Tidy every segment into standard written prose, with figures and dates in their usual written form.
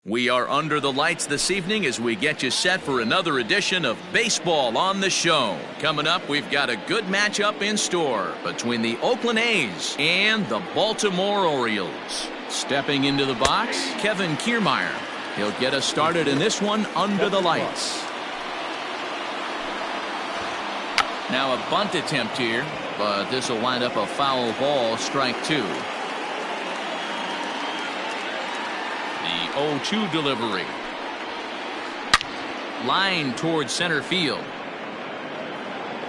We are under the lights this evening as we get you set for another edition of Baseball on the Show. Coming up, we've got a good matchup in store between the Oakland A's and the Baltimore Orioles. Stepping into the box, Kevin Kiermaier. He'll get us started in this one under the lights. Now a bunt attempt here, but this will wind up a foul ball, strike two. The 0-2 delivery. Line towards center field.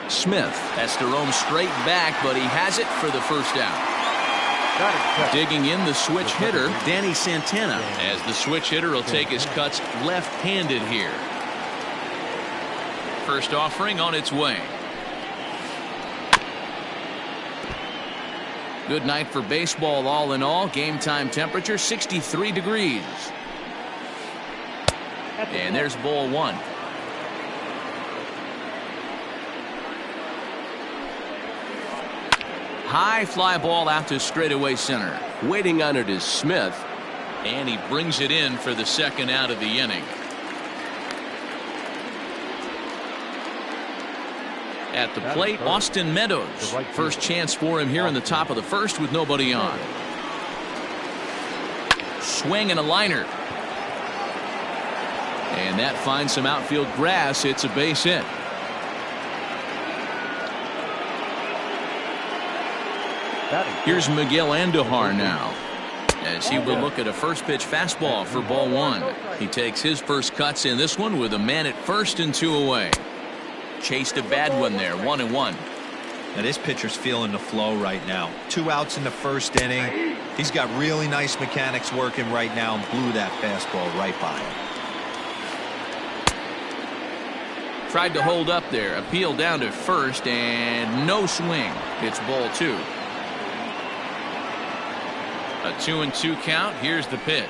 Smith has to roam straight back, but he has it for the first out. Digging in the switch hitter, Danny Santana, as the switch hitter will take his cuts left-handed here. First offering on its way. Good night for baseball all in all. Game time temperature 63 degrees. And there's ball one. High fly ball out to straightaway center. Waiting on it is Smith. And he brings it in for the second out of the inning. At the plate, Austin Meadows. First chance for him here in the top of the first with nobody on. Swing and a liner. And that finds some outfield grass. It's a base hit. Here's Miguel Andujar now, as he will look at a first pitch fastball for ball one. He takes his first cuts in this one with a man at first and two away. Chased a bad one there, 1-1. Now this pitcher's feeling the flow right now. 2 outs in the first inning. He's got really nice mechanics working right now and blew that fastball right by him. Tried to hold up there, appeal down to first, and no swing. It's ball two. A 2-2 count. Here's the pitch.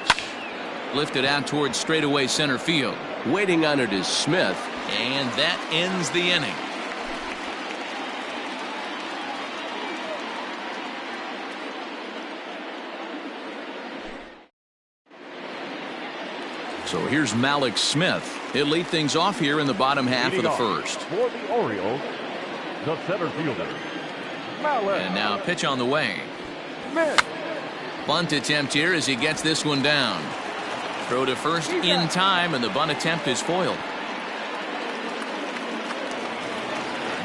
Lifted out towards straightaway center field. Waiting on it is Smith. And that ends the inning. So here's Malik Smith. He'll lead things off here in the bottom half of the first. For the Orioles, the center fielder, Malik. And now a pitch on the way. Smith. Bunt attempt here as he gets this one down. Throw to first in time, and the bunt attempt is foiled.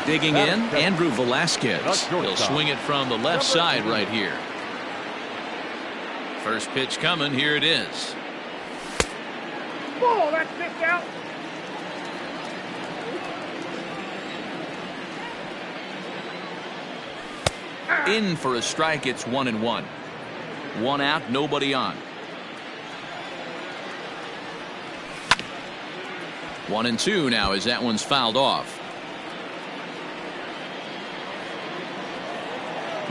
Digging in, Andrew Velasquez. He'll swing it from the left side right here. First pitch coming. Here it is. Oh, that's pitch out. In for a strike. It's 1-1. 1 out, nobody on. 1-2 now as that one's fouled off.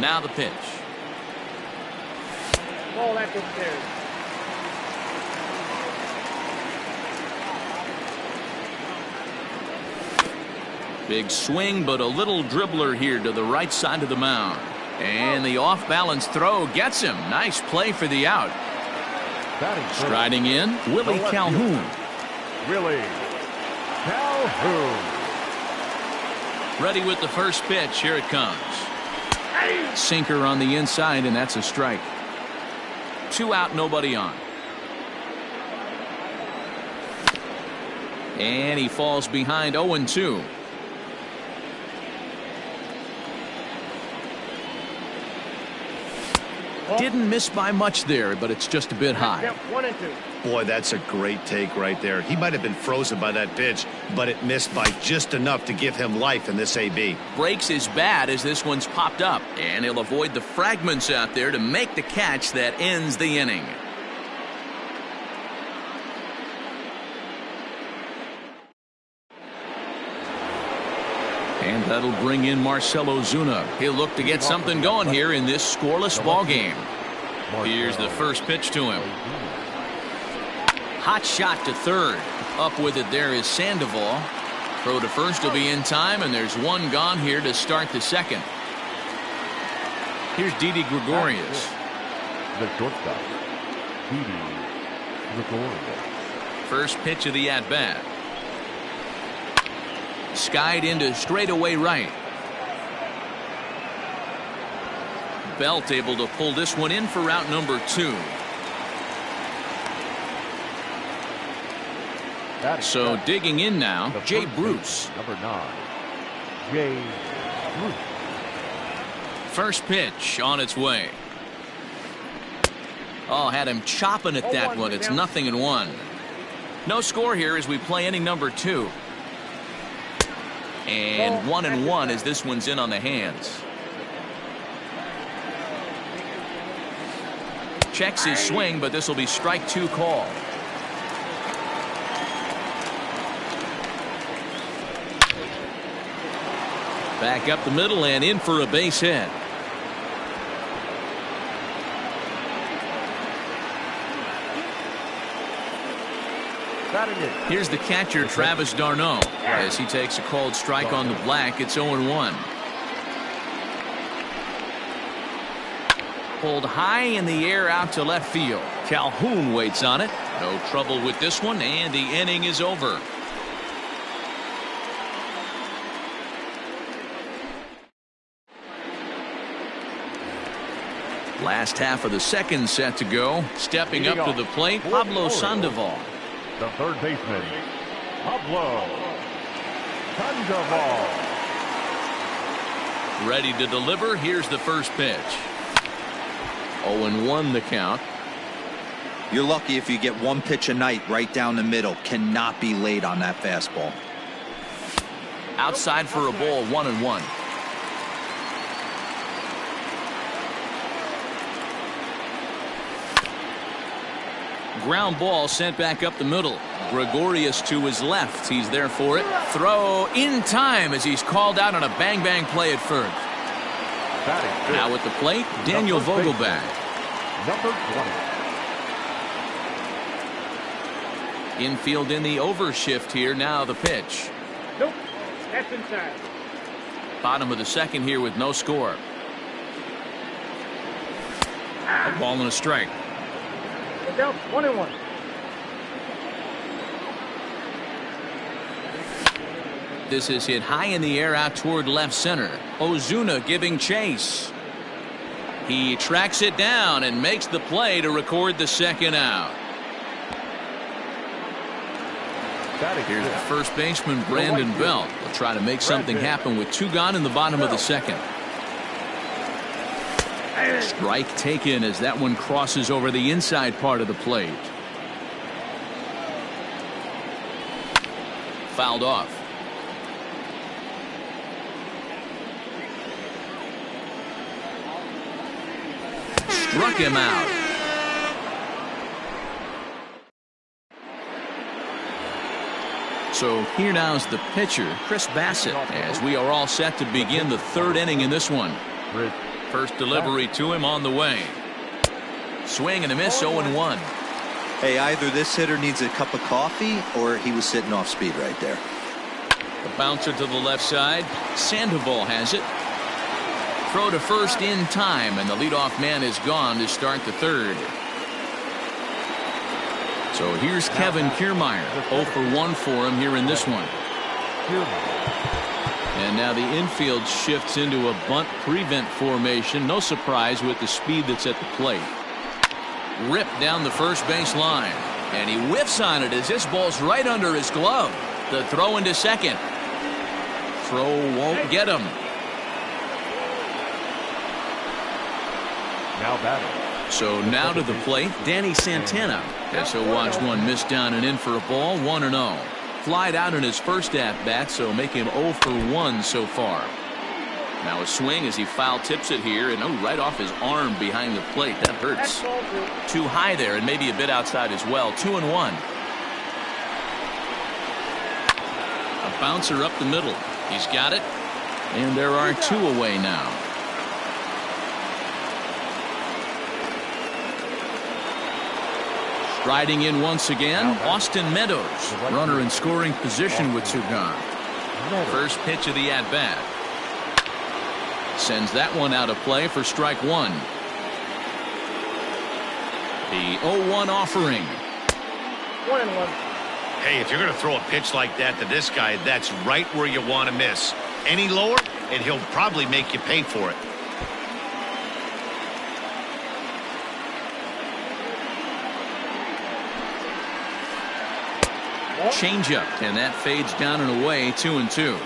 Now the pitch. Oh, that's upstairs. Big swing, but a little dribbler here to the right side of the mound. And the off-balance throw gets him. Nice play for the out. Striding in, Willie Calhoun. Willie Calhoun. Ready with the first pitch. Here it comes. Sinker on the inside, and that's a strike. 2 out, nobody on. And he falls behind 0-2. Didn't miss by much there, but it's just a bit high. 1-2. Boy, that's a great take right there. He might have been frozen by that pitch, but it missed by just enough to give him life in this AB. Breaks his bat as this one's popped up, and he'll avoid the fragments out there to make the catch that ends the inning. And that'll bring in Marcell Ozuna. He'll look to get something going here in this scoreless ball game. Here's the first pitch to him. Hot shot to third. Up with it there is Sandoval. Throw to first will be in time, and there's one gone here to start the second. Here's Didi Gregorius. The shortstop, Didi First pitch of the at-bat. Skied into straightaway right. Belt able to pull this one in for out number 2. So digging in now, Jay Bruce. Number 9, Jay Bruce. First pitch on its way. Oh, had him chopping at that one. It's 0-1. No score here as we play inning number 2. And 1-1 as this one's in on the hands. Checks his swing, but this will be strike 2 call. Back up the middle and in for a base hit. Here's the catcher, Travis d'Arnaud, as he takes a called strike on the black. It's 0-1. Pulled high in the air out to left field. Calhoun waits on it. No trouble with this one, and the inning is over. Last half of the second set to go. Stepping up to the plate, Pablo Sandoval. The third baseman, Pablo Sandoval. Ready to deliver. Here's the first pitch. 0-1 the count. You're lucky if you get one pitch a night right down the middle. Cannot be late on that fastball. Outside for a ball, 1-1. Ground ball sent back up the middle. Gregorius to his left. He's there for it. Throw in time as he's called out on a bang-bang play at first. Now at the plate, Daniel Vogelbach. Number 20. Infield in the overshift here. Now the pitch. Nope. That's inside. Bottom of the second here with no score. A ball and a strike. Down 1-1. This is hit high in the air out toward left center. Ozuna giving chase. He tracks it down and makes the play to record the second out. Here's the first baseman, Brandon Belt. Will try to make something happen with 2 gone in the bottom of the second. Strike taken as that one crosses over the inside part of the plate. Fouled off. Struck him out. So here now is the pitcher, Chris Bassett, as we are all set to begin the third inning in this one. First delivery to him on the way. Swing and a miss, 0-1. Hey, either this hitter needs a cup of coffee or he was sitting off speed right there. The bouncer to the left side. Sandoval has it. Throw to first in time, and the leadoff man is gone to start the third. So here's Kevin Kiermaier. 0 for 1 for him here in this one. And now the infield shifts into a bunt prevent formation. No surprise with the speed that's at the plate. Ripped down the first base line. And he whiffs on it as this ball's right under his glove. The throw into second. Throw won't get him. Now batting. So now to the plate, Danny Santana. As he'll watch one miss down and in for a ball, 1-0. Flied out in his first at-bat, so make him 0 for 1 so far. Now a swing as he foul tips it here, and right off his arm behind the plate. That hurts. Too high there, and maybe a bit outside as well. 2-1. A bouncer up the middle. He's got it, and there are 2 away now. Riding in once again, Austin Meadows. Runner in scoring position with 2 gone. First pitch of the at-bat. Sends that one out of play for strike 1. The 0-1 offering. 1-1. Hey, if you're going to throw a pitch like that to this guy, that's right where you want to miss. Any lower, and he'll probably make you pay for it. Changeup, and that fades down and away. 2-2.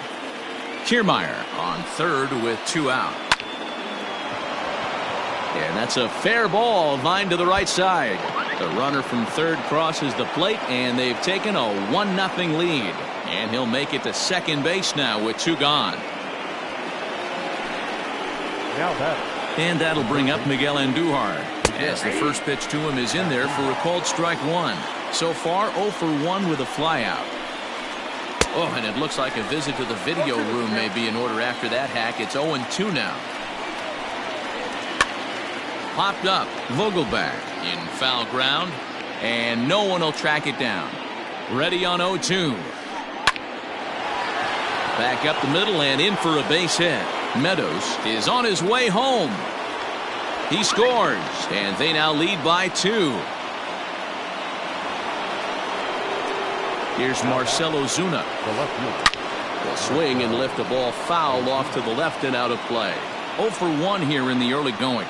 Kiermaier on third with 2 out. And that's a fair ball, lined to the right side. The runner from third crosses the plate, and they've taken a 1-0 lead. And he'll make it to second base now with 2 gone. And that'll bring up Miguel Andujar, as the first pitch to him is in there for a called strike 1. So far 0 for 1 with a flyout. Oh, and it looks like a visit to the video room may be in order after that hack. It's 0-2 now. Popped up. Vogelbach in foul ground, and no one will track it down. Ready on 0-2. Back up the middle and in for a base hit. Meadows is on his way home. He scores, and they now lead by 2. Here's Marcell Ozuna. Will swing and lift a ball foul off to the left and out of play. 0 for 1 here in the early going.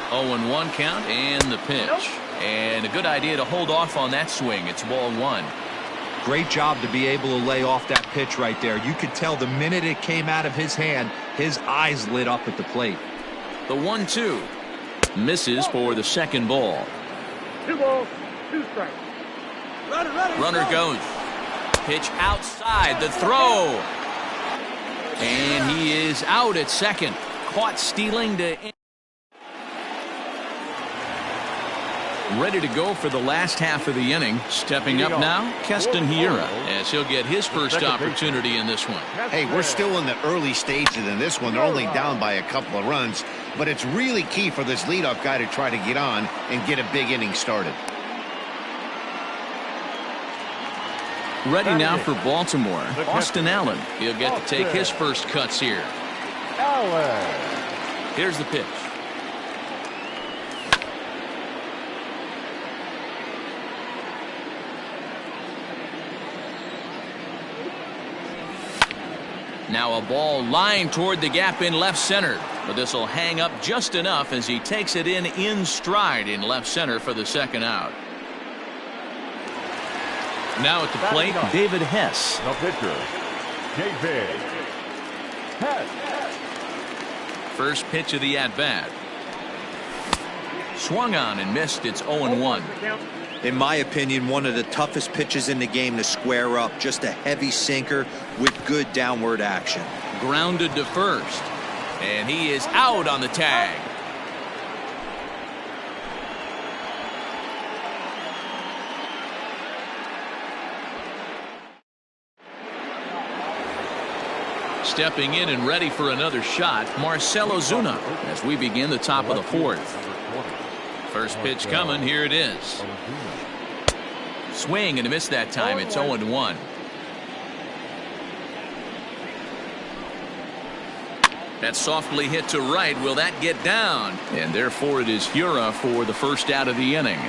0-1 count and the pitch. And a good idea to hold off on that swing. It's ball 1. Great job to be able to lay off that pitch right there. You could tell the minute it came out of his hand, his eyes lit up at the plate. The 1-2 misses for the second ball. 2 balls, 2 strikes. Runner goes. Pitch outside. The throw. And he is out at second. Caught stealing to. Ready to go for the last half of the inning. Stepping up now, Keston Hiura, as he'll get his first opportunity in this one. Hey, we're still in the early stages in this one. They're only down by a couple of runs, but it's really key for this leadoff guy to try to get on and get a big inning started. Ready now for Baltimore, Austin Allen. He'll get to take his first cuts here. Here's the pitch. Now a ball lined toward the gap in left center, but this will hang up just enough as he takes it in stride in left center for the second out. Now at the plate, David Hess. The pitcher, David Hess. First pitch of the at-bat. Swung on and missed. It's 0-1. In my opinion, one of the toughest pitches in the game to square up. Just a heavy sinker with good downward action. Grounded to first, and he is out on the tag. Stepping in and ready for another shot, Marcell Ozuna, as we begin the top of the 4th. First pitch coming. Here it is. Swing and a miss that time. It's 0-1. That's softly hit to right. Will that get down? And therefore it is Hiura for the first out of the inning.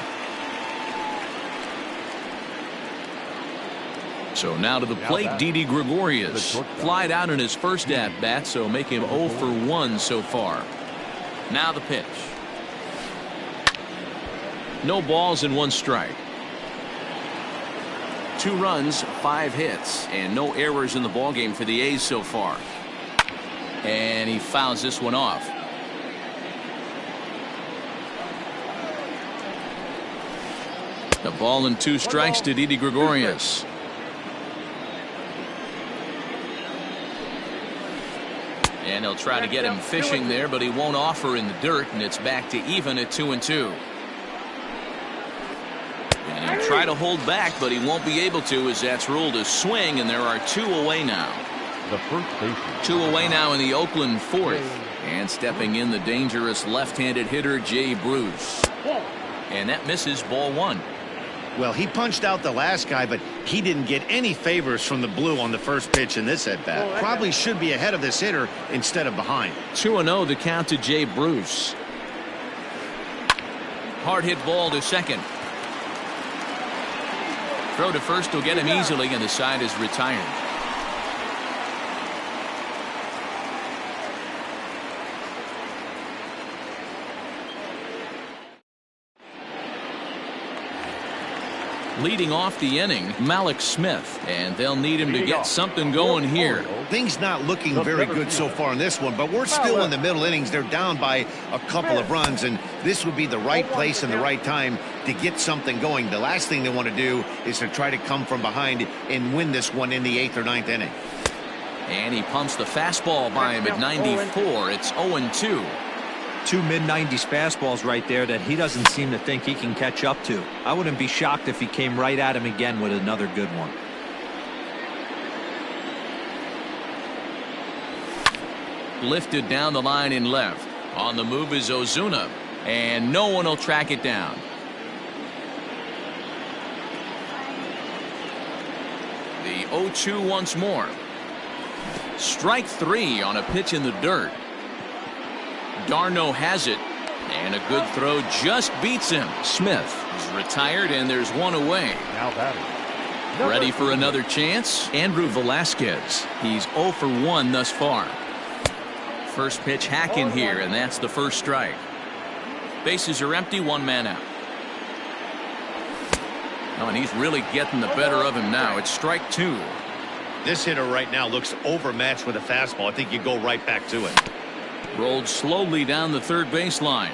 So now to the plate, Didi Gregorius. Flied out in his first at-bat, so make him 0 for 1 so far. Now the pitch. No balls and 1 strike. 2 runs, 5 hits, and no errors in the ballgame for the A's so far. And he fouls this one off. The ball and 2 strikes to Didi Gregorius. And they'll try to get him fishing there, but he won't offer in the dirt, and it's back to even at 2-2. And he'll try to hold back, but he won't be able to, as that's ruled a swing, and there are 2 away now. The first baseman. 2 away now in the Oakland 4th. And stepping in, the dangerous left-handed hitter, Jay Bruce. And that misses ball 1. Well, he punched out the last guy, but he didn't get any favors from the blue on the first pitch in this at-bat. Probably should be ahead of this hitter instead of behind. 2-0 the count to Jay Bruce. Hard hit ball to second. throw to first will get him easily, and the side is retired. Leading off the inning, Malik Smith, and they'll need him to get something going here. Things not looking very good so far in this one, but we're still in the middle innings. They're down by a couple of runs, and this would be the right place and the right time to get something going. The last thing they want to do is to try to come from behind and win this one in the 8th or 9th inning. And he pumps the fastball by him at 94. It's 0-2. 2 mid-90s fastballs right there that he doesn't seem to think he can catch up to. I wouldn't be shocked if he came right at him again with another good one. Lifted down the line in left. On the move is Ozuna, and no one will track it down. The 0-2 once more. Strike 3 on a pitch in the dirt. Darno has it, and a good throw just beats him. Smith is retired, and there's one away. Now batting. Ready for another chance? Andrew Velasquez. He's 0 for 1 thus far. First pitch hack in here, and that's the first strike. Bases are empty, 1 man out. Oh, and he's really getting the better of him now. It's strike 2. This hitter right now looks overmatched with a fastball. I think you go right back to it. Rolled slowly down the third baseline.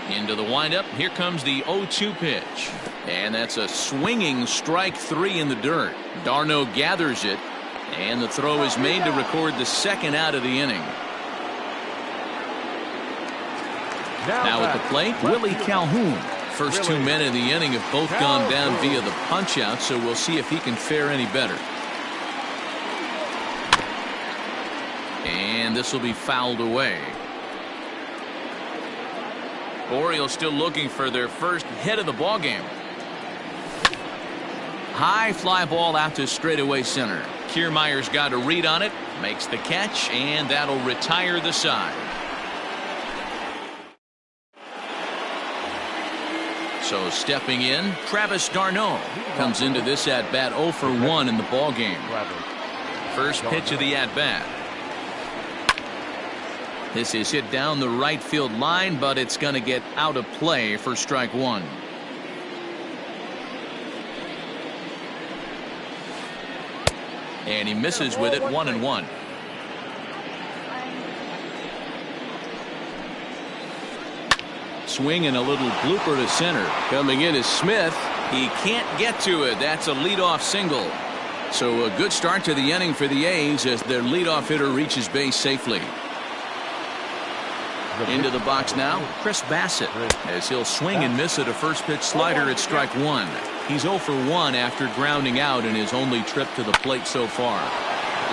Into the windup. Here comes the 0-2 pitch. And that's a swinging strike 3 in the dirt. Darno gathers it. And the throw is made to record the second out of the inning. Now at the plate, Willie Calhoun. First 2 men of the inning have both gone down via the punch out, so we'll see if he can fare any better. And this will be fouled away. Orioles still looking for their first hit of the ball game. High fly ball out to straightaway center. Kiermaier's got a read on it, makes the catch, and that'll retire the side. So stepping in, Travis d'Arnaud comes into this at bat 0 for 1 in the ball game. First pitch of the at bat. This is hit down the right field line, but it's going to get out of play for strike 1. And he misses with it, 1-1. Swing and a little blooper to center. Coming in is Smith. He can't get to it. That's a leadoff single. So a good start to the inning for the A's as their leadoff hitter reaches base safely. Into the box now, Chris Bassett, as he'll swing and miss at a first pitch slider at strike 1. He's 0 for 1 after grounding out in his only trip to the plate so far.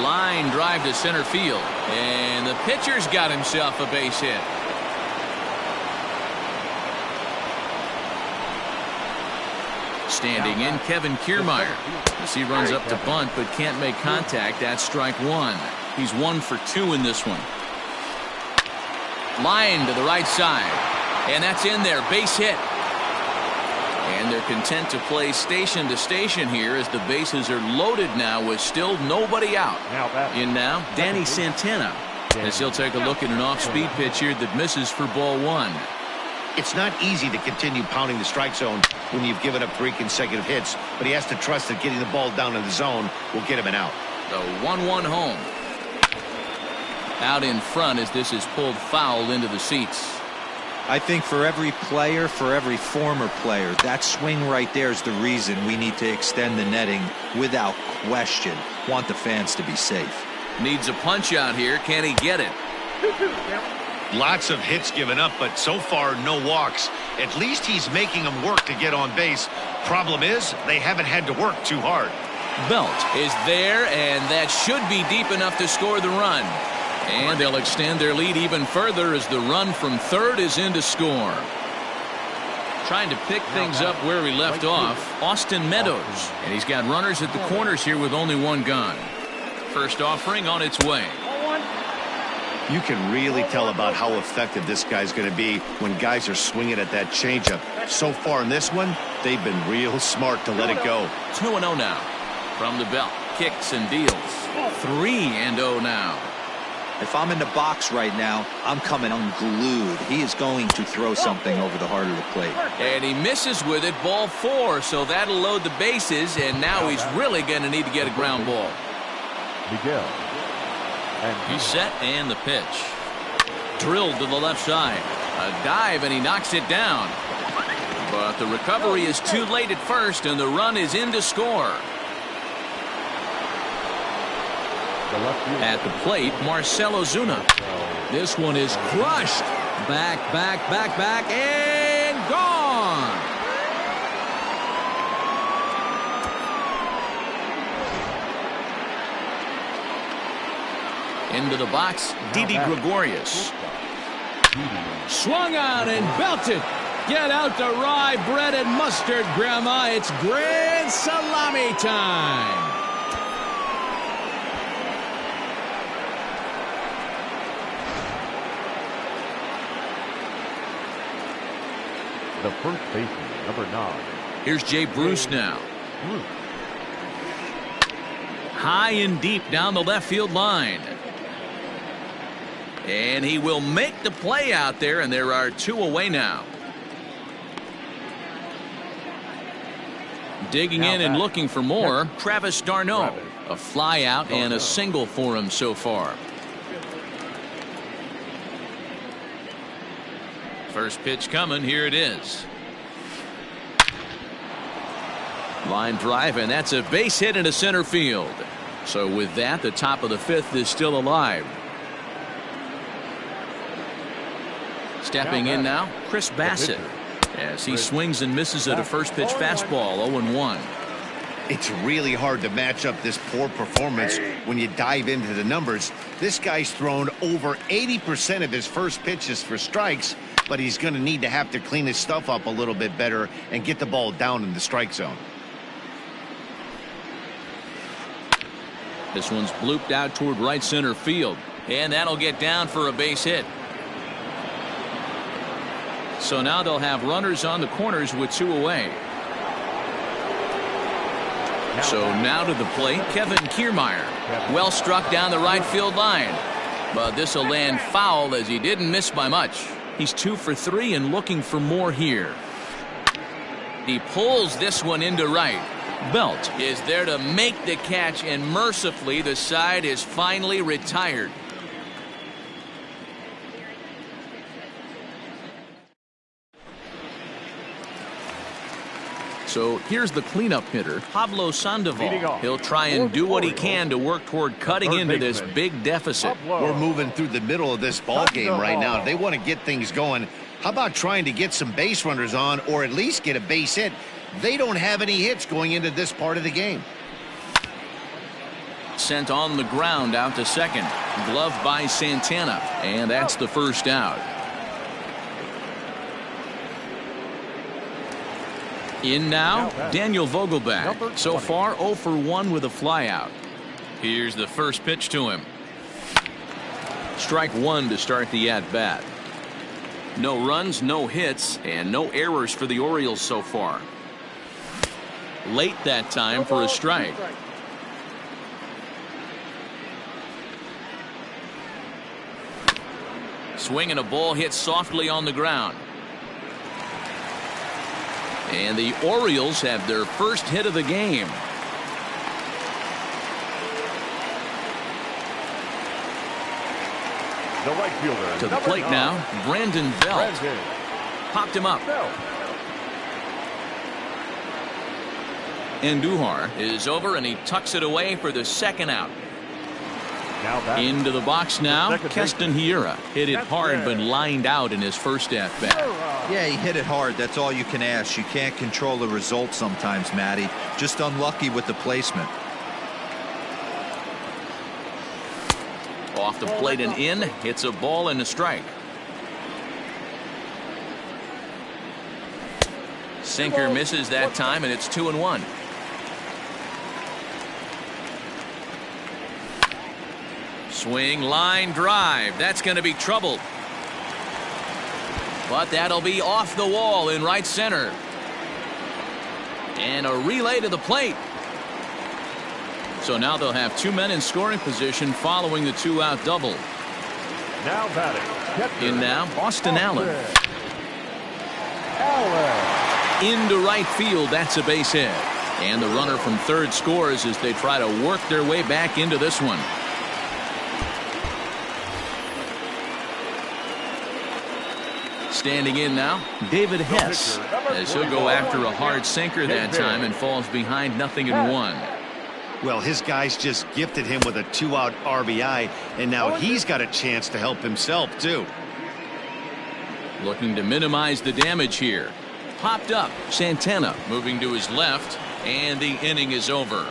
Line drive to center field, and the pitcher's got himself a base hit. Standing in, Kevin Kiermaier, as he runs up to bunt but can't make contact. That's strike 1. He's 1 for 2 in this one. Line to the right side, and that's in there, base hit. And they're content to play station to station here as the bases are loaded now with still nobody out. In now, Danny Santana, as he'll take a look at an off-speed pitch here that misses for ball 1. It's not easy to continue pounding the strike zone when you've given up 3 consecutive hits, but he has to trust that getting the ball down in the zone will get him an out. The 1-1 home. Out in front as this is pulled foul into the seats. I think for every player, for every former player, that swing right there is the reason we need to extend the netting without question. Want the fans to be safe. Needs a punch out here. Can he get it? Lots of hits given up, but so far no walks. At least he's making them work to get on base. Problem is, they haven't had to work too hard. Belt is there, and that should be deep enough to score the run. And they'll extend their lead even further as the run from third is in to score. Trying to pick things up where we left off, Austin Meadows. And he's got runners at the corners here with only 1 gone. First offering on its way. You can really tell about how effective this guy's going to be when guys are swinging at that changeup. So far in this one, they've been real smart to let it go. 2-0 now. From the belt, kicks and deals. 3-0 now. If I'm in the box right now, I'm coming unglued. He is going to throw something over the heart of the plate. And he misses with it, ball 4, so that'll load the bases, and now he's really going to need to get a ground ball. Miguel. And He's set, and the pitch. Drilled to the left side. A dive, and he knocks it down. But the recovery is too late at first, and the run is in to score. At the plate, Marcelo Zuna. This one is crushed. Back, and gone. Into the box, Didi Gregorius. Swung on and belted. Get out the rye bread and mustard, Grandma. It's grand salami time. the first baseman, number 9. Here's Jay Bruce now. High and deep down the left field line. And he will make the play out there, and there are 2 away now. Digging in and looking for more, Travis d'Arnaud. A fly out and a single for him so far. First pitch coming, here it is. Line drive, and that's a base hit into center field. So with that, the top of the 5th is still alive. Stepping in now, Chris Bassett, as he swings and misses at a first pitch fastball. 0-1. It's really hard to match up this poor performance when you dive into the numbers. This guy's thrown over 80% of his first pitches for strikes, but he's going to need to have to clean his stuff up a little bit better and get the ball down in the strike zone. This one's blooped out toward right center field, and that'll get down for a base hit. So now they'll have runners on the corners with 2 away. So now to the plate, Kevin Kiermaier. Well struck down the right field line. But this will land foul as he didn't miss by much. He's 2 for 3 and looking for more here. He pulls this one into right. Belt is there to make the catch, and mercifully the side is finally retired. So here's the cleanup hitter, Pablo Sandoval. He'll try and do what he can to work toward cutting into this big deficit. We're moving through the middle of this ball game right now. They want to get things going. How about trying to get some base runners on, or at least get a base hit? They don't have any hits going into this part of the game. Sent on the ground out to second. Gloved by Santana, and that's the first out. In now, Daniel Vogelbach. So far, 0 for 1 with a flyout. Here's the first pitch to him. Strike 1 to start the at-bat. No runs, no hits, and no errors for the Orioles so far. Late that time for a strike. Swing and a ball hit softly on the ground. And the Orioles have their first hit of the game. The right fielder. To the plate now, Brandon Belt. Popped him up. Andujar is over, and he tucks it away for the second out. Into the box now, Keston Hiura hit it hard but lined out in his first at-bat. Yeah, he hit it hard. That's all you can ask. You can't control the result sometimes, Matty. Just unlucky with the placement. Off the plate and in, hits a ball and a strike. Sinker misses that time, and it's Swing, line drive. That's going to be troubled. But that'll be off the wall in right center. And a relay to the plate. So now they'll have two men in scoring position following the two-out double. Now batting. In now, Austin Allen. Into right field. That's a base hit. And the runner from third scores as they try to work their way back into this one. Standing in now, David Hess, as he'll go after a hard sinker that time and falls behind 0-1. Well, his guys just gifted him with a two-out RBI, and now he's got a chance to help himself, too. Looking to minimize the damage here. Popped up. Santana moving to his left, and the inning is over.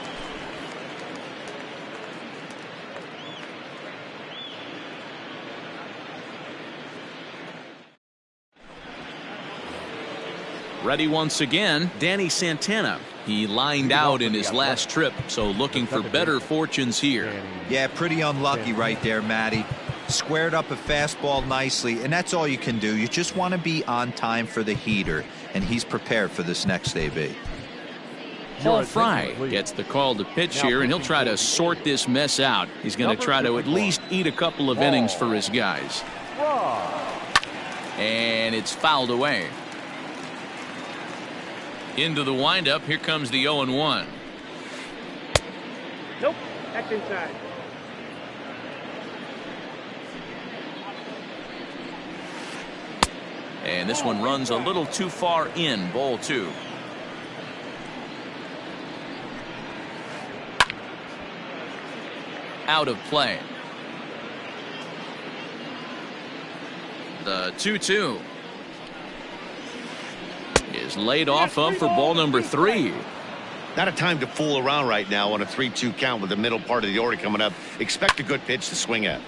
Ready once again, Danny Santana. He lined out in his last trip, so looking for better fortunes here. Yeah, pretty unlucky right there, Matty. Squared up a fastball nicely, and that's all you can do. You just want to be on time for the heater, and he's prepared for this next AB. Paul Fry gets the call to pitch here, and he'll try to sort this mess out. He's going to try to at least eat a couple of innings for his guys. And it's fouled away. Into the windup, here comes the 0-1. Nope, that's inside. And this one runs a little too far in, ball 2. Out of play. The 2-2 is laid off of for ball number 3. Not a time to fool around right now on a 3-2 count with the middle part of the order coming up. Expect a good pitch to swing at.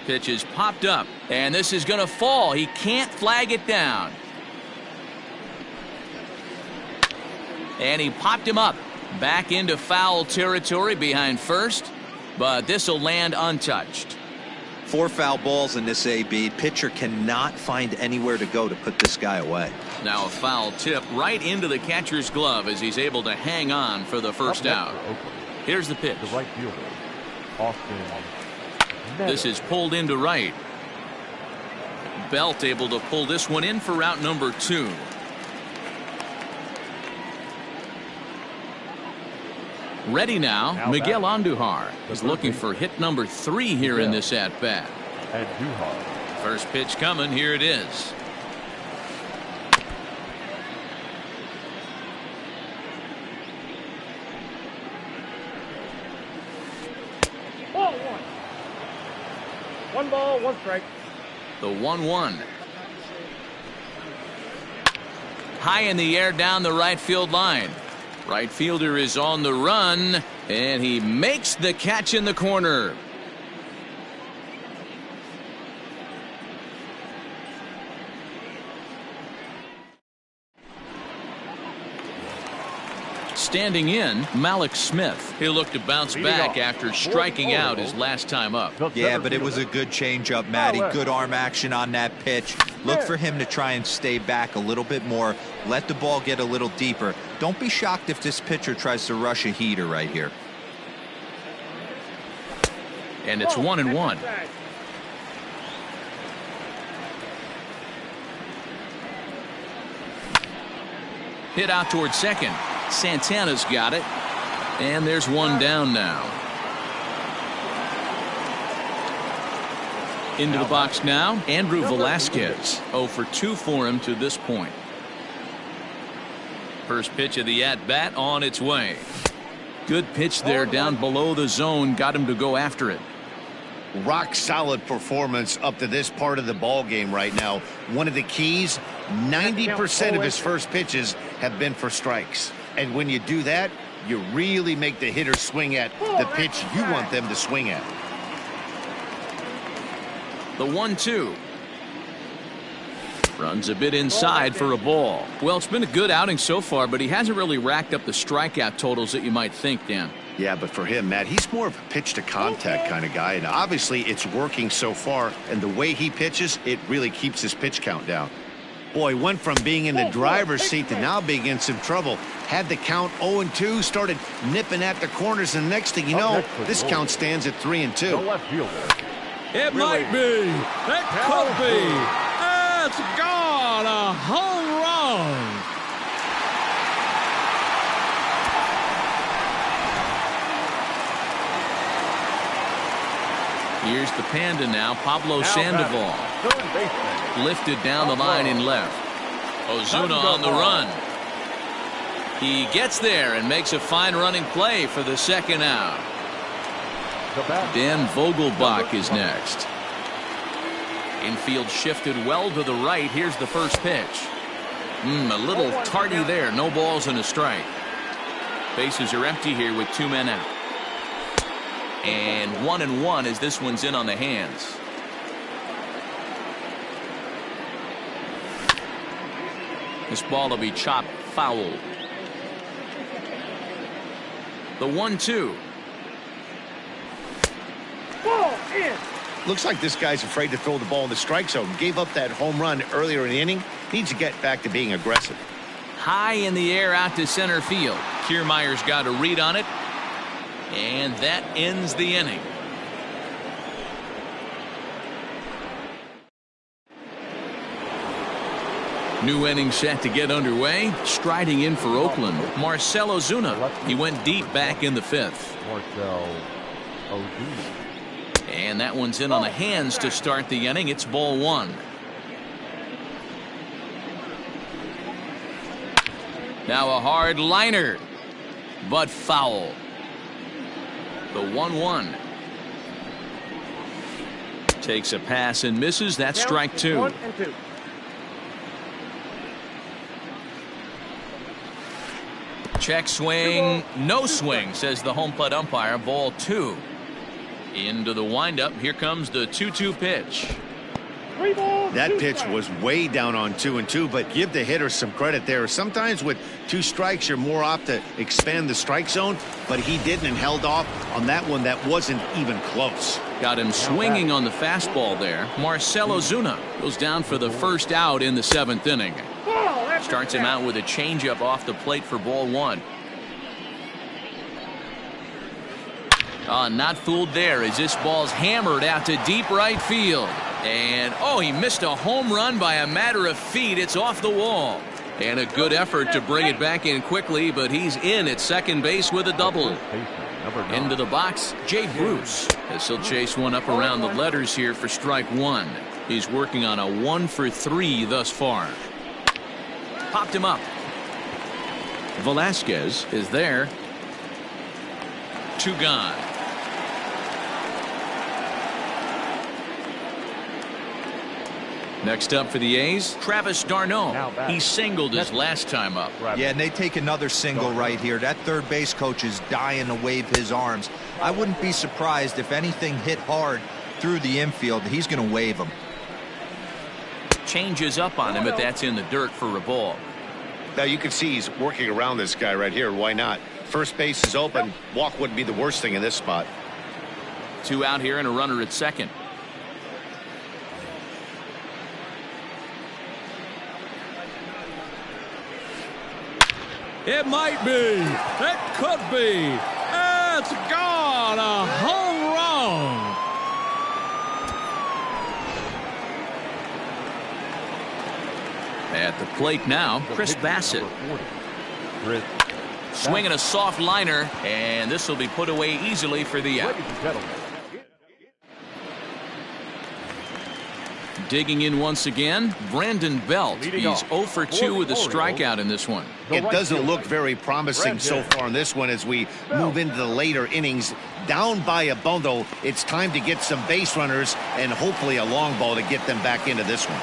Pitch is popped up, and this is going to fall. He can't flag it down. And he popped him up. Back into foul territory behind first, but this will land untouched. 4 foul balls in this AB. Pitcher cannot find anywhere to go to put this guy away. Now a foul tip right into the catcher's glove as he's able to hang on for the first out. Here's the pitch. The right fielder, Austin. This is pulled into right. Belt able to pull this one in for route number 2. Ready now, Miguel Andujar is looking for hit number 3 here in this at-bat. First pitch coming, here it is. Ball 1. 1 ball, 1 strike. The 1-1. High in the air down the right field line. Right fielder is on the run, and he makes the catch in the corner. Standing in, Malik Smith. He'll look to bounce back after striking out his last time up. Yeah, but it was a good changeup, Matty. Good arm action on that pitch. Look for him to try and stay back a little bit more. Let the ball get a little deeper. Don't be shocked if this pitcher tries to rush a heater right here. And it's 1-1. Hit out towards second. Santana's got it. And there's one down now. Into the box now, Andrew Velasquez. 0 for 2 for him to this point. First pitch of the at-bat on its way. Good pitch there down below the zone. Got him to go after it. Rock solid performance up to this part of the ball game right now. One of the keys, 90% of his first pitches have been for strikes. And when you do that, you really make the hitter swing at the pitch you want them to swing at. The 1-2. Runs a bit inside for a ball. Well, it's been a good outing so far, but he hasn't really racked up the strikeout totals that you might think, Dan. Yeah, but for him, Matt, he's more of a pitch-to-contact kind of guy, and obviously it's working so far, and the way he pitches, it really keeps his pitch count down. Boy, went from being in the driver's seat to now being in some trouble. Had the count 0-2, started nipping at the corners, and next thing you know, this count stands at 3-2. The left fielder. It might be. It could be. It's gone. A home run. Here's the Panda now, Pablo Sandoval. Lifted down the line in left. Ozuna on the run. He gets there and makes a fine running play for the second out. Dan Vogelbach is next. Infield shifted well to the right. Here's the first pitch. A little tardy there. No balls and a strike. Bases are empty here with 2 men out. And 1-1 as this one's in on the hands. This ball will be chopped foul. The 1-2. Ball in. Looks like this guy's afraid to throw the ball in the strike zone. Gave up that home run earlier in the inning. Needs to get back to being aggressive. High in the air out to center field. Kiermaier's got a read on it. And that ends the inning. New inning set to get underway. Striding in for Oakland, Marcell Ozuna. He went deep back in the 5th. Marcell Ozuna. And that one's in on the hands to start the inning. It's ball 1. Now a hard liner, but foul. The 1-1. Takes a pass and misses. That's strike 2. 1-2. Check swing, no swing, says the home plate umpire. Ball 2. Into the windup. Here comes the 2-2 pitch. That pitch was way down on 2-2, but give the hitter some credit there. Sometimes with 2 strikes, you're more apt to expand the strike zone, but he didn't and held off on that one that wasn't even close. Got him swinging on the fastball there. Marcell Ozuna goes down for the first out in the 7th inning. Starts him out with a changeup off the plate for ball 1. Not fooled there as this ball's hammered out to deep right field. And, he missed a home run by a matter of feet. It's off the wall. And a good effort to bring it back in quickly, but he's in at second base with a double. Into the box, Jay Bruce, as he'll chase one up around the letters here for strike 1. He's working on a 1 for 3 thus far. Popped him up. Velasquez is there. 2 gone. Next up for the A's, Travis d'Arnaud. He singled his last time up. Yeah, and they take another single right here. That third base coach is dying to wave his arms. I wouldn't be surprised if anything hit hard through the infield. He's going to wave them. Changes up on him, but that's in the dirt for a ball. Now you can see he's working around this guy right here. Why not? First base is open. Walk wouldn't be the worst thing in this spot. 2 out here and a runner at second. It might be. It could be. It's gone. A home run. At the plate now, Chris Bassett. Swinging a soft liner, and this will be put away easily for the out. Digging in once again, Brandon Belt. He's 0 for 2 with a strikeout in this one. It doesn't look very promising so far in this one as we move into the later innings. Down by a bundle, it's time to get some base runners and hopefully a long ball to get them back into this one.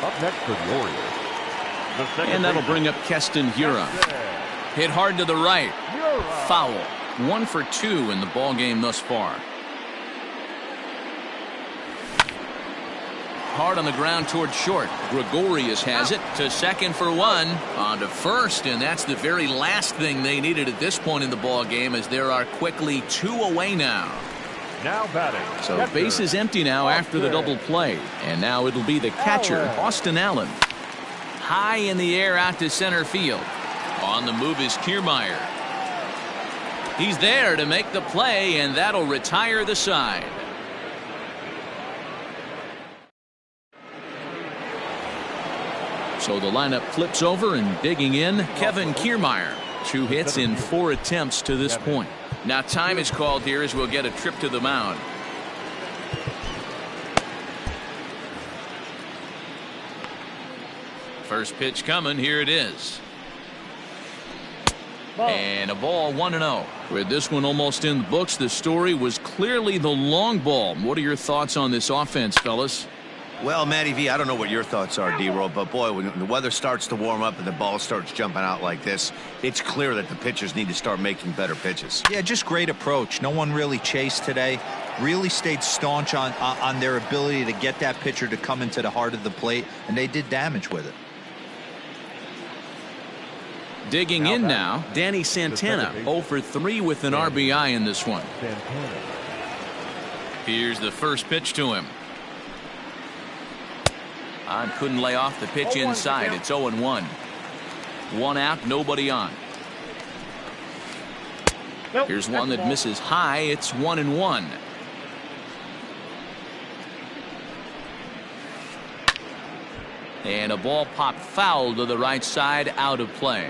Up next for the Orioles. And that'll bring up Keston Hiura. Hit hard to the right. Foul. 1 for 2 in the ball game thus far. hard on the ground towards short. Gregorius has it to second for one. On to first, and that's the very last thing they needed at this point in the ball game, as there are quickly 2 away now. Now batting. So catcher, base is empty now after the double play. And now it'll be the catcher, Austin Allen. High in the air out to center field. On the move is Kiermaier. He's there to make the play, and that'll retire the side. So the lineup flips over, and digging in, Kevin Kiermaier. 2 hits in 4 attempts to this point. Now time is called here as we'll get a trip to the mound. First pitch coming. Here it is. And a ball, 1-0. With this one almost in the books, the story was clearly the long ball. What are your thoughts on this offense, fellas? Well, Matty V, I don't know what your thoughts are, D-Roll, but boy, when the weather starts to warm up and the ball starts jumping out like this, it's clear that the pitchers need to start making better pitches. Yeah, just great approach. No one really chased today. Really stayed staunch on their ability to get that pitcher to come into the heart of the plate, and they did damage with it. Digging in now, Danny Santana, 0 for 3 with an RBI in this one. Here's the first pitch to him. Couldn't lay off the pitch inside. It's 0-1. 1 out, nobody on. Here's one that misses high. It's 1-1. And a ball popped foul to the right side, out of play.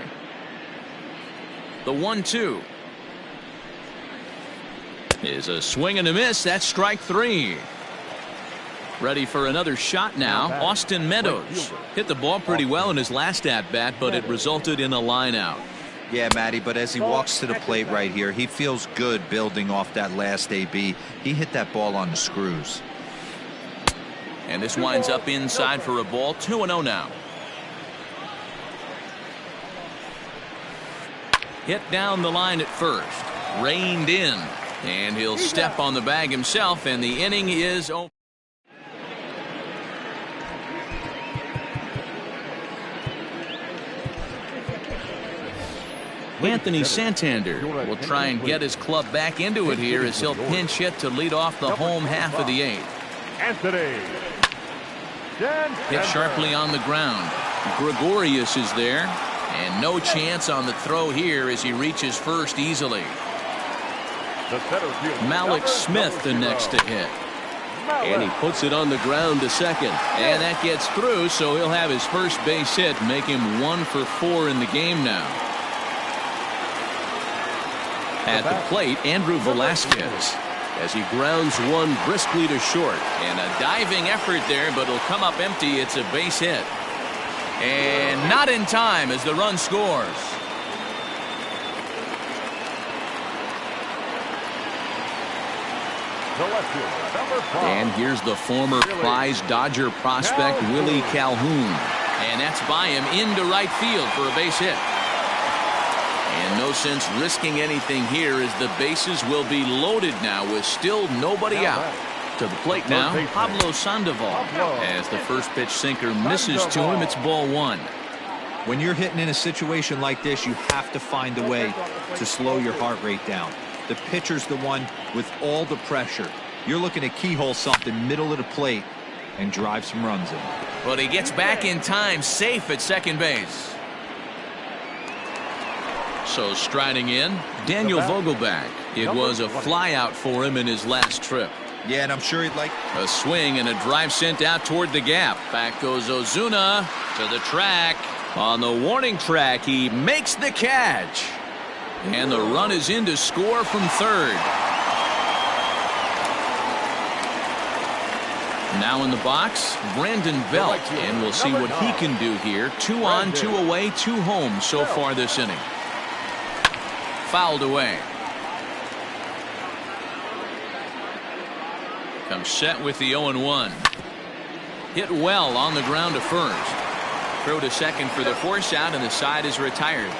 The 1-2 is a swing and a miss. That's strike 3. Ready for another shot now. Austin Meadows hit the ball pretty well in his last at-bat, but it resulted in a line out. Yeah, Matty, but as he walks to the plate right here, he feels good building off that last AB. He hit that ball on the screws. And this winds up inside for a ball. 2-0 now. Hit down the line at first. Reined in. And he'll step on the bag himself, and the inning is over. Anthony Santander will try and get his club back into it here as he'll pinch hit to lead off the home half of the 8th. Anthony. Hit sharply on the ground. Gregorius is there, and no chance on the throw here as he reaches first easily. Malik Smith the next to hit. And he puts it on the ground to second. And that gets through, so he'll have his first base hit, make him 1 for 4 in the game now. At the plate, Andrew Velasquez, as he grounds one briskly to short. And a diving effort there, but it'll come up empty. It's a base hit. And not in time as the run scores. And here's the former prize Dodger prospect, Willie Calhoun. And that's by him into right field for a base hit. And no sense risking anything here as the bases will be loaded now with still nobody out. To the plate now, Pablo Sandoval. As the first pitch sinker misses to him, it's ball 1. When you're hitting in a situation like this, you have to find a way to slow your heart rate down. The pitcher's the one with all the pressure. You're looking to keyhole something middle of the plate and drive some runs in. But he gets back in time, safe at second base. So striding in, Daniel Vogelback. It was a flyout for him in his last trip. Yeah, and I'm sure he'd like a swing and a drive sent out toward the gap. Back goes Ozuna to the track. On the warning track, he makes the catch. And the run is in to score from third. Now in the box, Brandon Belt. And we'll see what he can do here. 2 on, 2 away, 2 home so far this inning. Fouled away. Comes set with the 0-1. Hit well on the ground to first. Throw to second for the force out, and the side is retired.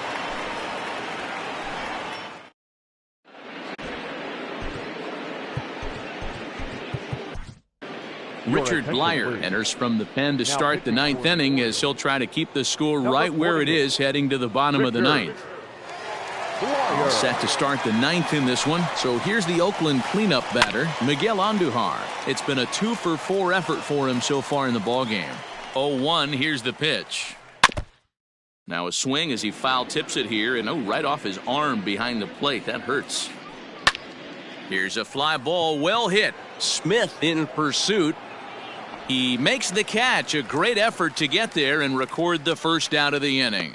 Richard Blyer enters from the pen to start the ninth inning as he'll try to keep the score right where it is heading to the bottom of the ninth. All set to start the ninth in this one. So here's the Oakland cleanup batter, Miguel Andujar. It's been a 2-for-4 effort for him so far in the ballgame. 0-1, here's the pitch. Now a swing as he foul tips it here, and right off his arm behind the plate. That hurts. Here's a fly ball, well hit. Smith in pursuit. He makes the catch. A great effort to get there and record the first out of the inning.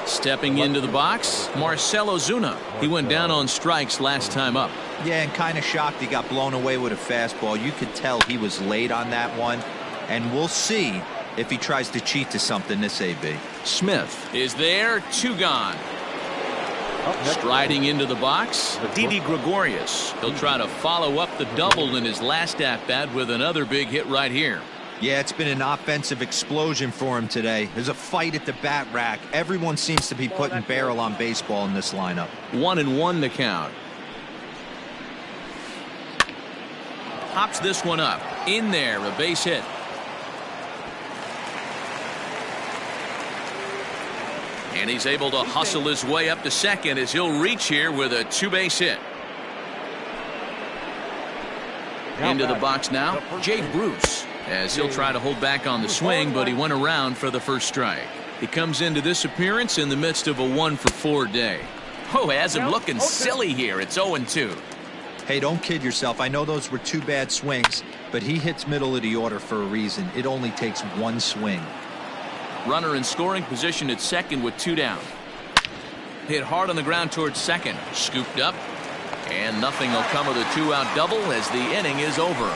Stepping into the box, Marcell Ozuna. He went down on strikes last time up. Yeah, and kind of shocked he got blown away with a fastball. You could tell he was late on that one, and we'll see if he tries to cheat to something this AB. Smith is there, 2 gone. Striding into the box, Didi Gregorius. He'll try to follow up the double in his last at-bat with another big hit right here. Yeah, it's been an offensive explosion for him today. There's a fight at the bat rack. Everyone seems to be putting barrel on baseball in this lineup. 1-1 to count. Pops this one up. In there, a base hit. And he's able to hustle his way up to second as he'll reach here with a 2-base hit. Into the box now, Jay Bruce, as he'll try to hold back on the swing, but he went around for the first strike. He comes into this appearance in the midst of a 1-for-4 day. Oh, has him looking silly here. It's 0-2. Hey, don't kid yourself. I know those were 2 bad swings, but he hits middle of the order for a reason. It only takes 1 swing. Runner in scoring position at second with 2 down. Hit hard on the ground towards second. Scooped up. And nothing will come of the 2-out double as the inning is over.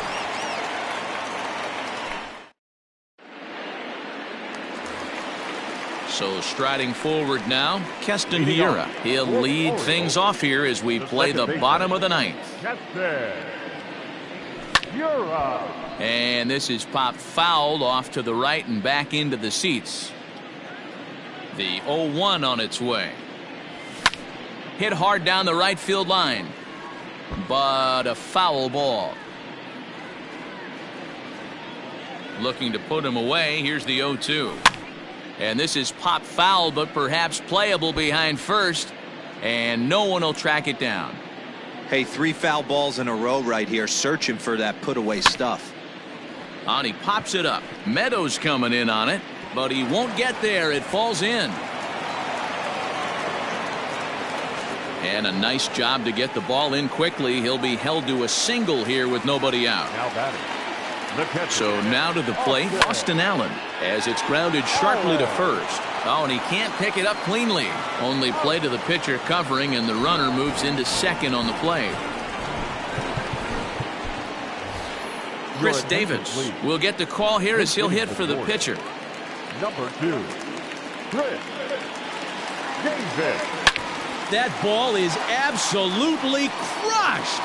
So striding forward now, Keston Hiura. He'll lead things off here as we play the bottom of the ninth. And this is popped fouled off to the right and back into the seats. The 0-1 on its way. Hit hard down the right field line, but a foul ball. Looking to put him away. Here's the 0-2. And this is popped foul, but perhaps playable behind first, and no one will track it down. Hey, 3 foul balls in a row right here, searching for that put away stuff. And he pops it up. Meadows coming in on it, but he won't get there. It falls in. And a nice job to get the ball in quickly. He'll be held to a single here with nobody out. So now to the plate, Austin Allen, as it's grounded sharply to first. Oh, and he can't pick it up cleanly. Only play to the pitcher covering, and the runner moves into second on the play. Chris Davis will get the call here as he'll hit for the pitcher. Number 2, Chris Davis. That ball is absolutely crushed.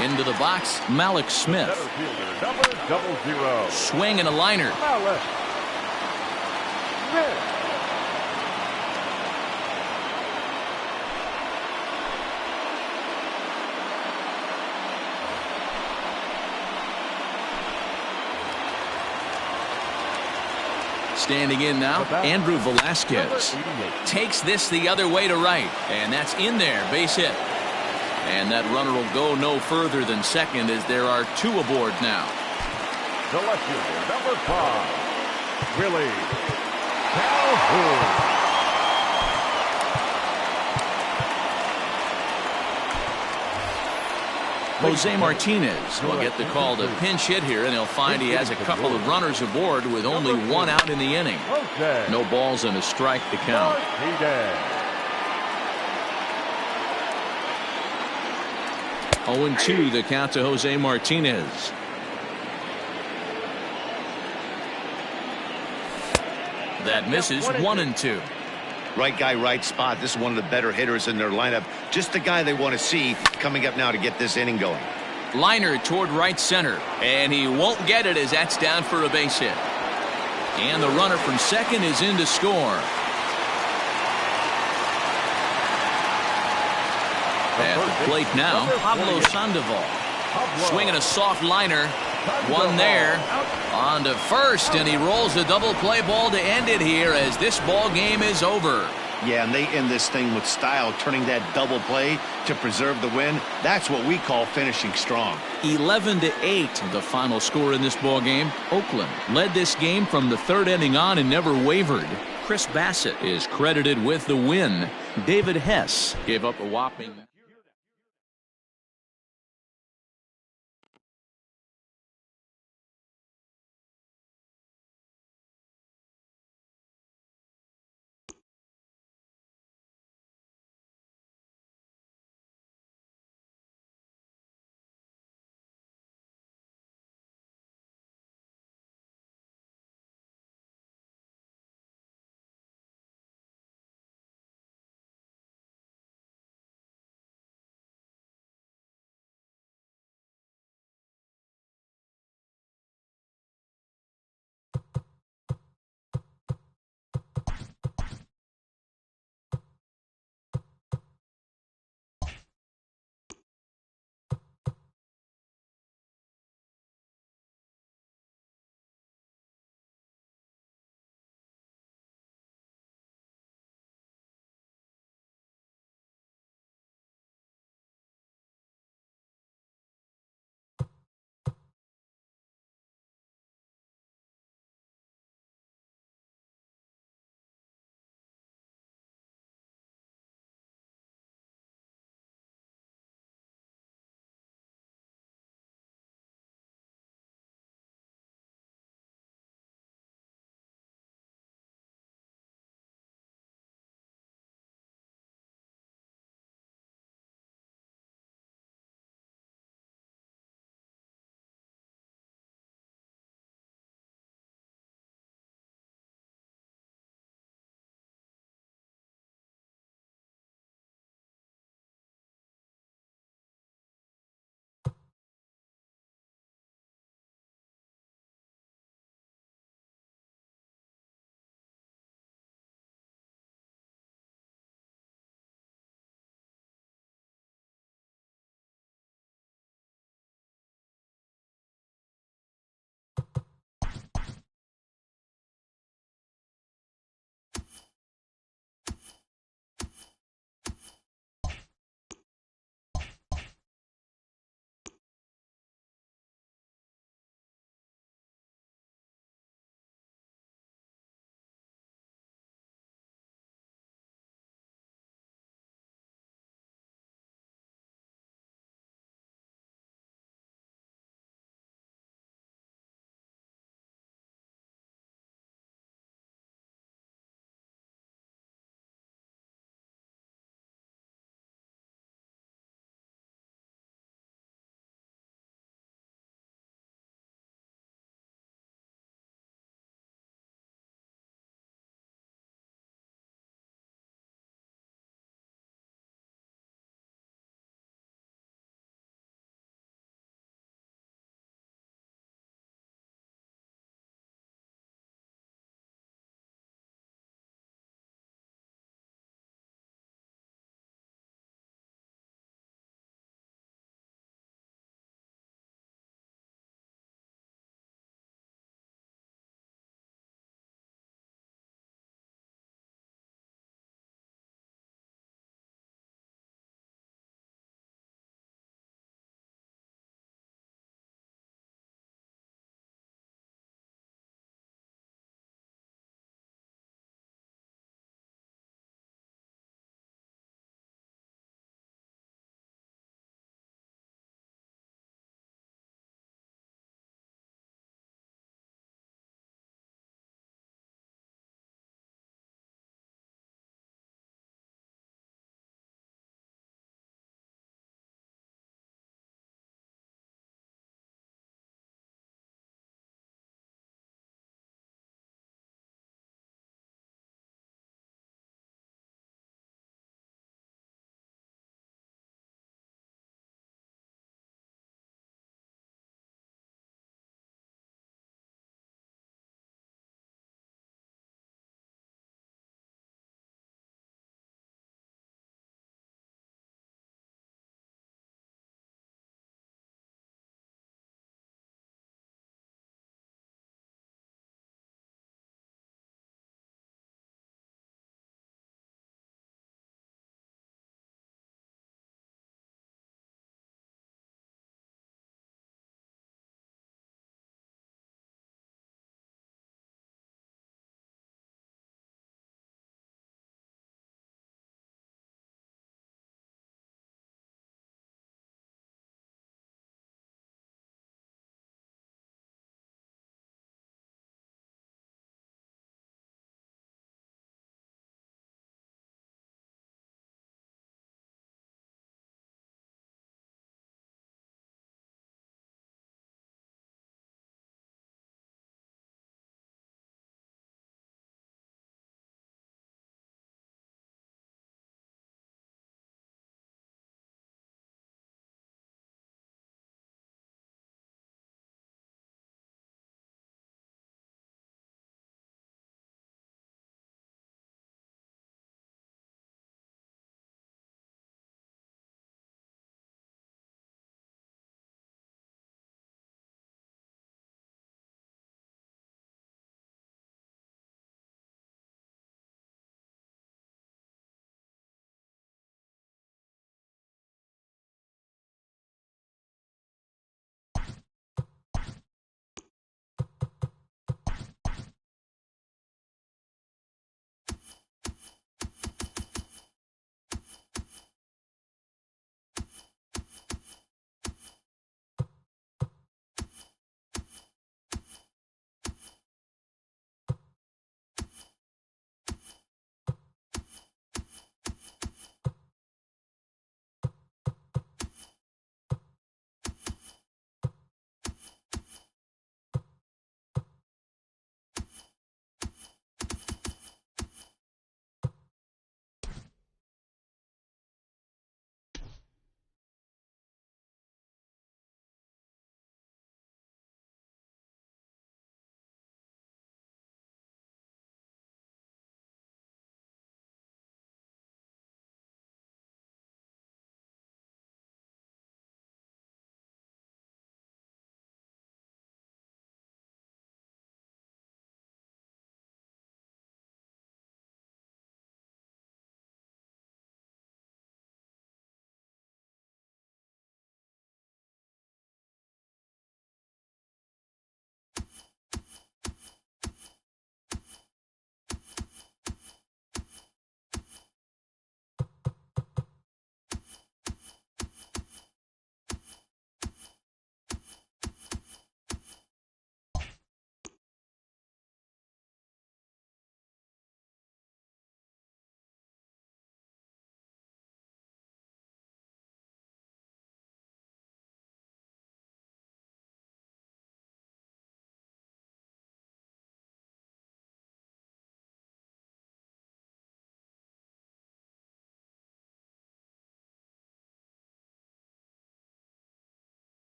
Into the box, Malik Smith. Number 00. Swing and a liner. Malik Smith. Standing in now, Andrew Velasquez takes this the other way to right, and that's in there, base hit. And that runner will go no further than second as there are 2 aboard now. The left fielder, number 5, Willie Calhoun. Jose Martinez will get the call to pinch hit here, and he'll find he has a couple of runners aboard with only 1 out in the inning. No balls and a strike to count. 0-2 the count to Jose Martinez. That misses. 1-2. Right guy, right spot. This is one of the better hitters in their lineup. Just the guy they want to see coming up now to get this inning going. Liner toward right center, and he won't get it as that's down for a base hit. And the runner from second is in to score. At the plate now, Pablo Sandoval. Swinging a soft liner. One there. On to first, and he rolls a double play ball to end it here as this ball game is over. Yeah, and they end this thing with style, turning that double play to preserve the win. That's what we call finishing strong. 11-8, the final score in this ball game. Oakland led this game from the third inning on and never wavered. Chris Bassett is credited with the win. David Hess gave up a whopping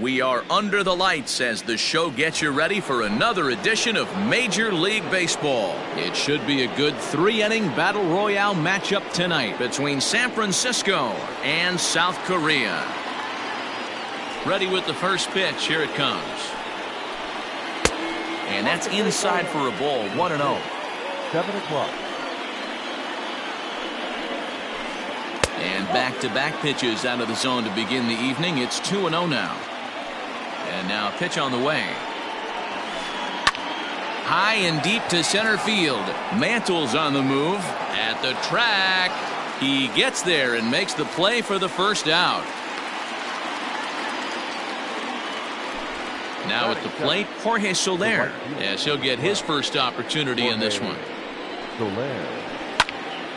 We are under the lights as the show gets you ready for another edition of Major League Baseball. It should be a good 3-inning battle royale matchup tonight between San Francisco and South Korea. Ready with the first pitch. Here it comes. And that's inside for a ball. 1-0. 7 o'clock. And back-to-back pitches out of the zone to begin the evening. It's 2-0 now. And now a pitch on the way. High and deep to center field. Mantle's on the move. At the track. He gets there and makes the play for the first out. Now at the plate, Jorge Soler, as he'll get his first opportunity in this one. Soler.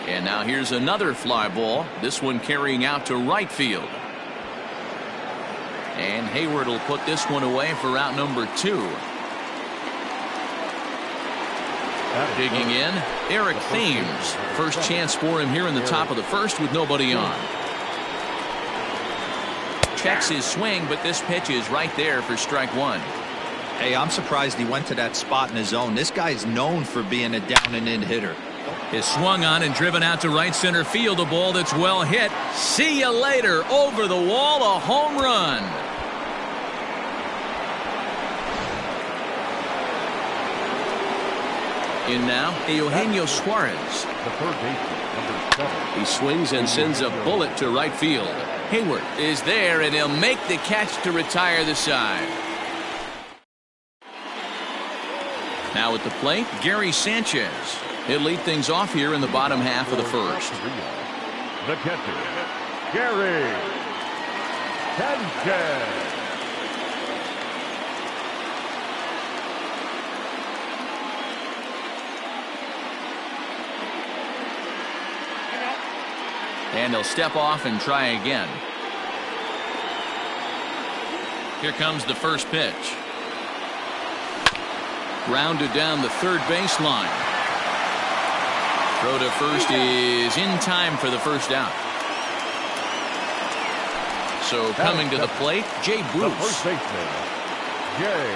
And now here's another fly ball. This one carrying out to right field. And Hayward will put this one away for out number 2. Digging in, Eric Thames. First chance for him here in the top of the first with nobody on. Checks his swing, but this pitch is right there for strike 1. Hey, I'm surprised he went to that spot in his zone. This guy's known for being a down and in hitter. Is swung on and driven out to right center field. A ball that's well hit. See you later. Over the wall, a home run. In now, Eugenio Suarez. The third baseman, number 7. He swings and sends a bullet to right field. Hayward is there, and he'll make the catch to retire the side. Now at the plate, Gary Sanchez. He'll lead things off here in the bottom half of the first. The catcher, Gary Sanchez. And he'll step off and try again. Here comes the first pitch. Grounded down the third baseline. Throw to first is in time for the first out. So coming to the plate, Jay Bruce. The first baseman, Jay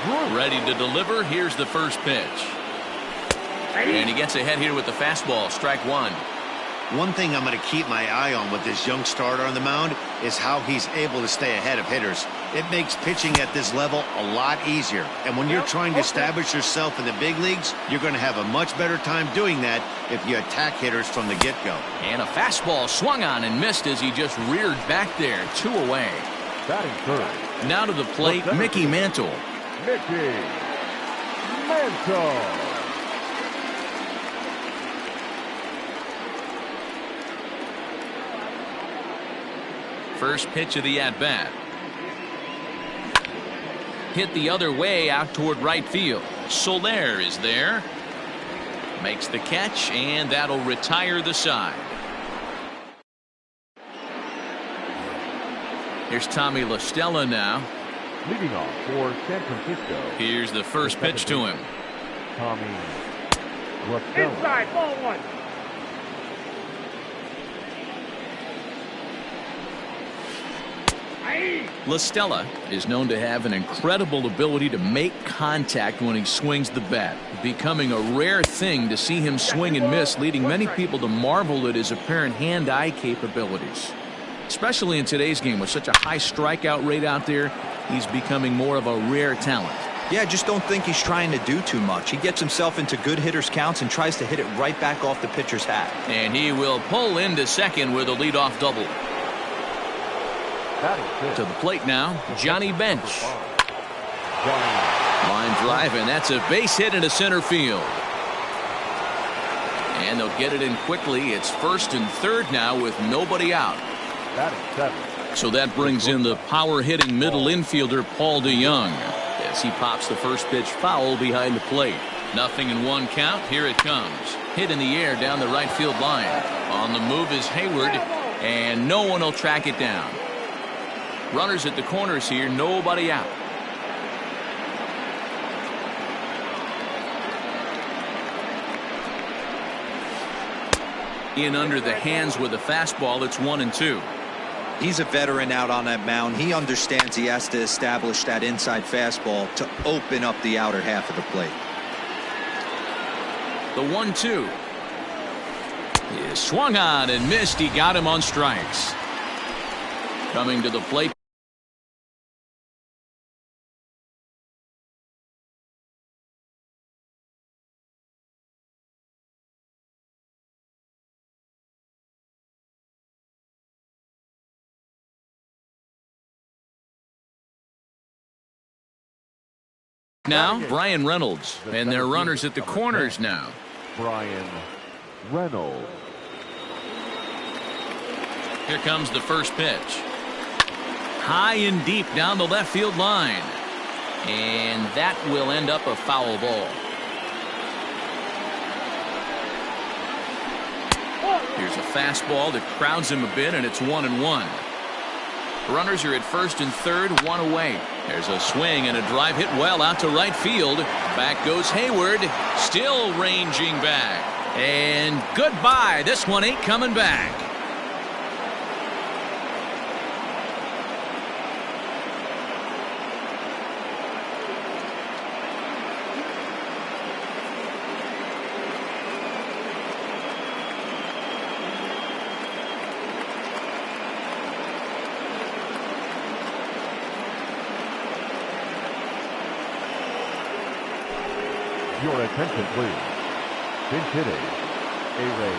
Bruce. Ready to deliver. Here's the first pitch. And he gets ahead here with the fastball. Strike 1. One thing I'm going to keep my eye on with this young starter on the mound is how he's able to stay ahead of hitters. It makes pitching at this level a lot easier. And when you're trying to establish yourself in the big leagues, you're going to have a much better time doing that if you attack hitters from the get-go. And a fastball swung on and missed as he just reared back there. 2 away. Batting third. Now to the plate, Mickey Mantle. Mickey Mantle. First pitch of the at-bat. Hit the other way out toward right field. Soler is there. Makes the catch, and that'll retire the side. Here's Tommy La Stella now. Leading off for San Francisco. Here's the first pitch to him. Tommy La Stella. Inside, ball 1. La Stella is known to have an incredible ability to make contact when he swings the bat, becoming a rare thing to see him swing and miss, leading many people to marvel at his apparent hand-eye capabilities. Especially in today's game with such a high strikeout rate out there, he's becoming more of a rare talent. Yeah, I just don't think he's trying to do too much. He gets himself into good hitters' counts and tries to hit it right back off the pitcher's hat. And he will pull into second with a leadoff double. To the plate now, Johnny Bench. Line drive, and that's a base hit into center field. And they'll get it in quickly. It's first and third now with nobody out. So that brings in the power-hitting middle infielder Paul DeYoung as he pops the first pitch foul behind the plate. 0-1 count. Here it comes. Hit in the air down the right field line. On the move is Hayward, and no one will track it down. Runners at the corners here, nobody out. In under the hands with a fastball. It's 1-2. He's a veteran out on that mound. He understands he has to establish that inside fastball to open up the outer half of the plate. The 1-2. He swung on and missed. He got him on strikes. Coming to the plate. Now, Brian Reynolds, and their runners at the corners now. Brian Reynolds. Here comes the first pitch. High and deep down the left field line. And that will end up a foul ball. Here's a fastball that crowds him a bit, and it's 1-1. Runners are at first and third, one away. There's a swing and a drive hit well out to right field. Back goes Hayward, still ranging back. And goodbye. This one ain't coming back. Your attention, please. Pinch hitting, A-Ray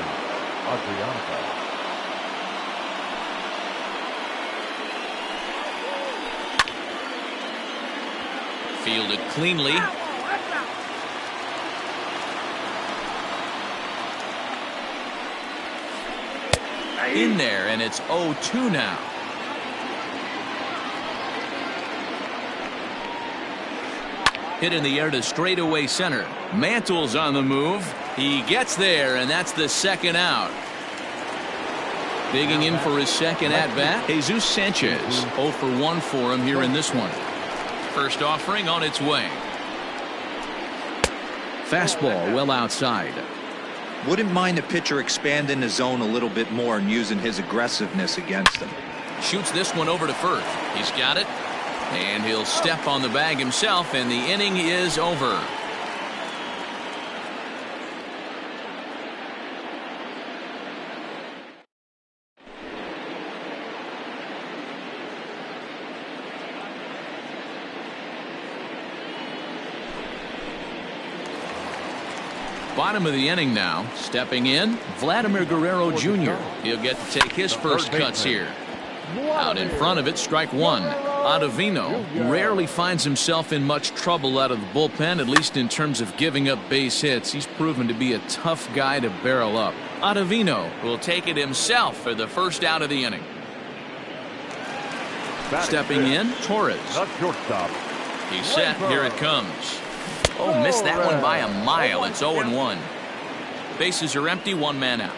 Adrianza. Fielded cleanly. In there, and it's 0-2 now. Hit in the air to straightaway center. Mantle's on the move. He gets there, and that's the second out. Digging in for his second at-bat, Jesus Sanchez. 0 for 1 for him here in this one. First offering on its way. Fastball well outside. Wouldn't mind the pitcher expanding the zone a little bit more and using his aggressiveness against him. Shoots this one over to first. He's got it. And he'll step on the bag himself, and the inning is over. Bottom of the inning now. Stepping in, Vladimir Guerrero Jr. He'll get to take his first cuts here. Out in front of it, strike one. Ottavino rarely finds himself in much trouble out of the bullpen, at least in terms of giving up base hits. He's proven to be a tough guy to barrel up. Ottavino will take it himself for the first out of the inning. Stepping in, Torres. He's set. Here it comes. Oh, missed that one by a mile. It's 0-1. Bases are empty, one man out.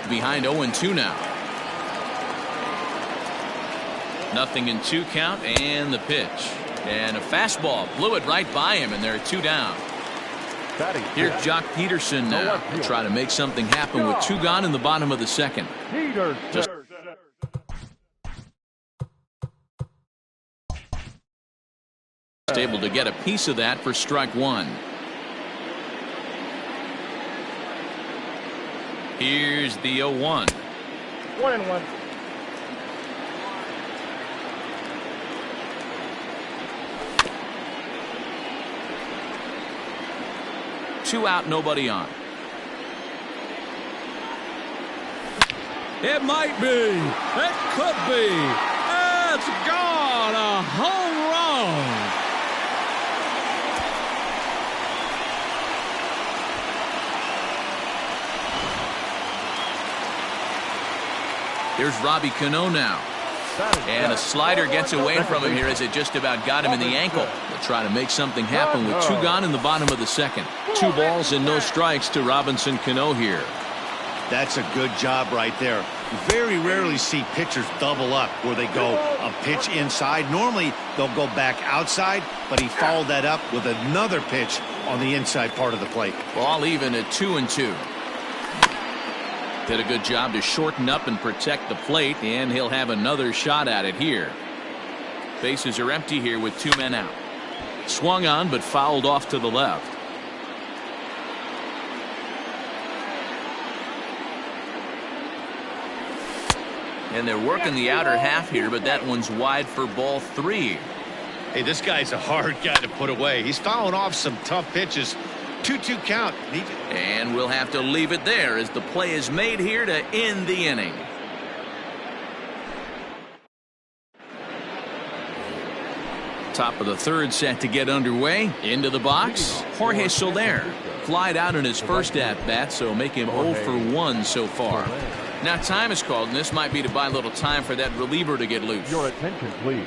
Behind 0-2 now. Nothing in 2 count, and the pitch. And a fastball blew it right by him, and there are 2 down. Here's Jock Peterson now. He'll try to make something happen with 2 gone in the bottom of the second. Just able to get a piece of that for strike one. Here's the 0-1. 1-1. Two out, nobody on. It might be. It could be. It's gone. A home run. Here's Robbie Cano now. And a slider gets away from him here as it just about got him in the ankle. They'll try to make something happen with 2 gone in the bottom of the second. 2 balls and no strikes to Robinson Cano here. That's a good job right there. Very rarely see pitchers double up where they go a pitch inside. Normally they'll go back outside, but he followed that up with another pitch on the inside part of the plate. Ball even at 2-2. Did a good job to shorten up and protect the plate, and he'll have another shot at it here. Bases are empty here with 2 men out. Swung on but fouled off to the left. And they're working the outer half here, but that one's wide for ball 3. Hey, this guy's a hard guy to put away. He's fouling off some tough pitches. 2-2 count. And we'll have to leave it there as the play is made here to end the inning. Top of the third set to get underway. Into the box, Jorge Soler. Flied out in his first at-bat, so make him 0 for 1 so far. Now time is called, and this might be to buy a little time for that reliever to get loose. Your attention, please.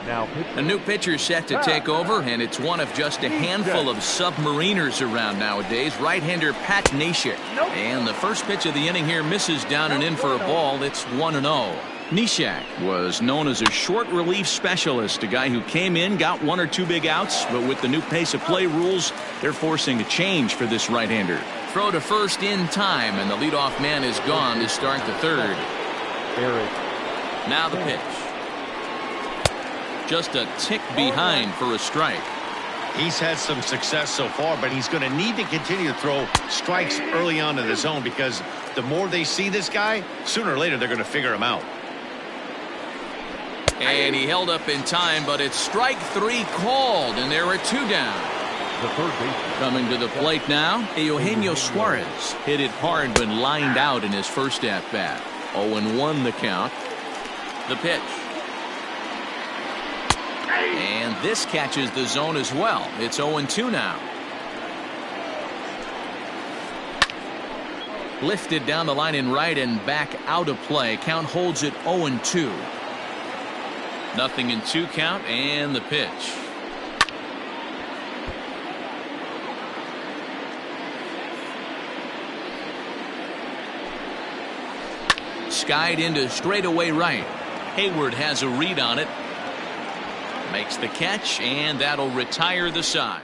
Now, a new pitcher set to take over, and it's one of just a handful of submariners around nowadays. Right-hander Pat Neshek. And the first pitch of the inning here misses down and in for a ball. It's 1-0. Neshek was known as a short relief specialist, a guy who came in, got 1 or 2 big outs, but with the new pace of play rules, they're forcing a change for this right-hander. Throw to first in time, and the leadoff man is gone to start the third. Now the pitch. Just a tick behind for a strike. He's had some success so far, but he's going to need to continue to throw strikes early on in the zone, because the more they see this guy, sooner or later they're going to figure him out. And he held up in time, but it's strike 3 called, and there are 2 down. the third baseman. Coming to the plate now, Eugenio Suarez hit it hard when lined out in his first at-bat. 0-1 the count. The pitch. And this catches the zone as well. It's 0-2 now. Lifted down the line in right and back out of play. Count holds it 0-2. Nothing in 2 count, and the pitch. Skied into straightaway right. Hayward has a read on it. Makes the catch, and that'll retire the side.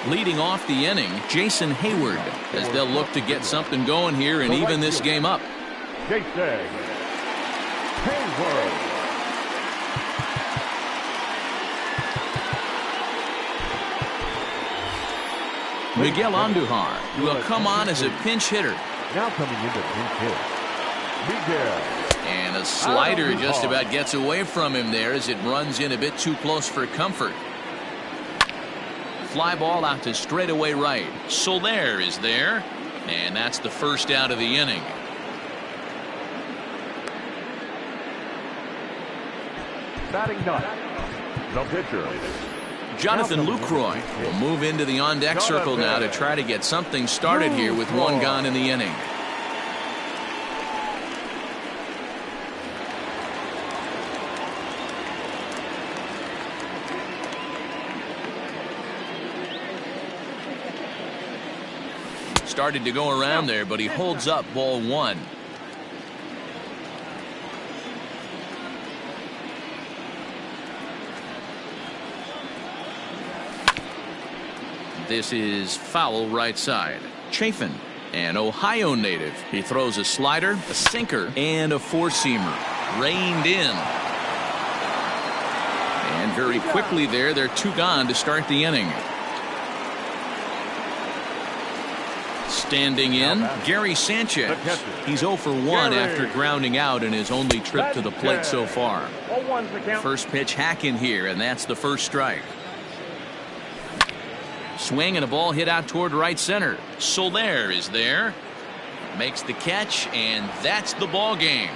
Leading off the inning, Jason Hayward, as they'll look to get something going here and even this game up. Jason Hayward. Miguel Andujar will come on as a pinch hitter. Now coming into pinch hit, Miguel. And a slider just about gets away from him there as it runs in a bit too close for comfort. Fly ball out to straightaway right. Soler is there, and that's the first out of the inning. Batting ninth, the pitcher. Jonathan Lucroy will move into the on-deck circle now to try to get something started here with 1 gone in the inning. Started to go around there, but he holds up ball 1. This is foul right side. Chafin, an Ohio native. He throws a slider, a sinker, and a four-seamer. Reined in. And very quickly there, they're 2 gone to start the inning. Standing in, Gary Sanchez. He's 0 for 1 after grounding out in his only trip to the plate so far. First pitch hack in here, and that's the first strike. Swing and a ball hit out toward right center. Soler is there. Makes the catch, and that's the ball game.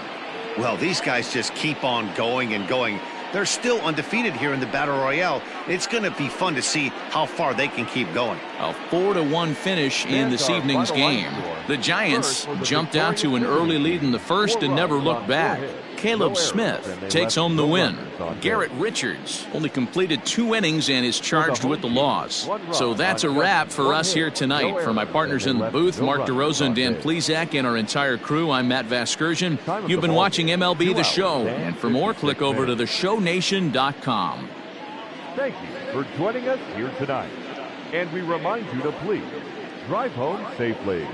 Well, these guys just keep on going and going. They're still undefeated here in the Battle Royale. It's going to be fun to see how far they can keep going. A 4-1 finish in this evening's game. The Giants jumped out to an early lead in the first and never looked back. Caleb errors, Smith and they takes left home the no win. runners on Garrett base. Richards only completed 2 innings and is charged home with the team, loss. 1 run So that's a on wrap just for 1 us hit, here tonight. no For my errors, partners and in they the left booth, no Mark runners DeRosa and on Dan base. Plezak, and our entire crew, I'm Matt Vasgersian. Time of You've the been ball watching game, MLB 2 The hours Show. and And for more, 56 click over to minutes. theshownation.com. Thank you for joining us here tonight. And we remind you to please drive home safely.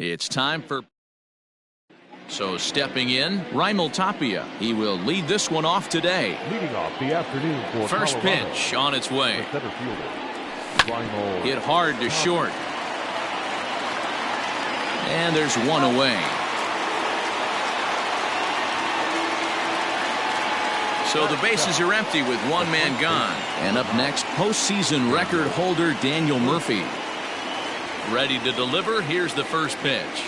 It's time for... So stepping in, Raimel Tapia. He will lead this one off today. Leading off the afternoon for First Colorado, pitch on its way. the center fielder, Raimel. Hit hard to short. And there's one away. So the bases are empty with one man gone. And up next, postseason record holder Daniel Murphy. Ready to deliver. Here's the first pitch.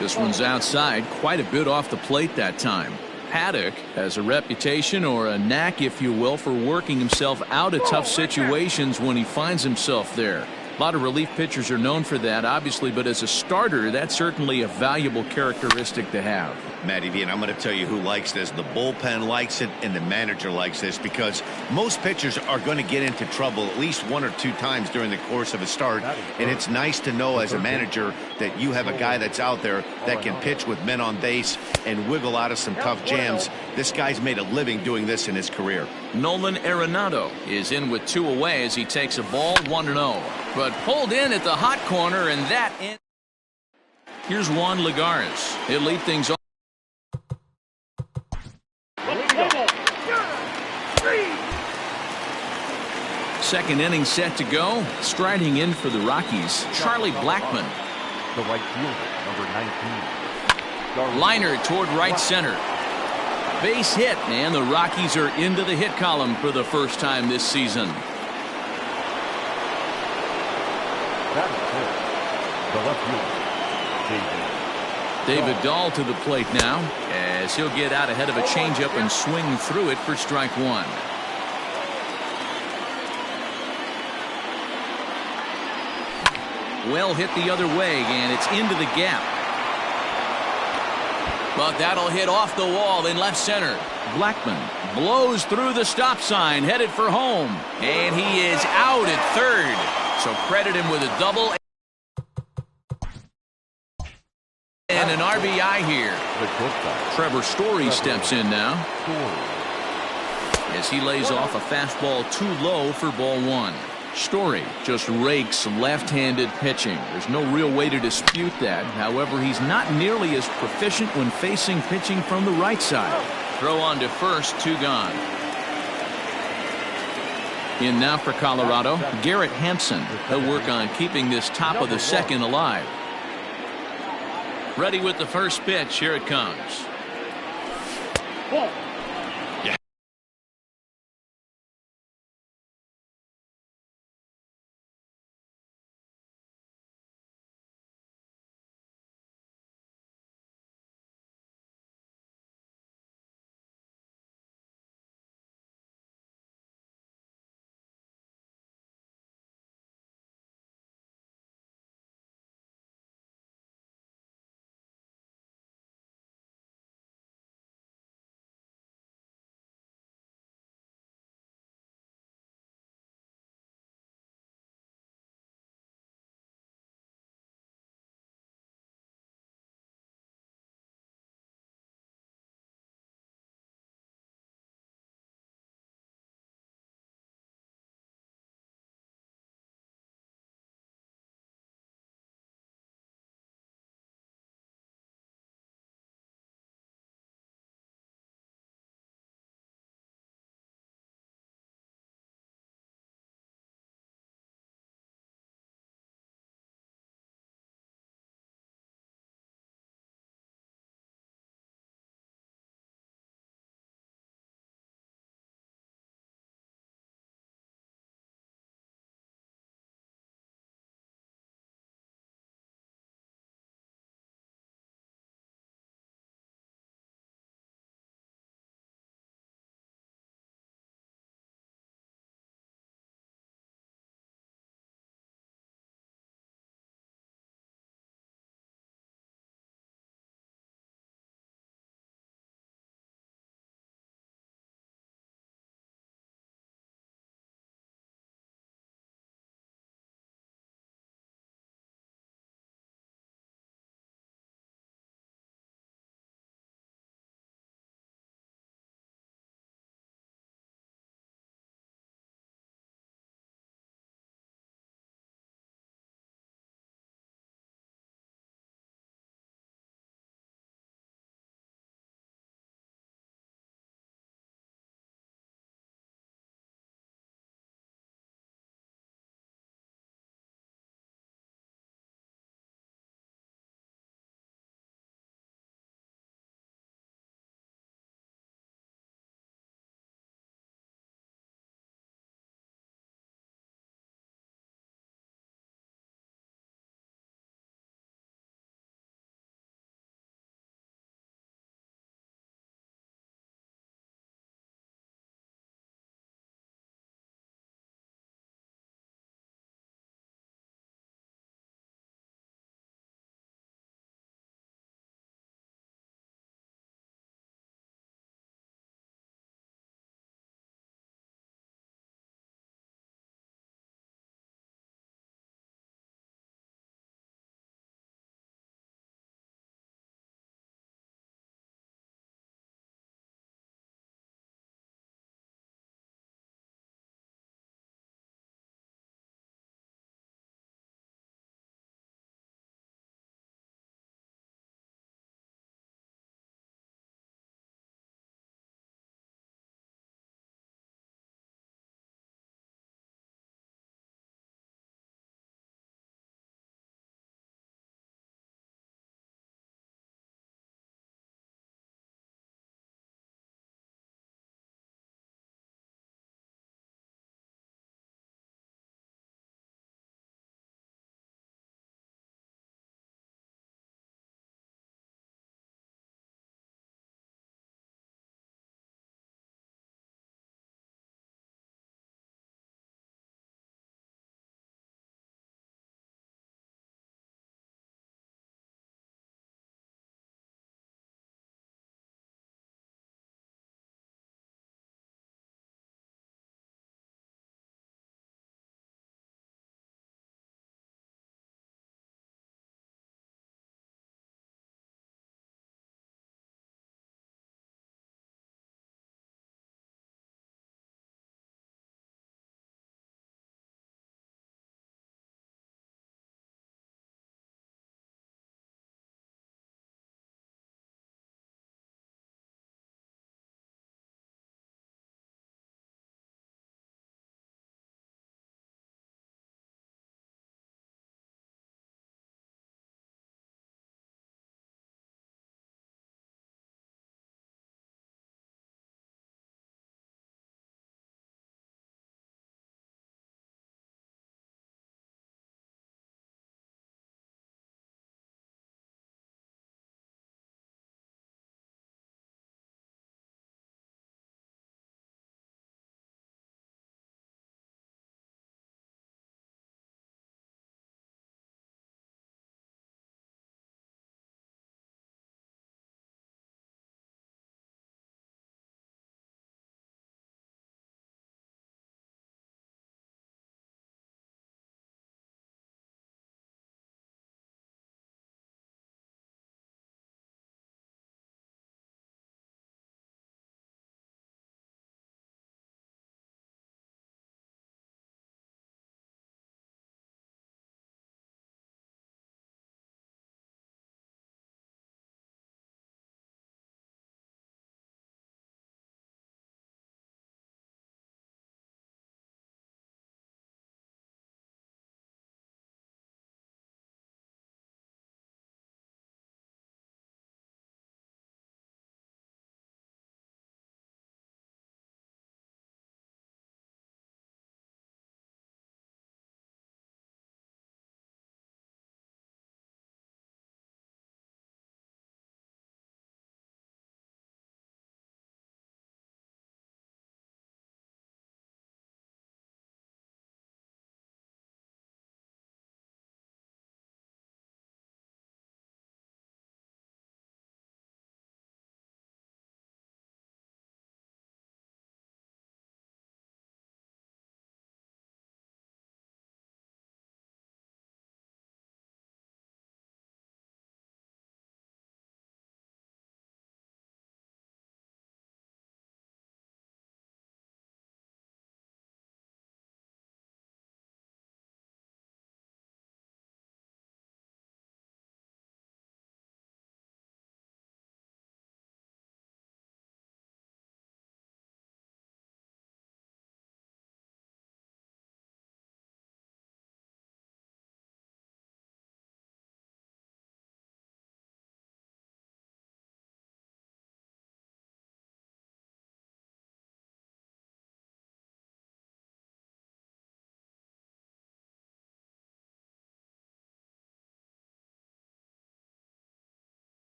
This one's outside, quite a bit off the plate that time. Paddock has a reputation, or a knack if you will, for working himself out of tough situations when he finds himself there. A lot of relief pitchers are known for that, obviously, but as a starter, that's certainly a valuable characteristic to have. Matty V, and I'm going to tell you who likes this. The bullpen likes it, and the manager likes this, because most pitchers are going to get into trouble at least one or two times during the course of a start, and it's nice to know as a manager that you have a guy that's out there that can pitch with men on base and wiggle out of some tough jams. This guy's made a living doing this in his career. Nolan Arenado is in with two away as he takes a ball 1-0. But pulled in at the hot corner, and that in. Here's Juan Lagares. He'll lead things off. Second inning set to go. Striding in for the Rockies, Charlie Blackmon. The right fielder, number 19. Liner toward right center. Base hit, and the Rockies are into the hit column for the first time this season. That is it. The left fielder, David Dahl to the plate now, as he'll get out ahead of a changeup and swing through it for strike one. Well hit the other way, and it's into the gap. But that'll hit off the wall in left center. Blackmon blows through the stop sign, headed for home. And he is out at third. So credit him with a double and an RBI here. Trevor Story steps in now as he lays off a fastball too low for ball one. Story just rakes left-handed pitching. There's no real way to dispute that. However, he's not nearly as proficient when facing pitching from the right side. Throw on to first, two gone. In now for Colorado, Garrett Hampson. He'll work on keeping this top of the second alive. Ready with the first pitch. Here it comes.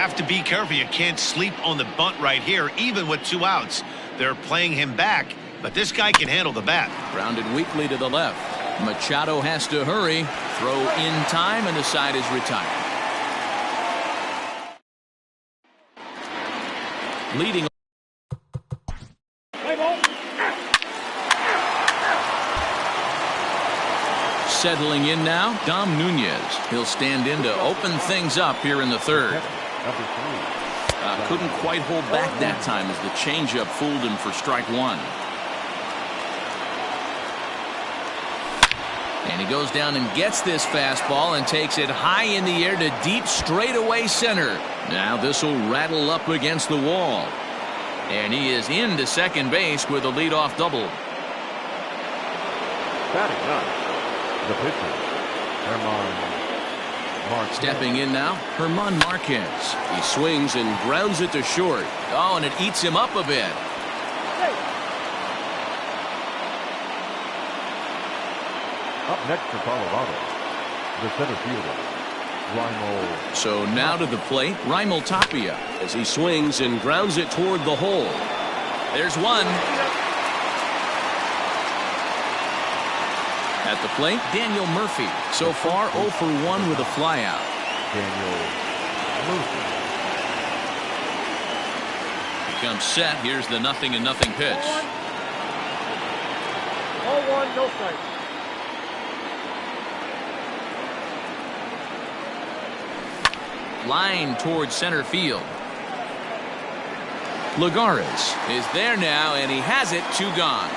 Have to be careful. You can't sleep on the bunt right here, even with 2 outs. They're playing him back, but this guy can handle the bat. Grounded weakly to the left. Machado has to hurry. Throw in time, and the side is retired. Leading. Settling in now, Dom Nunez. He'll stand in to open things up here in the third. Couldn't quite hold back that time as the changeup fooled him for strike one. And he goes down and gets this fastball and takes it high in the air to deep straightaway center. Now this will rattle up against the wall. And he is into second base with a leadoff double. Batting ninth, the pitcher, Herman Marquez. Stepping in now, Herman Marquez. He swings and grounds it to short. Oh, and it eats him up a bit. Up next for Colorado, the center fielder, Raimel. So now to the plate, Raimel Tapia, as he swings and grounds it toward the hole. There's one. At the plate, Daniel Murphy. So far, 0 for 1 with a flyout. Daniel Murphy. Becomes set. Here's the 0-0 pitch. 0-1, no strikes. Line towards center field. Lagares is there now, and he has it. 2 gone.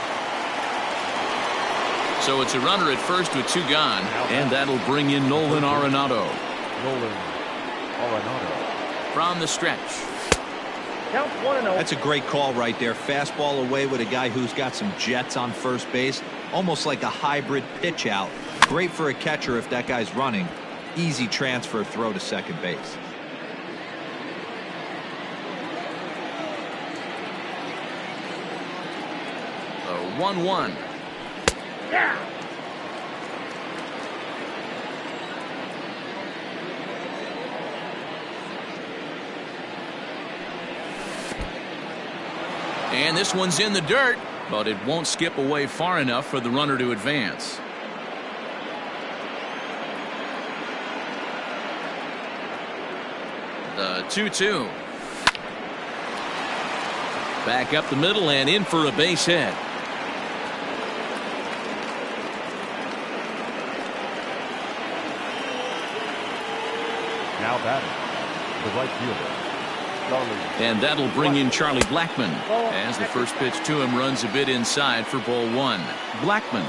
So it's a runner at first with 2 gone, and that'll bring in Nolan Arenado. From the stretch. Count 1-0. That's a great call right there. Fastball away with a guy who's got some jets on first base. Almost like a hybrid pitch out. Great for a catcher if that guy's running. Easy transfer throw to second base. A 1-1. Yeah. And this one's in the dirt, but it won't skip away far enough for the runner to advance. The 2-2. Back up the middle and in for a base hit. Now batting, the right fielder, Charlie. And that'll bring in Charlie Blackmon as the first pitch to him runs a bit inside for ball 1. Blackmon,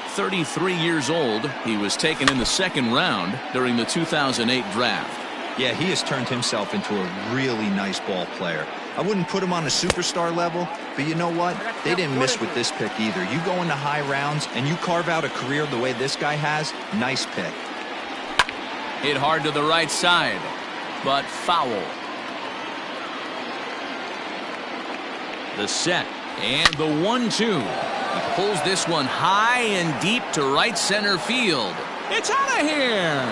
33 years old. He was taken in the 2nd round during the 2008 draft. Yeah, he has turned himself into a really nice ball player. I wouldn't put him on a superstar level, but you know what? They didn't miss with this pick either. You go into high rounds and you carve out a career the way this guy has, nice pick. Hit hard to the right side, but foul. The set and the 1-2. He pulls this one high and deep to right center field. It's out of here.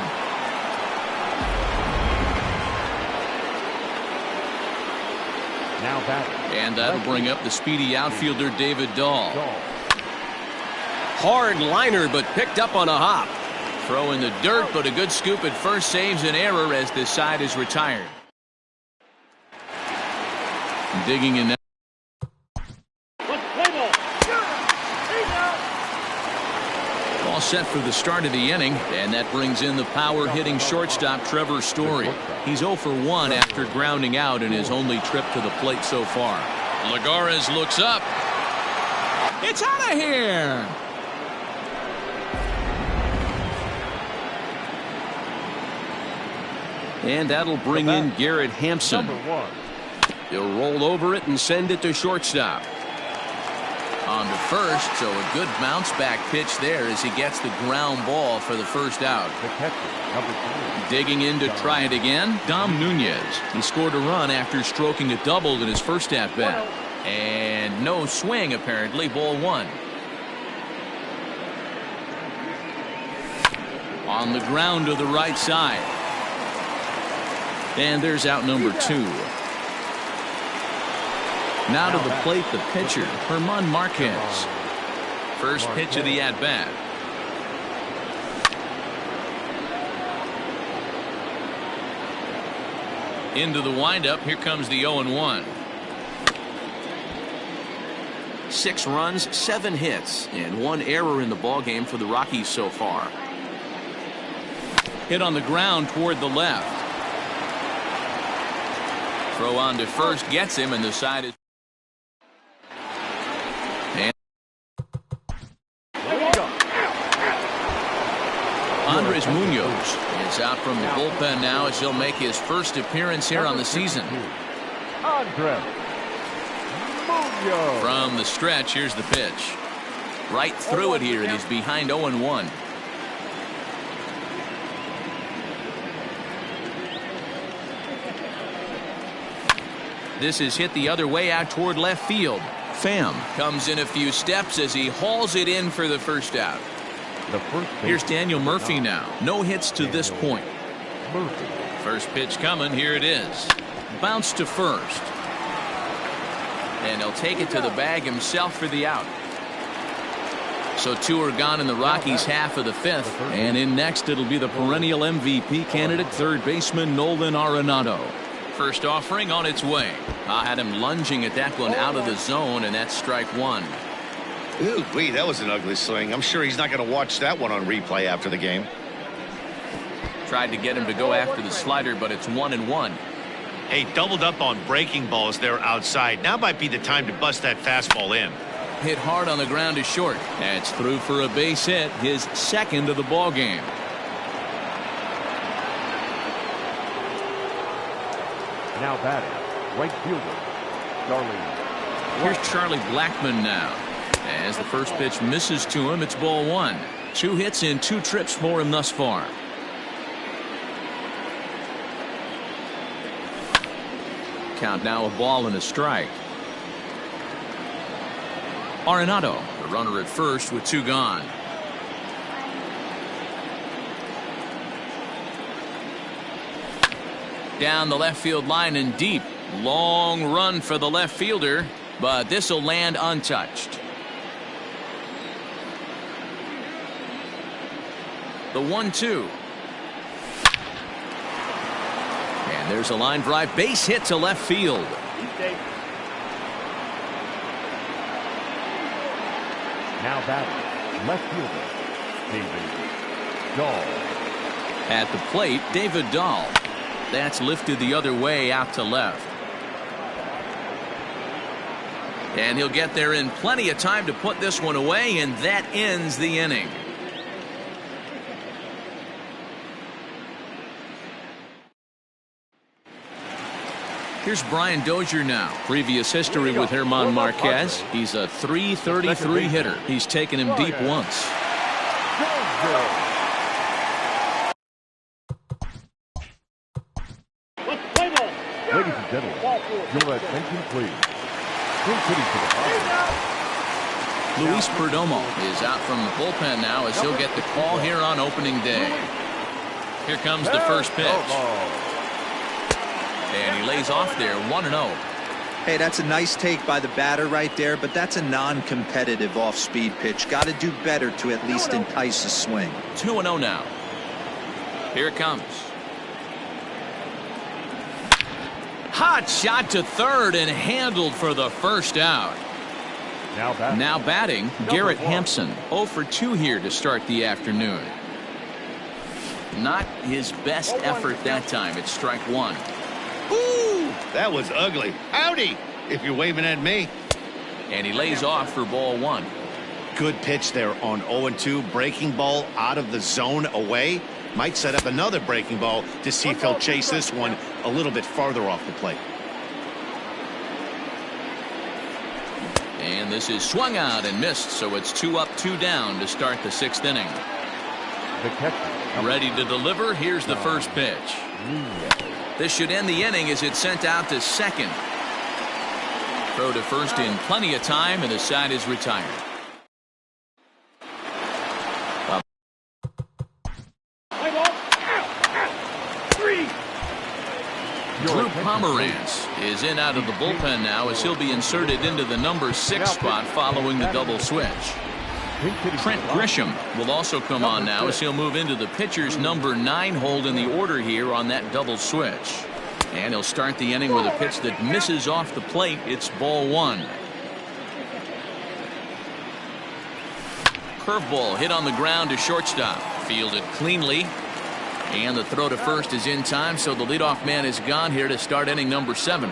Now batting. And that'll bring up the speedy outfielder David Dahl. Hard liner, but picked up on a hop. Throw in the dirt, but a good scoop at first saves an error as this side is retired. Digging in. All set for the start of the inning, and that brings in the power-hitting shortstop Trevor Story. He's 0 for 1 after grounding out in his only trip to the plate so far. Lagares looks up. It's out of here. And that'll bring in Garrett Hampson. He'll roll over it and send it to shortstop. On to first, so a good bounce back pitch there as he gets the ground ball for the first out. Digging in to try it again, Dom Nunez. He scored a run after stroking a double in his first at bat. And no swing apparently, ball 1. On the ground to the right side. And there's out number 2. Now to the plate, the pitcher, German Marquez. First pitch of the at-bat. Into the windup. Here comes the 0-1. 6 runs, 7 hits, and 1 error in the ballgame for the Rockies so far. Hit on the ground toward the left. Throw on to first gets him, and the side is. Andres Munoz is out from the bullpen now as he'll make his first appearance here on the season. Andres Munoz. From the stretch, here's the pitch. Right through it here, and he's behind 0-1. This is hit the other way out toward left field. Pham comes in a few steps as he hauls it in for the first out. Here's Daniel Murphy now. No hits to this point. First pitch coming. Here it is. Bounce to first. And he'll take it to the bag himself for the out. So 2 are gone in the Rockies' half of the 5th. And in next, it'll be the perennial MVP candidate, third baseman Nolan Arenado. First offering on its way. I had him lunging at that one out of the zone, and that's strike 1. Ooh, wait, that was an ugly swing. I'm sure he's not going to watch that one on replay after the game. Tried to get him to go after the slider, but it's 1-1. Hey, doubled up on breaking balls there outside. Now might be the time to bust that fastball in. Hit hard on the ground to short. That's through for a base hit, his second of the ball game. Now batting, right fielder, Charlie. Here's Charlie Blackmon now. As the first pitch misses to him, it's ball 1. 2 hits in 2 trips for him thus far. Count now, a ball and a strike. Arenado, the runner at first with 2 gone. Down the left field line and deep. Long run for the left fielder, but this will land untouched. The 1-2. And there's a line drive, base hit to left field. Now batting, left fielder, David Dahl. At the plate, David Dahl. That's lifted the other way out to left. And he'll get there in plenty of time to put this one away, and that ends the inning. Here's Brian Dozier now. Previous history with German Marquez. He's a .333 hitter. He's taken him deep once. Ladies and gentlemen, your attention please. Luis Perdomo is out from the bullpen now as he'll get the call here on opening day. Here comes the first pitch. And he lays off there, 1-0. Hey, that's a nice take by the batter right there, but that's a non-competitive off-speed pitch. Got to do better to at least entice a swing. 2-0 now. Here it comes. Hot shot to third and handled for the first out. Now batting, Garrett Hampson. 0 for 2 here to start the afternoon. Not his best effort that time. It's strike 1. Ooh, that was ugly. Howdy, if you're waving at me. And he lays off for ball 1. Good pitch there on 0-2. Breaking ball out of the zone away. Might set up another breaking ball to see if he'll chase this one a little bit farther off the plate. And this is swung out and missed, so it's 2 up, 2 down to start the 6th inning. Ready to deliver. Here's the first pitch. This should end the inning as it's sent out to second. Throw to first in plenty of time, and the side is retired. Drew Pomerantz is in out of the bullpen now as he'll be inserted into the number 6 spot following the double switch. Trent Grisham will also come on now as he'll move into the pitcher's number 9 hold in the order here on that double switch. And he'll start the inning with a pitch that misses off the plate. It's ball 1. Curveball hit on the ground to shortstop. Fielded cleanly. And the throw to first is in time, so the leadoff man is gone here to start inning number 7.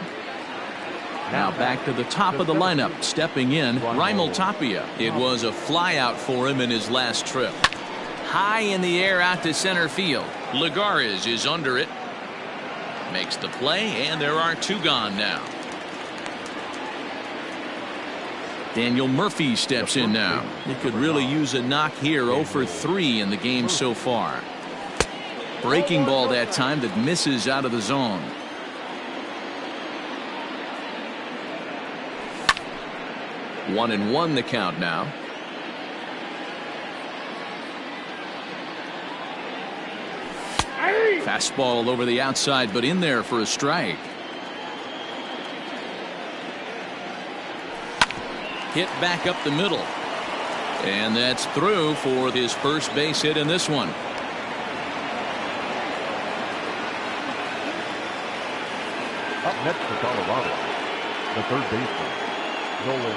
Now back to the top of the lineup. Stepping in, Raimel Tapia. It was a flyout for him in his last trip. High in the air out to center field. Lagares is under it. Makes the play, and there are 2 gone now. Daniel Murphy steps in now. He could really use a knock here. 0 for 3 in the game so far. Breaking ball that time that misses out of the zone. One and one the count now. Fastball over the outside, but in there for a strike. Hit back up the middle. And that's through for his first base hit in this one. Up next for Colorado, the third baseman, Nolan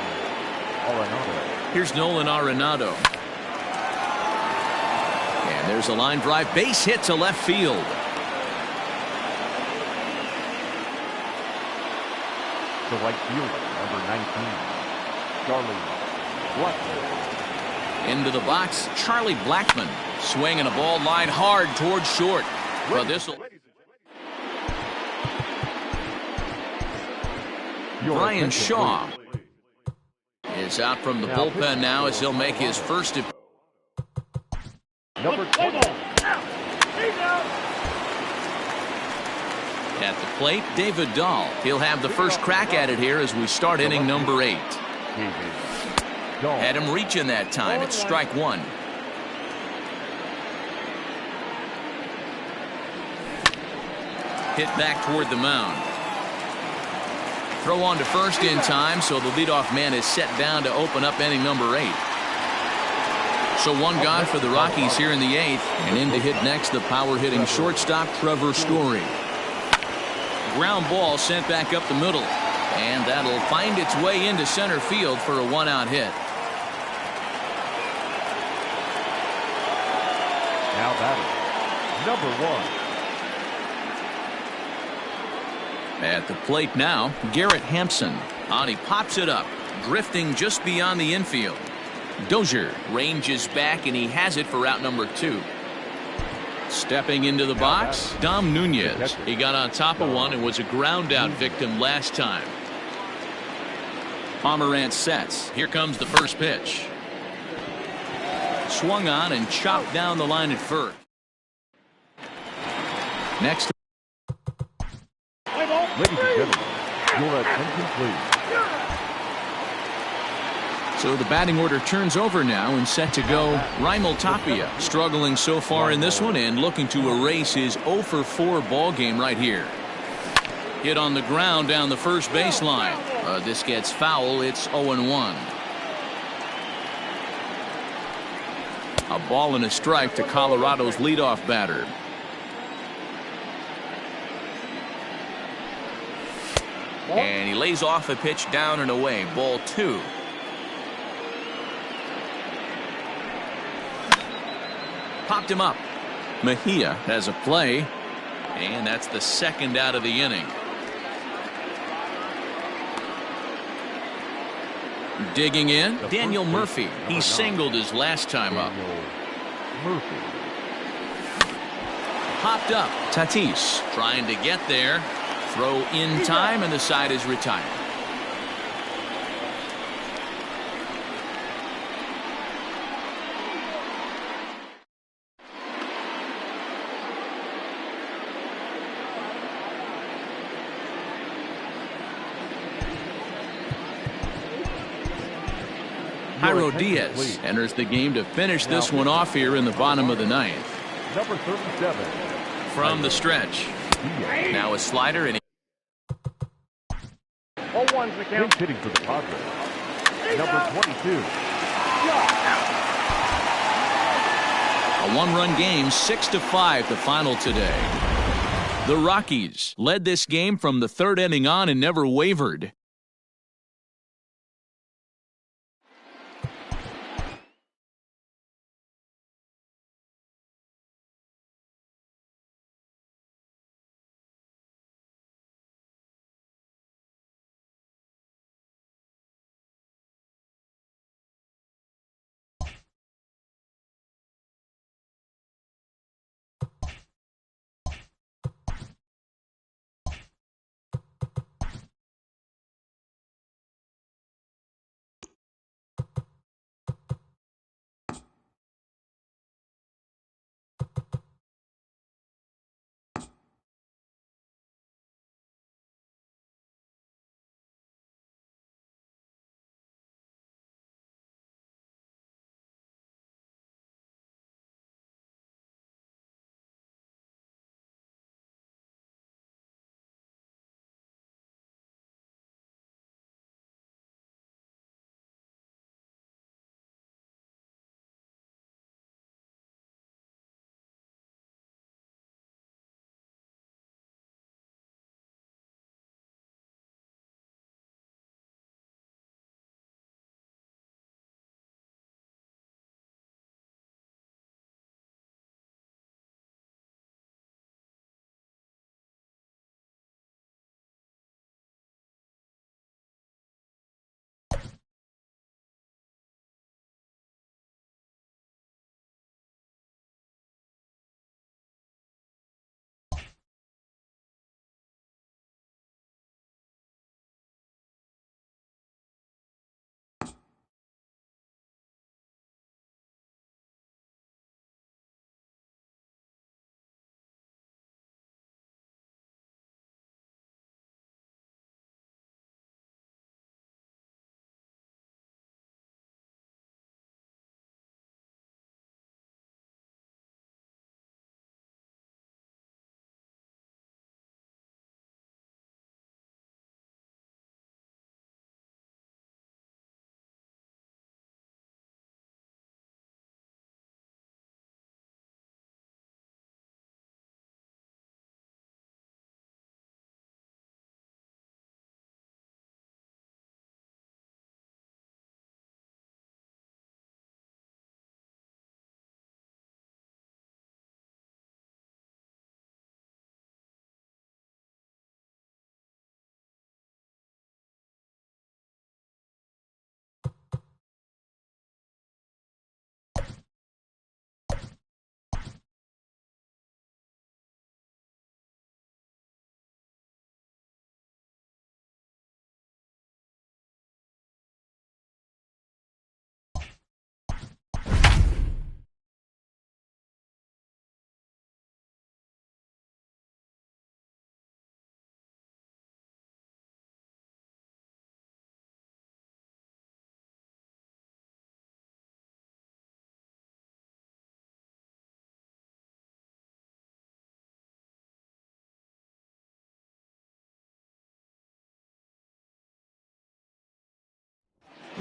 Arenado. Here's Nolan Arenado. And there's a line drive. Base hit to left field. The right fielder, number 19, Charlie Blackman. Into the box, Charlie Blackman. Swinging a ball line hard towards short. But this will. Brian Shaw is out from the bullpen now as he'll make his first. Number 20. At the plate, David Dahl. He'll have the first crack at it here as we start inning number 8. Had him reaching that time. It's strike 1. Hit back toward the mound. Throw on to first in time, so the leadoff man is set down to open up inning number 8. So 1 gone for the Rockies here in the 8th, and in to hit next the power-hitting shortstop Trevor Story. Ground ball sent back up the middle, and that'll find its way into center field for a 1-out hit. Now batting, number 1. At the plate now, Garrett Hampson. On he pops it up, drifting just beyond the infield. Dozier ranges back, and he has it for out number 2. Stepping into the box, Dom Nunez. He got on top of one and was a ground out victim last time. Pomerantz sets. Here comes the first pitch. Swung on and chopped down the line at first. Next. Ladies and gentlemen, your attention please. So the batting order turns over now and set to go. Raimel Tapia struggling so far in this one and looking to erase his 0 for 4 ball game right here. Hit on the ground down the first baseline. This gets foul. It's 0-1. A ball and a strike to Colorado's leadoff batter. And he lays off a pitch down and away. Ball 2. Popped him up. Mejia has a play, and that's the second out of the inning. Digging in, Daniel Murphy. He singled his last time up. Popped up, Tatis trying to get there. Throw in time, and the side is retired. Jairo Diaz enters the game to finish this one off here in the bottom of the 9th. Number 37. From the stretch. Now a slider, and 0-1's the count. Pinch hitting for the Padres, number 22. A one-run game, 6-5 the final today. The Rockies led this game from the third inning on and never wavered.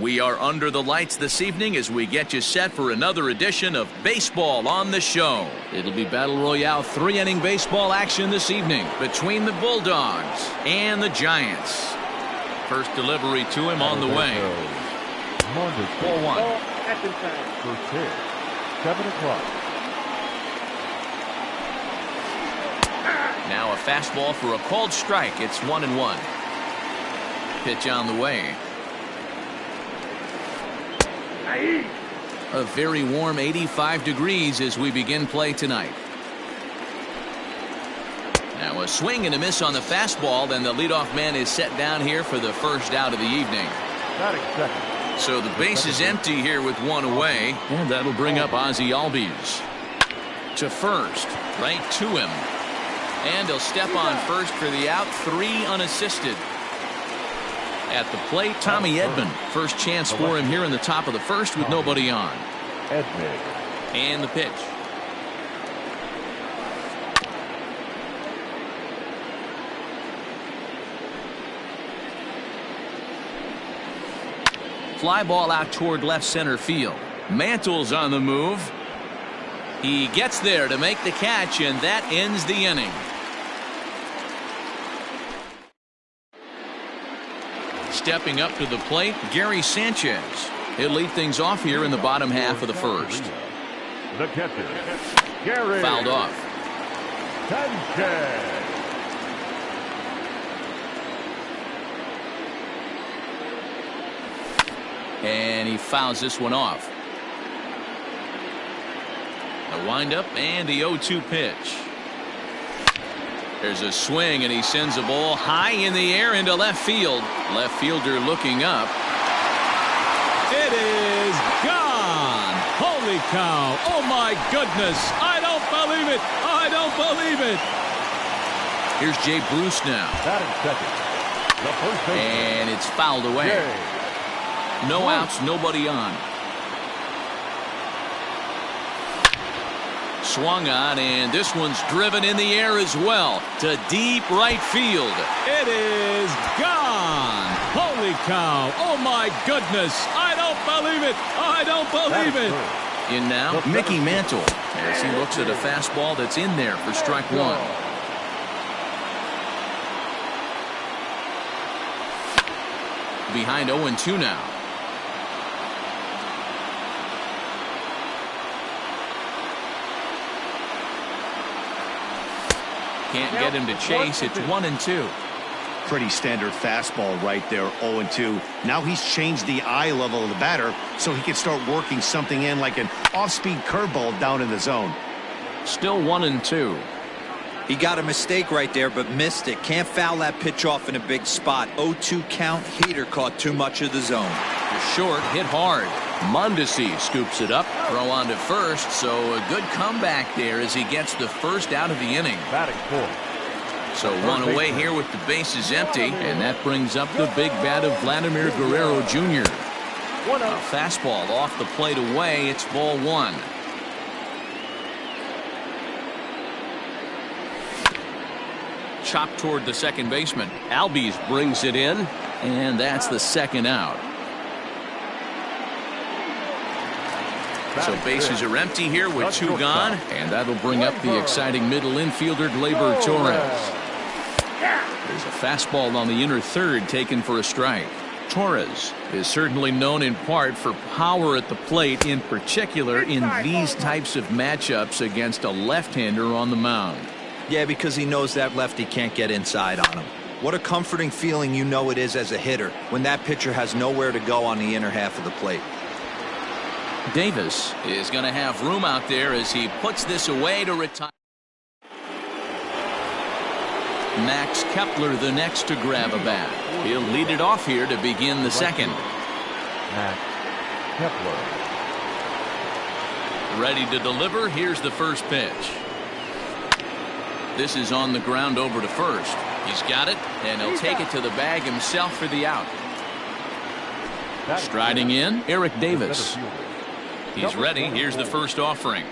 We are under the lights this evening as we get you set for another edition of Baseball on the Show. It'll be Battle Royale 3-inning baseball action this evening between the Bulldogs and the Giants. First delivery to him on the way. 4-1. That's inside. First hit, 7 o'clock. Now a fastball for a called strike. It's 1-1. Pitch on the way. A very warm 85 degrees as we begin play tonight. Now a swing and a miss on the fastball. Then the leadoff man is set down here for the first out of the evening. Batting second. So the base is empty here with one away. And that'll bring up Ozzie Albies. To first. Right to him. And he'll step on first for the out. 3 unassisted. At the plate, Tommy Edman. First chance for him here in the top of the first with nobody on. Edman. And the pitch. fly ball out toward left center field. Mantle's on the move. He gets there to make the catch, and that ends the inning. Stepping up to the plate, Gary Sanchez. He'll lead things off here in the bottom half of the first. The catcher, Gary Fouled off. Sanchez. And he fouls this one off. The windup and the 0-2 pitch. There's a swing, and he sends a ball high in the air into left field. Left fielder looking up. It is gone. Holy cow. Oh, my goodness. I don't believe it. I don't believe it. Here's Jay Bruce now. Batting second, the first baseman, And it's fouled away. Jay. No outs, nobody on. Swung on, and this one's driven in the air as well to deep right field. It is gone. Holy cow. Oh, my goodness. I don't believe it. I don't believe it. In now, Mickey Mantle, as he looks at a fastball that's in there for strike one. Behind 0-2 now. Can't get him to chase. It's 1-2. Pretty standard fastball right there, 0-2. Now he's changed the eye level of the batter so he can start working something in like an off-speed curveball down in the zone. Still 1-2. He got a mistake right there, but missed it. Can't foul that pitch off in a big spot. 0-2 count. Heater caught too much of the zone. The short hit hard. Mondesi scoops it up. Throw on to first, so a good comeback there as he gets the first out of the inning. Batting fourth. So one away here with the bases empty, and that brings up the big bat of Vladimir Guerrero Jr. A fastball off the plate away. It's ball one. Chopped toward the second baseman. Albies brings it in, and that's the second out. So bases are empty here with two gone, and that'll bring up the exciting middle infielder Gleyber Torres. There's a fastball on the inner third taken for a strike. Torres is certainly known in part for power at the plate, in particular in these types of matchups against a left-hander on the mound. Yeah, because he knows that lefty can't get inside on him. What a comforting feeling you know it is as a hitter when that pitcher has nowhere to go on the inner half of the plate. Davis is going to have room out there as he puts this away to retire. Max Kepler the next to grab a bat. He'll lead it off here to begin the second. Max Kepler. Ready to deliver. Here's the first pitch. This is on the ground over to first. He's got it, and he'll take it to the bag himself for the out. Striding in, Eric Davis. He's ready. Here's the first offering.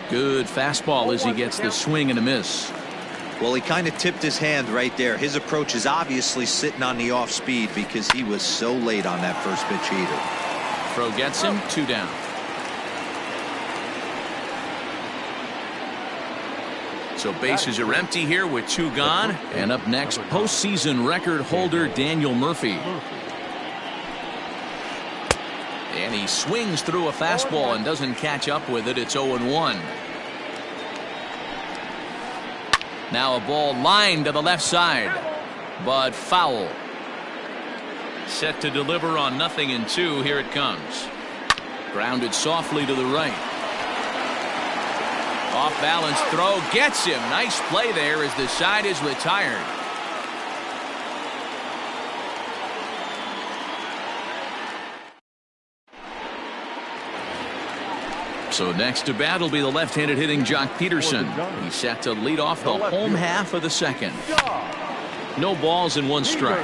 Good fastball as he gets the swing and a miss. Well, he kind of tipped his hand right there. His approach is obviously sitting on the off speed because he was so late on that first pitch heater. Throw gets him, 2 down. So bases are empty here with 2 gone. And up next, postseason record holder Daniel Murphy. And he swings through a fastball and doesn't catch up with it. It's 0-1. Now a ball lined to the left side, but foul. Set to deliver on 0-2. Here it comes. Grounded softly to the right. Off balance throw gets him. Nice play there as the side is retired. So next to bat will be the left-handed hitting Jock Peterson. He's set to lead off the home half of the second. No balls and 1 strike.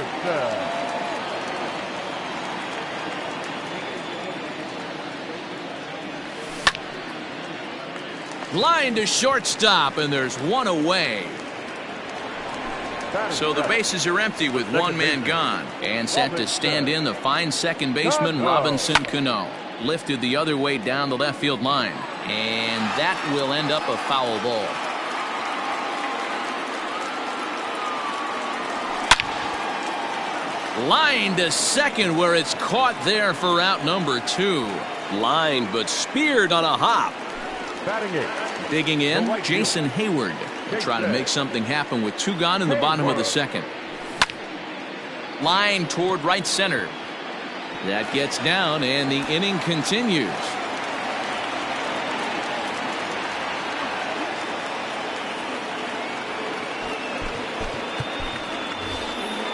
Line to shortstop, and there's 1 away. So the bases are empty with one man gone. And set to stand in the fine second baseman Robinson Cano. Lifted the other way down the left field line. And that will end up a foul ball. Line to second where it's caught there for out number 2. Lined but speared on a hop. Batting eighth. Digging in, Jason Hayward. Will try to make something happen with 2 gone in the bottom of the second. Line toward right center. That gets down and the inning continues.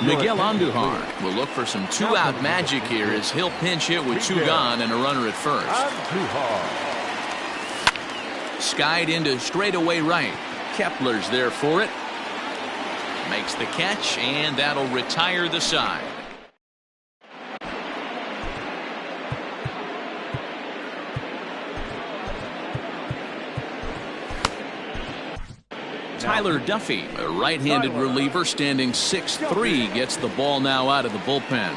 Miguel Andujar will look for some 2-out magic here as he'll pinch hit with 2 gone and a runner at first. Skied into straightaway right. Kepler's there for it. Makes the catch, and that'll retire the side. Tyler Duffy, a right-handed reliever standing 6'3", gets the ball now out of the bullpen.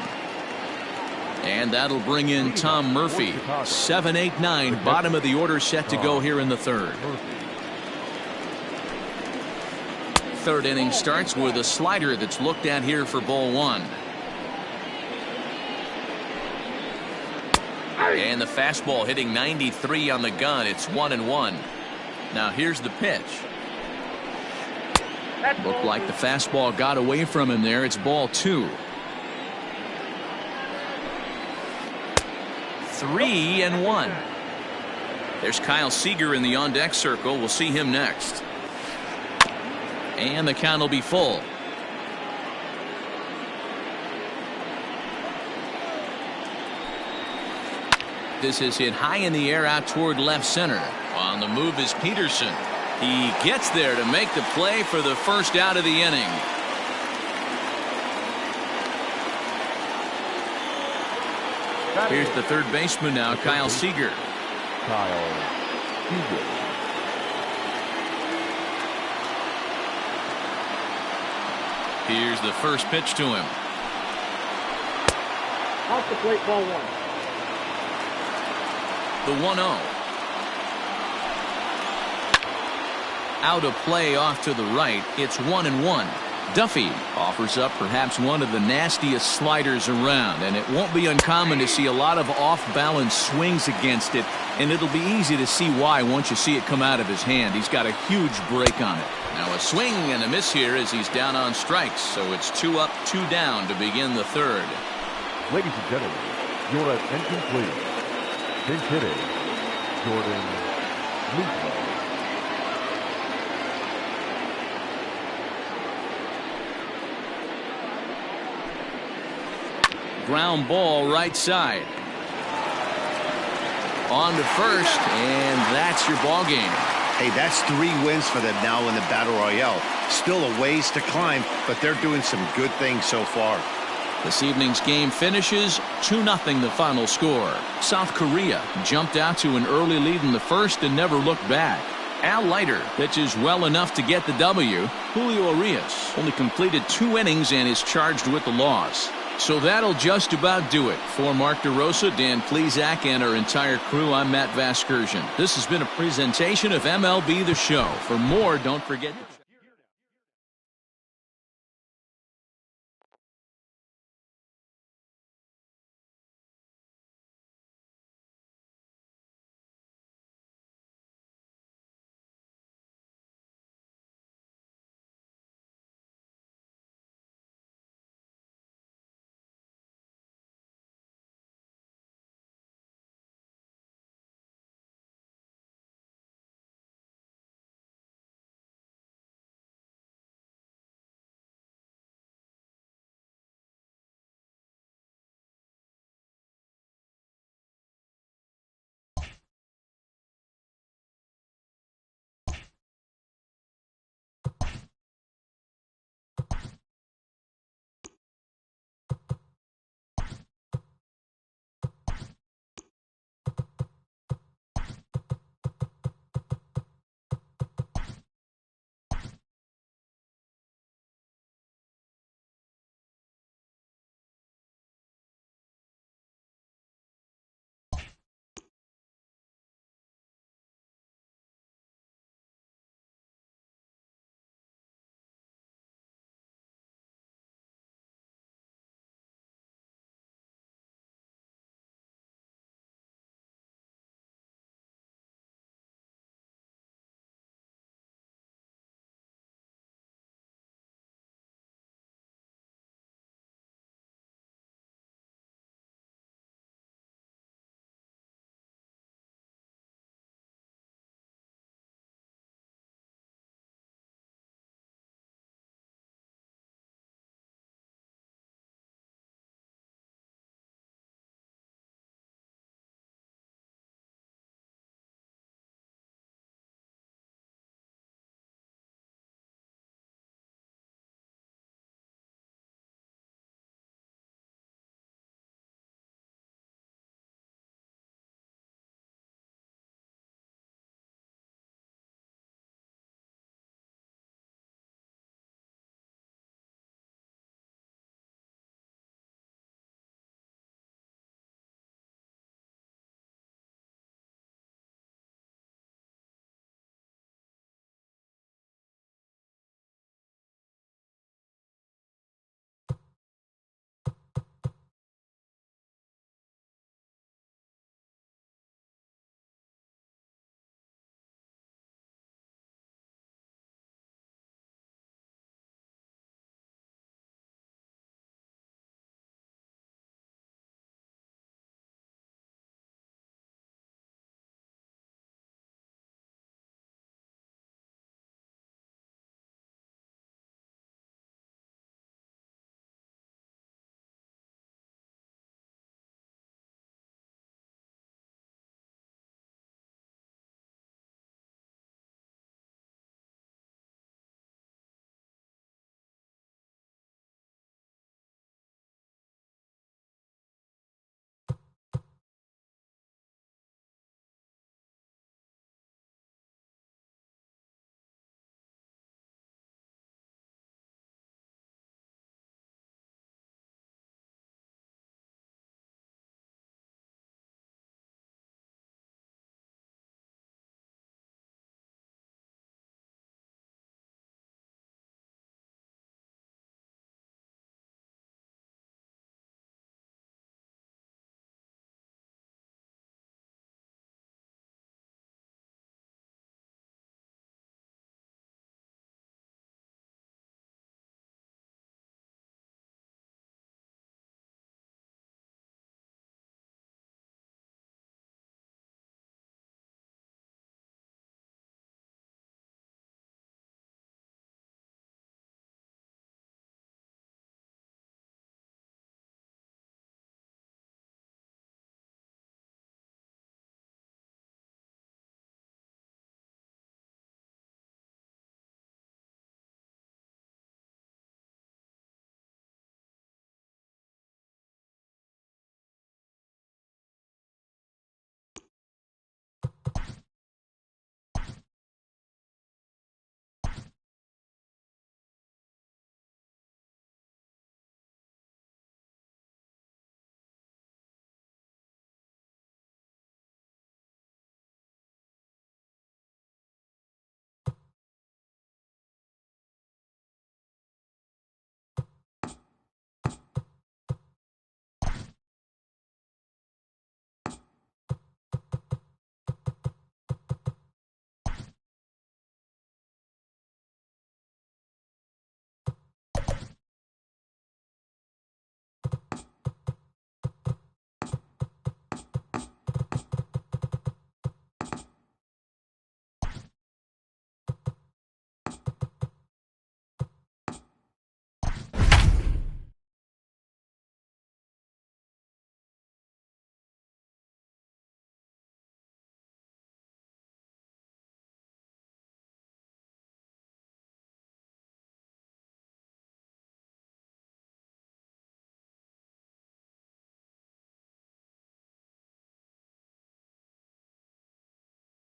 And that'll bring in Tom Murphy. 7, 8, 9, bottom of the order set to go here in the third. Third inning starts with a slider that's looked at here for ball 1. And the fastball hitting 93 on the gun. It's 1-1. Now here's the pitch. Looked like the fastball got away from him there. It's ball 2. 3-1. There's Kyle Seager in the on-deck circle. We'll see him next. And the count will be full. This is hit high in the air out toward left center. On the move is Peterson. He gets there to make the play for the first out of the inning. Here's the third baseman now, Kyle Seager. Here's the first pitch to him. Off the plate, ball 1. The 1-0. Out of play off to the right. It's 1-1. Duffy offers up perhaps one of the nastiest sliders around, and it won't be uncommon to see a lot of off-balance swings against it, and it'll be easy to see why once you see it come out of his hand. He's got a huge break on it. Now a swing and a miss here as he's down on strikes, so it's 2 up, 2 down to begin the third. Ladies and gentlemen, your attention please. Pinch hitting, Jordan Luca. Ground ball right side. On to first, and that's your ball game. Hey, that's 3 wins for them now in the Battle Royale. Still a ways to climb, but they're doing some good things so far. This evening's game finishes 2-0 the final score. South Korea jumped out to an early lead in the first and never looked back. Al Leiter pitches well enough to get the W. Julio Arias only completed 2 innings and is charged with the loss. So that'll just about do it. For Mark DeRosa, Dan Plesac, and our entire crew, I'm Matt Vasgersian. This has been a presentation of MLB The Show. For more, don't forget to check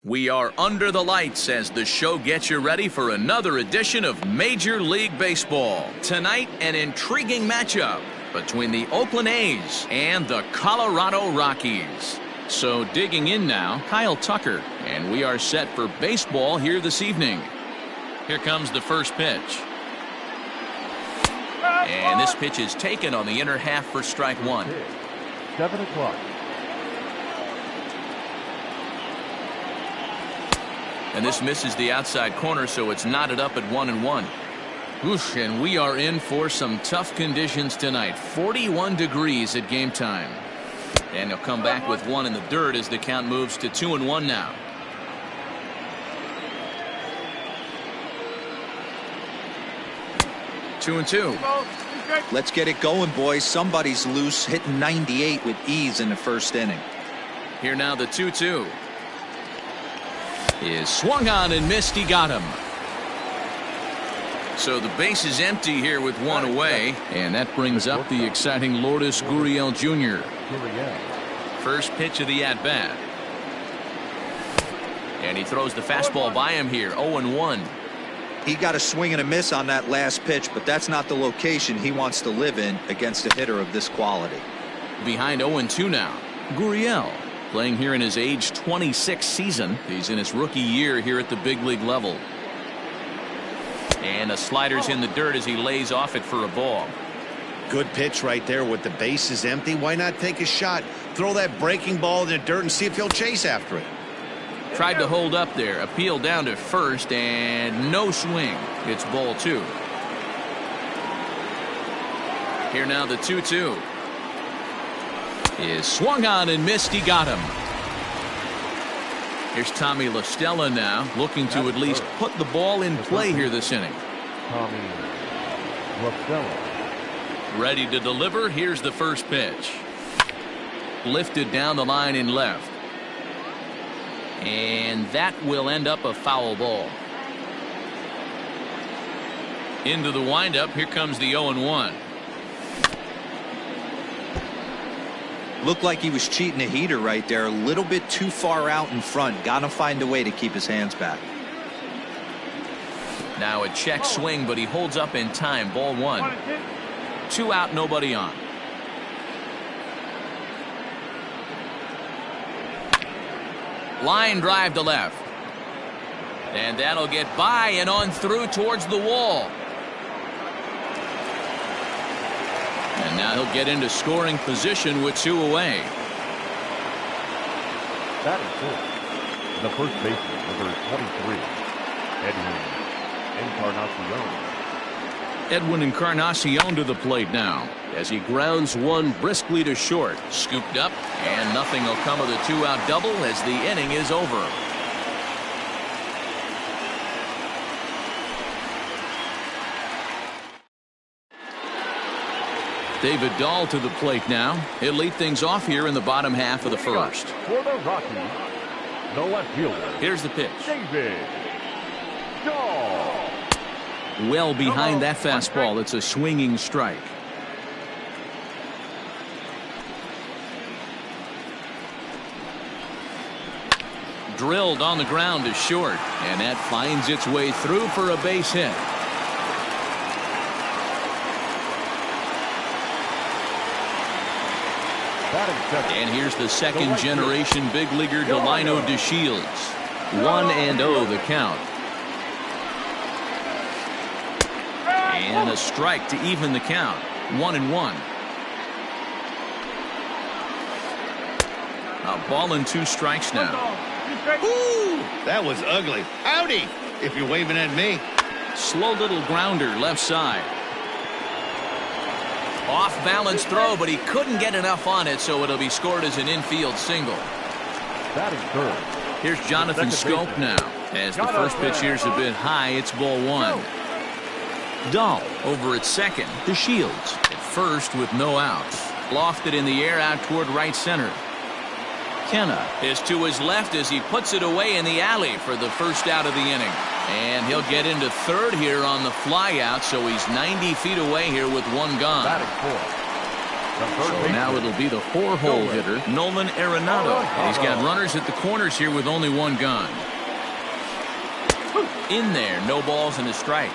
We are under the lights as the show gets you ready for another edition of Major League Baseball. Tonight, an intriguing matchup between the Oakland A's and the Colorado Rockies. So digging in now, Kyle Tucker, and we are set for baseball here this evening. Here comes the first pitch. And this pitch is taken on the inner half for strike one. 7 o'clock. And this misses the outside corner, so it's knotted up at 1-1. Oof, and we are in for some tough conditions tonight. 41 degrees at game time. And he'll come back with one in the dirt as the count moves to 2-1 now. Two and two. Let's get it going, boys. Somebody's loose, hitting 98 with ease in the first inning. Here now the 2-2. Is swung on and missed. He got him. So the base is empty here with one away, and that brings up the exciting Lourdes Gurriel Jr. First pitch of the at-bat. And he throws the fastball by him here. 0-1. He got a swing and a miss on that last pitch, but that's not the location he wants to live in against a hitter of this quality. Behind 0-2 now. Gurriel playing here in his age 26 season. He's in his rookie year here at the big league level. And a slider's in the dirt as he lays off it for a ball. Good pitch right there with the bases empty. Why not take a shot? Throw that breaking ball in the dirt and see if he'll chase after it. Tried to hold up there. Appeal down to first and no swing. It's ball two. Here now the 2-2. Is swung on and missed. He got him. Here's Tommy La Stella now, looking to at least put the ball in play here this inning. Tommy La Stella. Ready to deliver. Here's the first pitch. Lifted down the line in left. And that will end up a foul ball. Into the windup. Here comes the 0-1. Looked like he was cheating a heater right there. A little bit too far out in front. Gotta find a way to keep his hands back. Now a check swing, but he holds up in time. Ball one. 2 out, nobody on. Line drive to left. And that'll get by and on through towards the wall. And now he'll get into scoring position with 2 away. That is it. The first baseman, number 23, Encarnacion. Edwin Encarnacion to the plate now as he grounds one briskly to short. Scooped up, and nothing will come of the 2-out double as the inning is over. David Dahl to the plate now. He'll lead things off here in the bottom half of the first. For the Rockies, the left fielder. Here's the pitch. David Dahl. Well behind that fastball. It's a swinging strike. Drilled on the ground to short, and that finds its way through for a base hit. And here's the second generation big leaguer Delino DeShields. 1-0 the count. And a strike to even the count. 1-1. A ball and 2 strikes now. Ooh, that was ugly. Howdy, if you're waving at me. Slow little grounder left side. Off balance throw, but he couldn't get enough on it, so it'll be scored as an infield single. Batting third. Here's Jonathan Scope now. As the first pitch here's a bit high, it's ball 1. Dahl over at second. DeShields at first with no outs. Lofted in the air out toward right center. Kenna is to his left as he puts it away in the alley for the first out of the inning. And he'll get into third here on the fly out, so he's 90 feet away here with 1 gone. So now it'll be the 4-hole hitter, Nolan Arenado. And he's got runners at the corners here with only one gone. In there, no balls and a strike.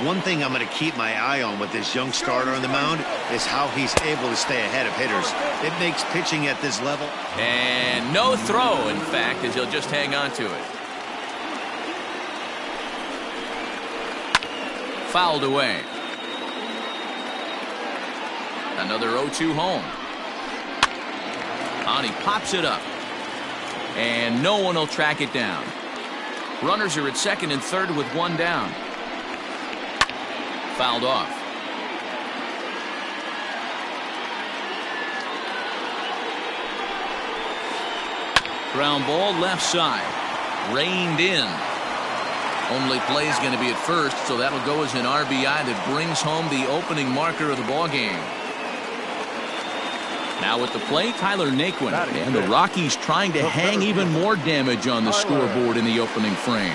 One thing I'm going to keep my eye on with this young starter on the mound is how he's able to stay ahead of hitters. It makes pitching at this level. And no throw, in fact, as he'll just hang on to it. Fouled away. Another 0-2 home. And he pops it up. And no one will track it down. Runners are at second and third with one down. Fouled off. Ground ball left side. Reined in. Only play's going to be at first, so that'll go as an RBI that brings home the opening marker of the ball game. Now at the plate, Tyler Naquin, and the Rockies trying to hang even more damage on the scoreboard in the opening frame.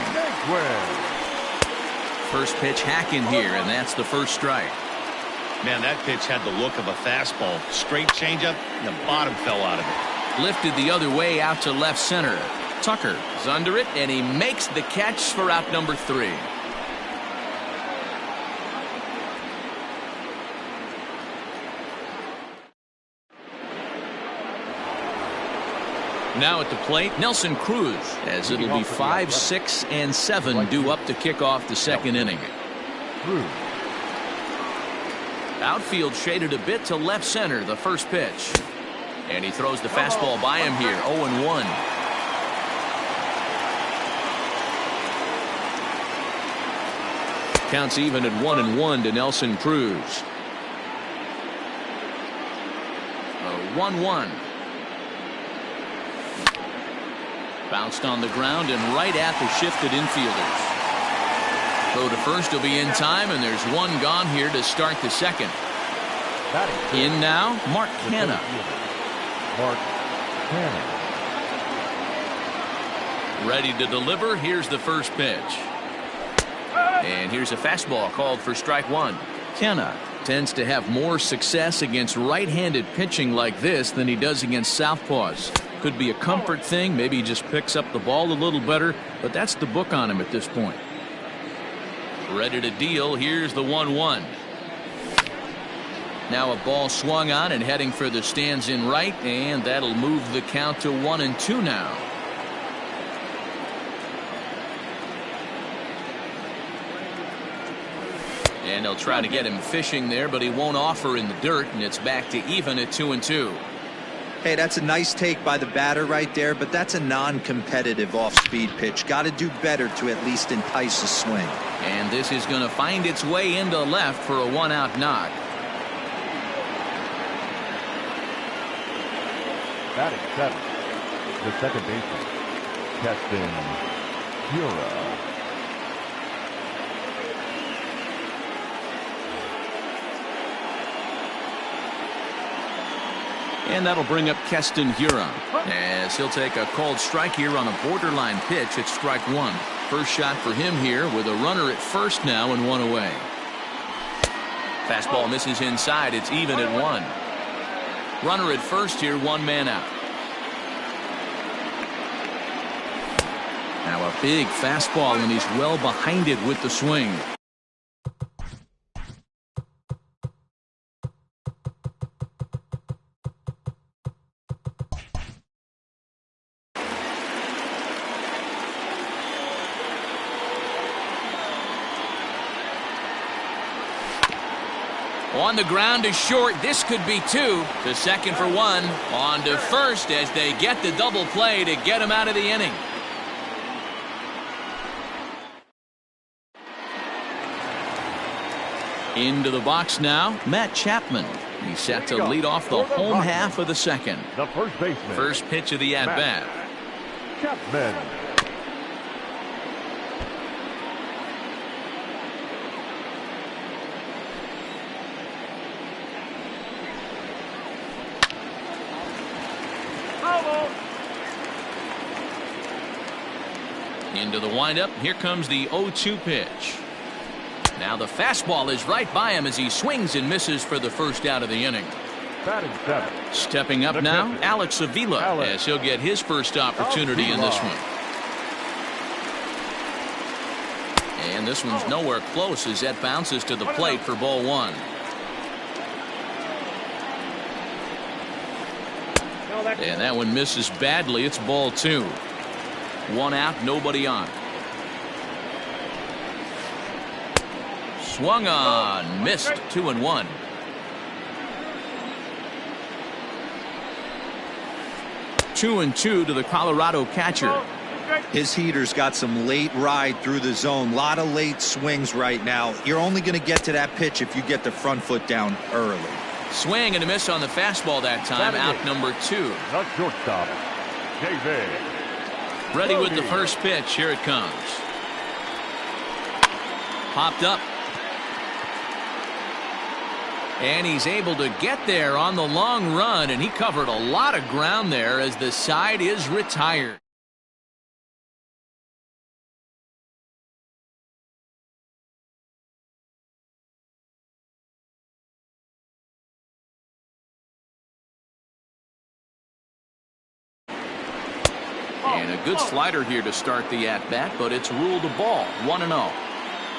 First pitch hacking here, and that's the first strike. Man, that pitch had the look of a fastball. Straight changeup, and the bottom fell out of it. Lifted the other way out to left center. Tucker is under it, and he makes the catch for out number 3. Now at the plate, Nelson Cruz, as it'll be 5, 6, and 7 due up to kick off the second inning. Outfield shaded a bit to left center, the first pitch. And he throws the fastball by him here, 0-1. Counts even at 1-1 to Nelson Cruz. 1-1. Bounced on the ground and right at the shifted infielders. Throw to first will be in time, and there's one gone here to start the second. In now, Mark Canha. Ready to deliver. Here's the first pitch. And here's a fastball called for strike 1. Canha tends to have more success against right-handed pitching like this than he does against southpaws. Could be a comfort thing. Maybe he just picks up the ball a little better, but that's the book on him at this point. Ready to deal. Here's the 1-1. Now a ball swung on and heading for the stands in right, and that'll move the count to 1-2 now. And they'll try to get him fishing there, but he won't offer in the dirt, and it's back to even at 2-2. Hey, that's a nice take by the batter right there, but that's a non-competitive off-speed pitch. Got to do better to at least entice a swing. And this is going to find its way into left for a one-out knock. Batting 7, the second baseman, Keston Hiura. And that'll bring up Keston Hiura, as he'll take a called strike here on a borderline pitch at strike 1. First shot for him here with a runner at first now and one away. Fastball misses inside. It's even at 1. Runner at first here, one man out. Now a big fastball, and he's well behind it with the swing. On the ground to short. This could be 2. To second for 1. On to first as they get the double play to get him out of the inning. Into the box now, Matt Chapman. He's set to lead off the home half of the second. The first baseman. First pitch of the at-bat. Chapman. Into the windup. Here comes the 0-2 pitch. Now the fastball is right by him as he swings and misses for the first out of the inning. Batting 7. Stepping up now, Alex Avila, as he'll get his first opportunity in this one. And this one's nowhere close as that bounces to the plate for ball 1. And that one misses badly. It's ball 2. 1 out, nobody on. Swung on, missed. 2-1. Two and 2 to the Colorado catcher. His heater's got some late ride through the zone. A lot of late swings right now. You're only going to get to that pitch if you get the front foot down early. Swing and a miss on the fastball that time. Out number 2. The shortstop, David. Ready with the first pitch. Here it comes. Popped up. And he's able to get there on the long run, and he covered a lot of ground there as the side is retired. And a good slider here to start the at-bat, but it's ruled a ball. 1-0.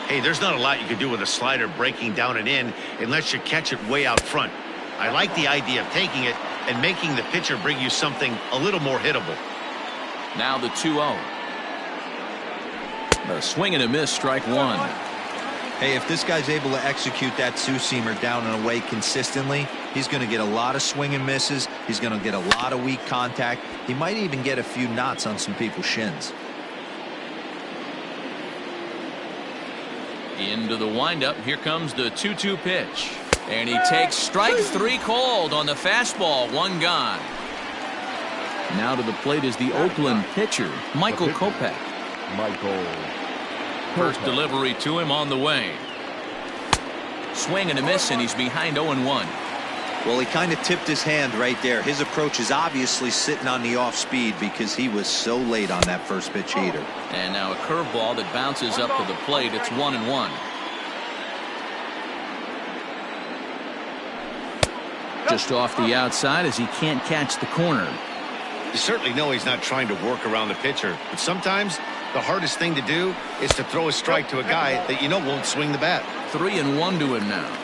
Hey, there's not a lot you can do with a slider breaking down and in unless you catch it way out front. I like the idea of taking it and making the pitcher bring you something a little more hittable. Now the 2-0. A swing and a miss, strike 1. Hey, if this guy's able to execute that two-seamer down and away consistently, he's going to get a lot of swing and misses. He's going to get a lot of weak contact. He might even get a few knots on some people's shins. Into the windup. Here comes the 2-2 pitch. And he takes strike 3 called on the fastball. 1 gone. Now to the plate is the Oakland pitcher, Michael Kopech. First delivery to him on the way. Swing and a miss, and he's behind 0-1. Well, he kind of tipped his hand right there. His approach is obviously sitting on the off speed because he was so late on that first pitch heater. And now a curveball that bounces up to the plate. It's 1-1. Just off the outside as he can't catch the corner. You certainly know he's not trying to work around the pitcher, but sometimes the hardest thing to do is to throw a strike to a guy that you know won't swing the bat. 3-1 to him now.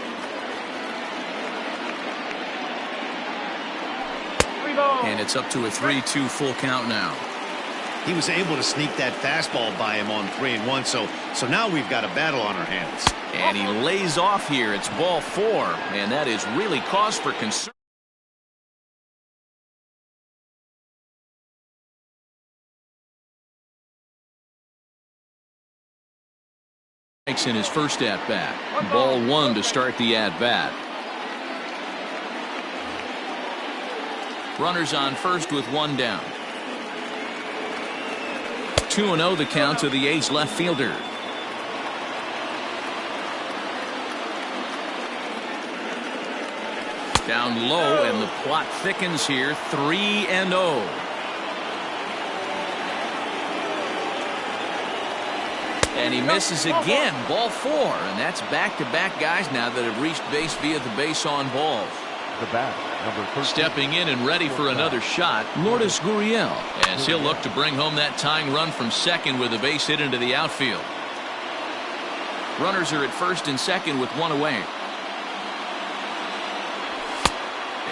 And it's up to a 3-2 full count now. He was able to sneak that fastball by him on 3-1, so now we've got a battle on our hands. And he lays off here. It's ball 4, and that is really cause for concern. In his first at-bat. Ball 1 to start the at-bat. Runners on first with 1 down. 2-0 the count to the A's left fielder. Down low, and the plot thickens here. 3-0. And he misses again. Ball 4, and that's back-to-back guys now that have reached base via the base on balls. The bat, number 13. Stepping in and ready for another shot, Lourdes Gurriel, as he'll look to bring home that tying run from second with a base hit into the outfield. Runners are at first and second with 1 away.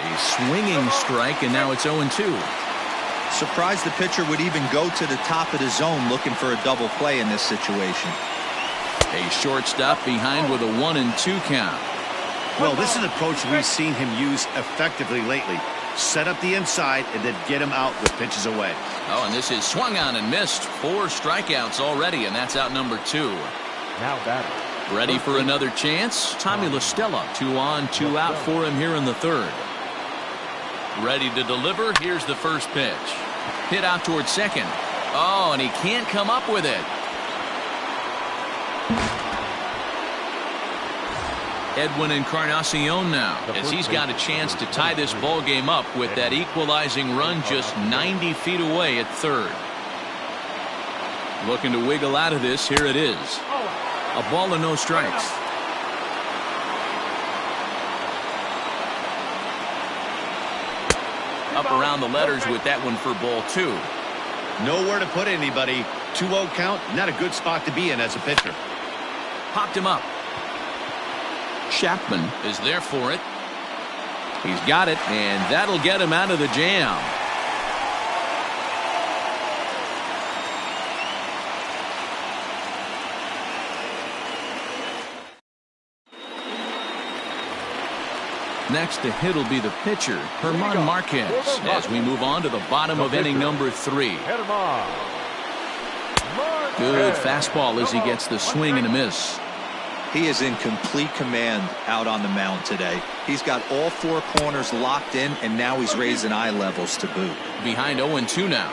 A swinging strike, and now it's 0-2. Surprised the pitcher would even go to the top of the zone looking for a double play in this situation. A shortstop behind with a 1-2 count. Well, this is an approach we've seen him use effectively lately. Set up the inside and then get him out with pitches away. Oh, and this is swung on and missed. 4 strikeouts already, and that's out number 2. Now batting. Ready for another chance? Tommy La Stella. 2 on, 2 out for him here in the 3rd. Ready to deliver. Here's the first pitch. Hit out towards second. Oh, and he can't come up with it. Edwin Encarnacion now, as he's got a chance to tie this ball game up with that equalizing run just 90 feet away at 3rd. Looking to wiggle out of this. Here it is. A ball and no strikes. up around the letters with that one for ball 2. Nowhere to put anybody. 2-0 count, not a good spot to be in as a pitcher. Popped him up. Chapman is there for it. He's got it, and that'll get him out of the jam. Next to hit will be the pitcher, Herman Marquez, as we move on to the bottom of inning number 3. Good fastball as he gets the swing and a miss. He is in complete command out on the mound today. He's got all 4 corners locked in, and now he's raising eye levels to boot. Behind 0-2 now.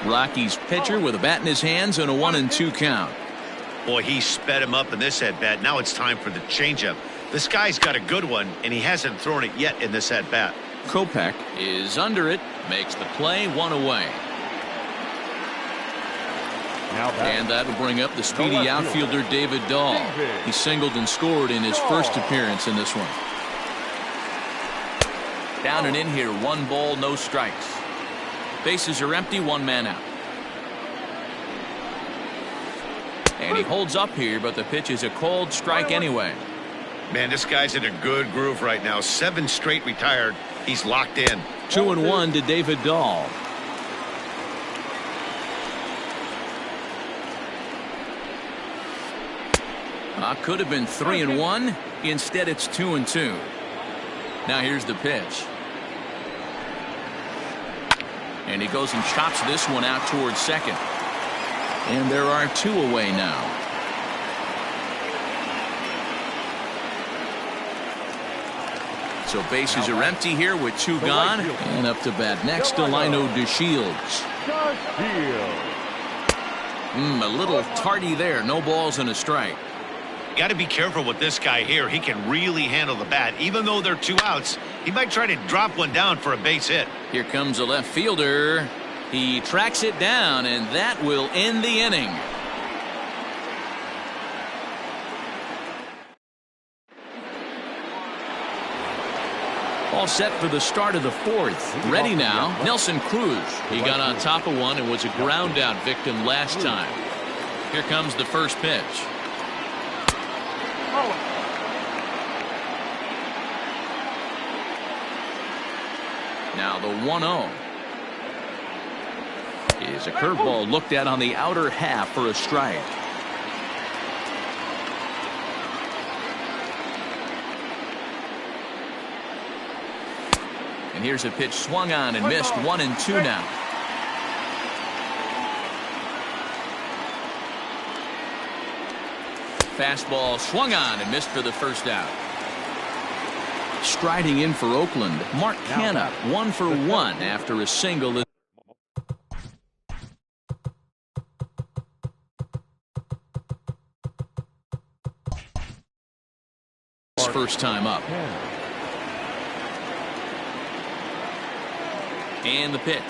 Rockies pitcher with a bat in his hands and a 1-2 count. Boy, he sped him up in this at-bat. Now it's time for the changeup. This guy's got a good one, and he hasn't thrown it yet in this at-bat. Kopech is under it, makes the play, 1 away. And that'll bring up the speedy outfielder David Dahl. He singled and scored in his first appearance in this one. Down and in here, 1 ball, no strikes. Bases are empty, 1 man out. And he holds up here, but the pitch is a cold strike anyway. Man, this guy's in a good groove right now. 7 straight retired. He's locked in. 2-1 to David Dahl. Could have been 3-1. Instead, it's 2-2. Now here's the pitch. And he goes and chops this one out towards second. And there are 2 away now. So bases are empty here with 2 gone. And up to bat next to Lino DeShields. A little tardy there. No balls and a strike. Got to be careful with this guy here. He can really handle the bat. Even though they're 2 outs, he might try to drop one down for a base hit. Here comes a left fielder. He tracks it down, and that will end the inning. All set for the start of the 4th. Ready now, Nelson Cruz. He got on top of one and was a ground out victim last time. Here comes the first pitch. Now the 1-0 is a curveball looked at on the outer half for a strike. And here's a pitch swung on and missed. 1-2 now. Fastball swung on and missed for the first out. Striding in for Oakland, Mark Canha, 1 for 1 after a single. First time up. And the pitch.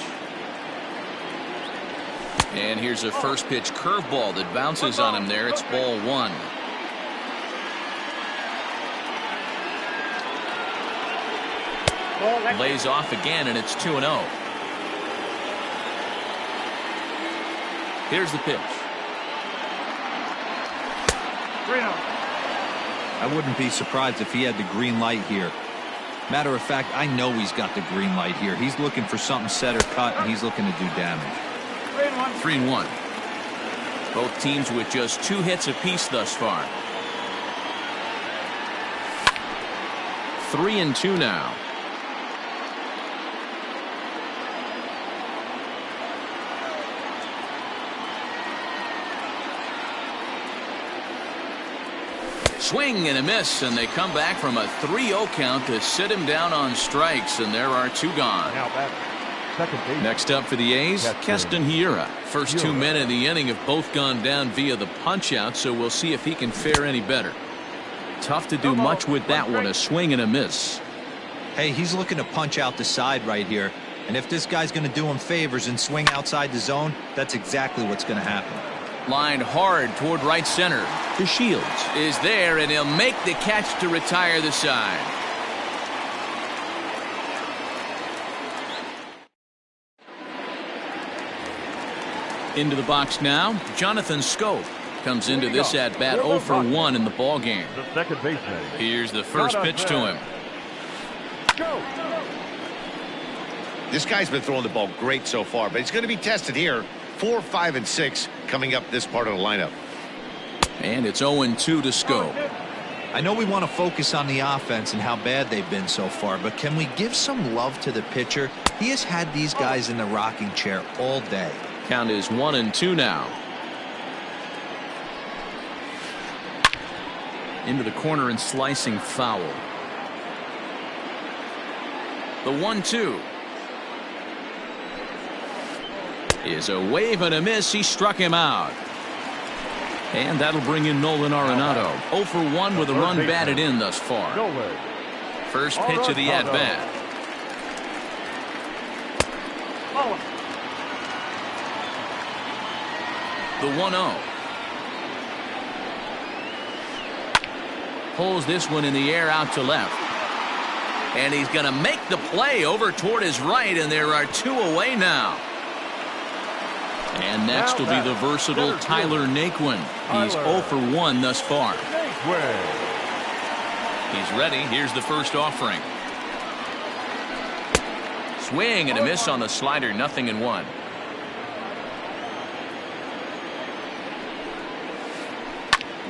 And here's a first pitch curveball that bounces on him there. It's ball 1. Lays off again, and it's 2-0. Here's the pitch. I wouldn't be surprised if he had the green light here. Matter of fact, I know he's got the green light here. He's looking for something set or cut, and he's looking to do damage. 3-1. Both teams with just 2 hits apiece thus far. 3-2 now. Swing and a miss, and they come back from a 3-0 count to sit him down on strikes, and there are 2 gone. Next up for the A's, Keston Hiura. First 2 men in the inning have both gone down via the punch-out, so we'll see if he can fare any better. Tough to do much with that one, a swing and a miss. Hey, he's looking to punch out the side right here, and if this guy's going to do him favors and swing outside the zone, that's exactly what's going to happen. Lined hard toward right center. DeShields is there, and he'll make the catch to retire the side. Into the box now, Jonathan Scope comes into this at-bat 0 for 1 in the ball game. The second baseman. Here's the first pitch to him. Go. This guy's been throwing the ball great so far, but he's going to be tested here. 4, 5, and 6 coming up this part of the lineup. And it's 0-2 to Scope. I know we want to focus on the offense and how bad they've been so far, but can we give some love to the pitcher? He has had these guys in the rocking chair all day. Count is 1-2 now. Into the corner and slicing foul. The 1-2 is a wave and a miss. He struck him out. And that'll bring in Nolan Arenado. 0 for 1 with a run batted in thus far. First pitch of the at-bat. The 1-0. Pulls this one in the air out to left. And he's going to make the play over toward his right, and there are 2 away now. And next will be the versatile Tyler Naquin. He's 0 for 1 thus far. He's ready. Here's the first offering. Swing and a miss on the slider. 0-1.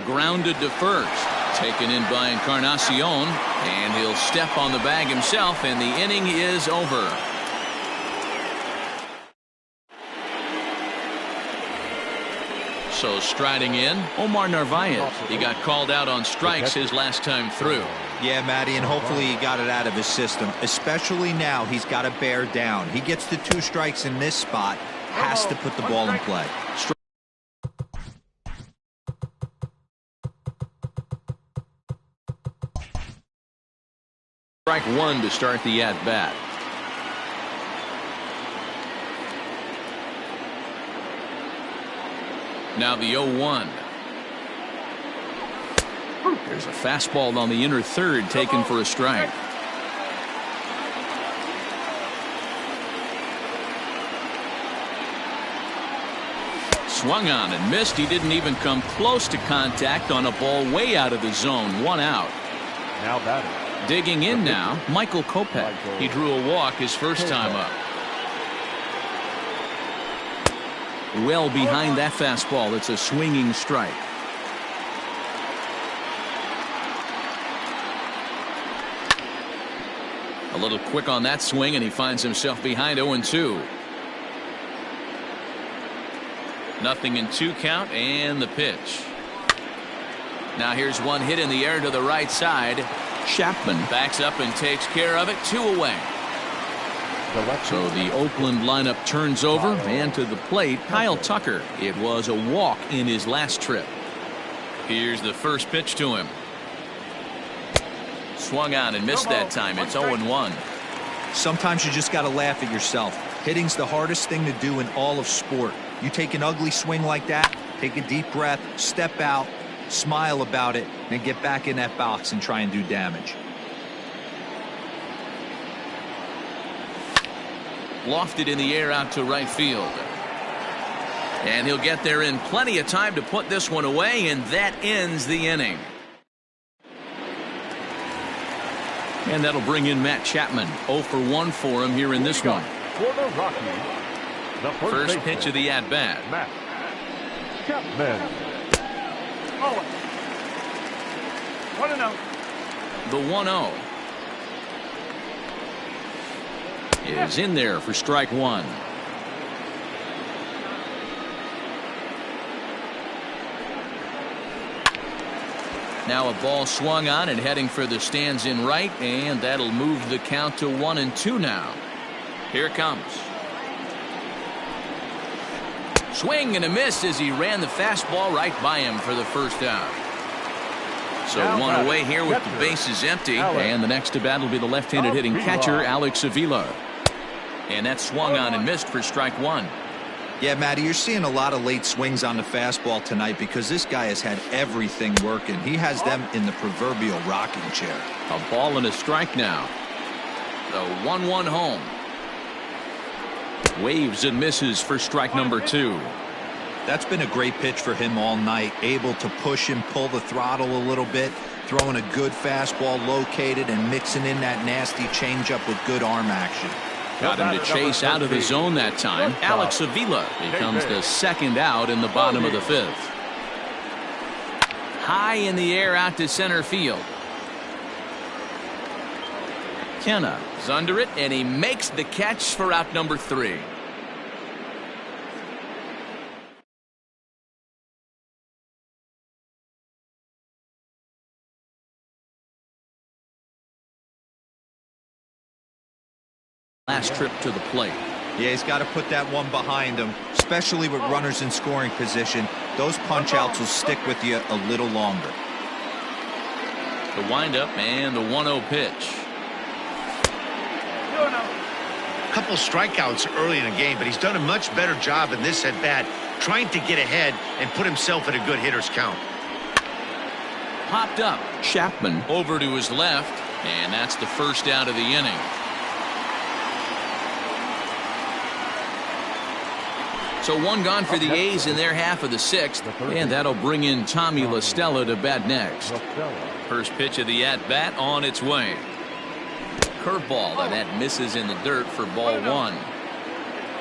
Grounded to first. Taken in by Encarnacion. And he'll step on the bag himself, and the inning is over. So striding in, Omar Narvaez. He got called out on strikes his last time through. Yeah, Matty, and hopefully he got it out of his system. Especially now, he's got to bear down. He gets the 2 strikes in this spot, has to put the ball in play. Strike 1 to start the at-bat. Now the 0-1. There's a fastball on the inner third taken for a strike. Swung on and missed. He didn't even come close to contact on a ball way out of the zone. 1 out. Now batting. Digging in now, Michael Kopech. He drew a walk his first time up. Well behind that fastball. It's a swinging strike. A little quick on that swing, and he finds himself behind 0-2. 0-2 count, and the pitch. Now here's one hit in the air to the right side. Chapman backs up and takes care of it. 2 away. So the Oakland lineup turns over, and to the plate, Kyle Tucker. It was a walk in his last trip. Here's the first pitch to him. Swung on and missed that time. It's 0-1. Sometimes you just got to laugh at yourself. Hitting's the hardest thing to do in all of sport. You take an ugly swing like that, take a deep breath, step out, smile about it, and get back in that box and try and do damage. Lofted in the air out to right field. And he'll get there in plenty of time to put this one away, and that ends the inning. And that'll bring in Matt Chapman. 0 for 1 for him here in this one. For the Rockies, the first pitch of the at-bat. Matt Chapman. The 1-0 is in there for strike 1. Now a ball swung on and heading for the stands in right, and that'll move the count to 1-2 now. Here it comes. Swing and a miss as he ran the fastball right by him for the first out. So one away here with the bases empty, and the next to bat will be the left-handed hitting catcher Alex Avila. And that swung on and missed for strike 1. Yeah, Matty, you're seeing a lot of late swings on the fastball tonight because this guy has had everything working. He has them in the proverbial rocking chair. A ball and a strike now. The 1-1 home. Waves and misses for strike number 2. That's been a great pitch for him all night. Able to push and pull the throttle a little bit, throwing a good fastball located and mixing in that nasty changeup with good arm action. Got him to chase out of the zone that time. Alex Avila becomes the second out in the bottom of the fifth. High in the air out to center field. Kenna is under it, and he makes the catch for out number 3. Last trip to the plate. Yeah, he's got to put that one behind him, especially with runners in scoring position. Those punch-outs will stick with you a little longer. The windup and the 1-0 pitch. Couple strikeouts early in the game, but he's done a much better job in this at-bat, trying to get ahead and put himself in a good hitter's count. Popped up. Chapman over to his left, and that's the first out of the inning. So one gone for the A's in their half of the 6th, and that'll bring in Tommy La Stella to bat next. First pitch of the at-bat on its way. Curveball, and that misses in the dirt for ball 1.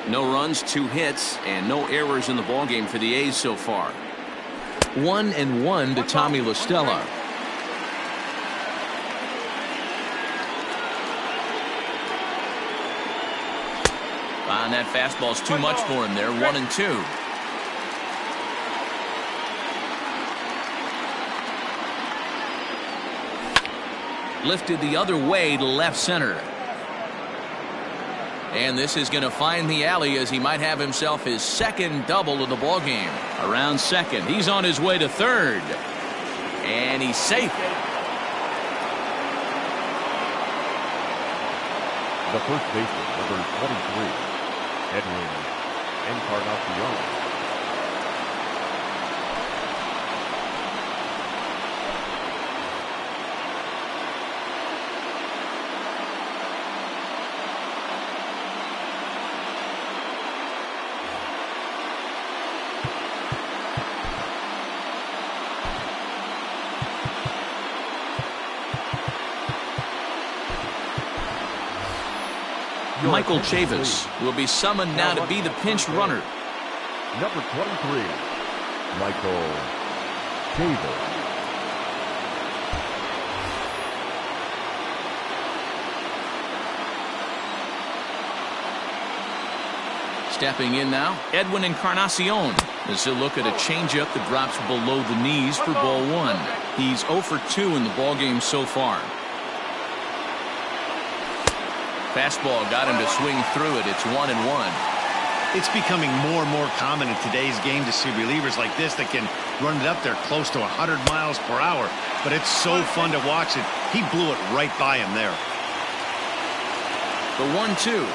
No runs, 2 hits, and no errors in the ballgame for the A's so far. 1-1 to Tommy La Stella. And that fastball's too much for him there. 1-2. Lifted the other way to left center. And this is going to find the alley as he might have himself his second double of the ballgame. Around second. He's on his way to third. And he's safe. The first baseman, number 23, Edwin Encarnacion. Michael Chavis will be summoned now to be the pinch runner. Number 23, Michael Chavis. Stepping in now, Edwin Encarnacion. As he'll look at a changeup that drops below the knees for ball 1. He's 0 for 2 in the ballgame so far. Fastball got him to swing through it. It's 1-1. It's becoming more and more common in today's game to see relievers like this that can run it up there close to 100 miles per hour. But it's so fun to watch it. He blew it right by him there. The 1-2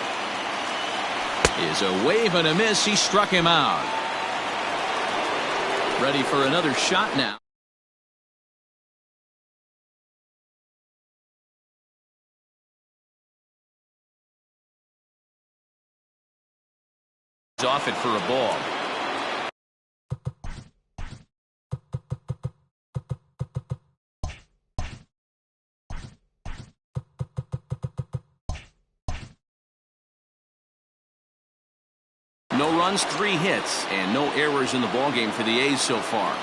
is a wave and a miss. He struck him out. Ready for another shot now. Off it for a ball. No runs, 3 hits, and no errors in the ballgame for the A's so far.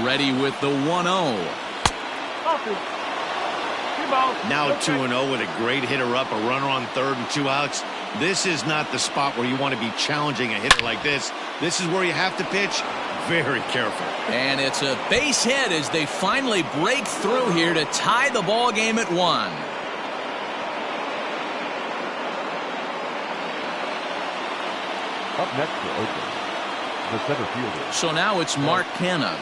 Ready with the 1-0. Now 2-0 with a great hitter up, a runner on third and 2 outs. This is not the spot where you want to be challenging a hitter like this. This is where you have to pitch very careful. And it's a base hit as they finally break through here to tie the ball game at 1. Up next for Oakland, the center fielder. So now it's Mark Canha.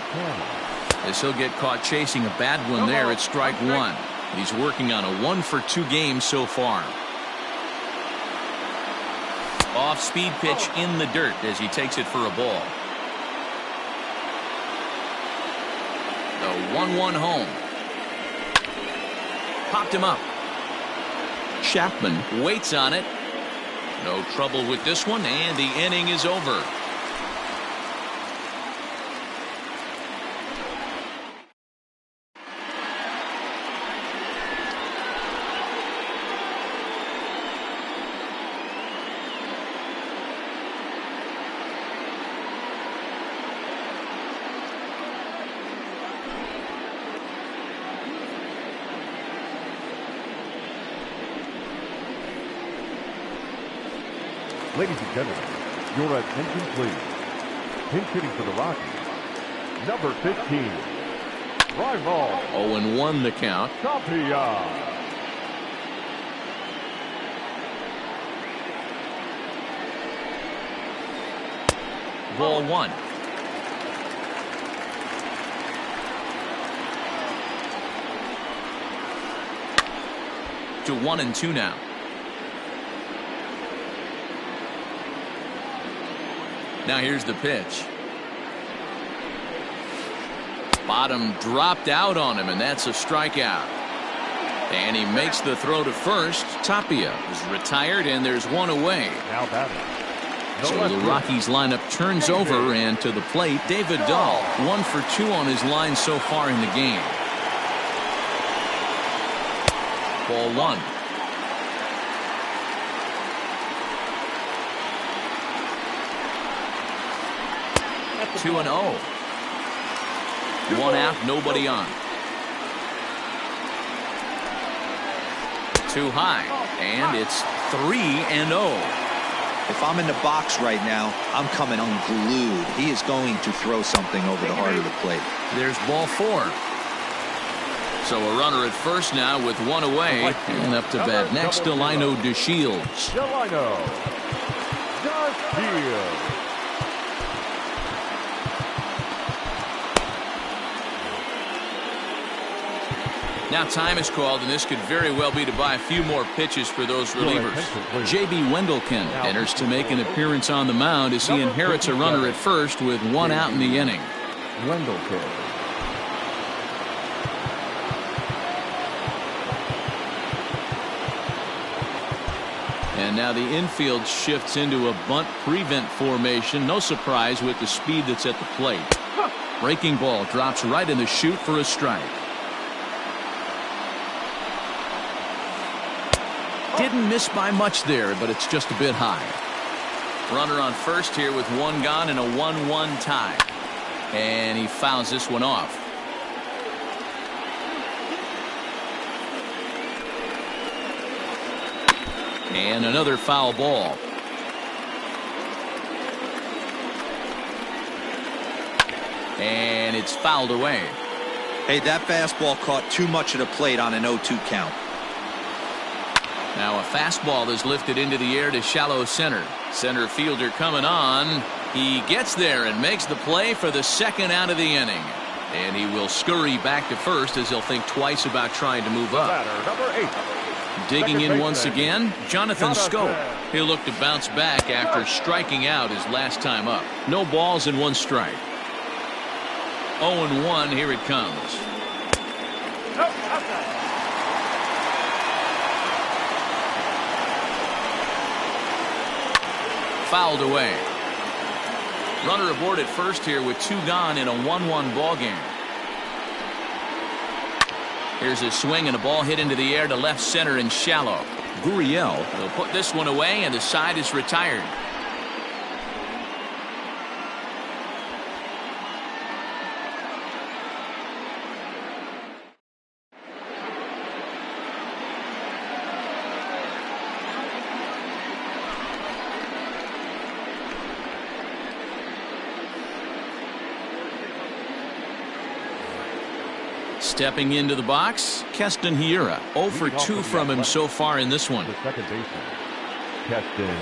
As he'll get caught chasing a bad one there at strike 1. He's working on a 1 for 2 game so far. Off-speed pitch in the dirt as he takes it for a ball. The 1-1 home. Popped him up. Chapman waits on it. No trouble with this one, and the inning is over. Ladies and gentlemen, your attention please. Pinch hitting for the Rockies, number 15. Drive ball. 0-1 the count. Tapia. Ball 1. To 1-2 now. Now here's the pitch. Bottom dropped out on him, and that's a strikeout. And he makes the throw to first. Tapia is retired, and there's one away. Now batting. So the Rockies lineup turns over, and to the plate, David Dahl, 1 for 2 on his line so far in the game. Ball 1. That's 2-0. 1 out, nobody on. Too high, and it's 3-0. If I'm in the box right now, I'm coming unglued. He is going to throw something over the heart of the plate. There's ball 4. So a runner at first now with 1 away, and up to bat next, Delino DeShields. Delino DeShields. Now time is called, and this could very well be to buy a few more pitches for those relievers. J.B. Wendelken enters to make an appearance on the mound as he inherits a runner at first with 1 out in the inning. Wendelken. And now the infield shifts into a bunt prevent formation. No surprise with the speed that's at the plate. Breaking ball drops right in the chute for a strike. Didn't miss by much there, but it's just a bit high. Runner on first here with 1 gone and a 1-1 tie. And he fouls this one off. And another foul ball. And it's fouled away. Hey, that fastball caught too much of the plate on an 0-2 count. Now a fastball is lifted into the air to shallow center. Center fielder coming on. He gets there and makes the play for the 2nd out of the inning. And he will scurry back to first as he'll think twice about trying to move up. Batter, number 8. Digging in once again, Jonathan Scope. He'll look to bounce back after striking out his last time up. No balls and 1 strike. 0-1, here it comes. Fouled away. Runner aboard at first here with 2 gone in a 1-1 ball game. Here's a swing and a ball hit into the air to left center and shallow. Gurriel will put this one away, and the side is retired. Stepping into the box, Keston Hiura. 0 for 2 from him so far in this one. The second baseman, Keston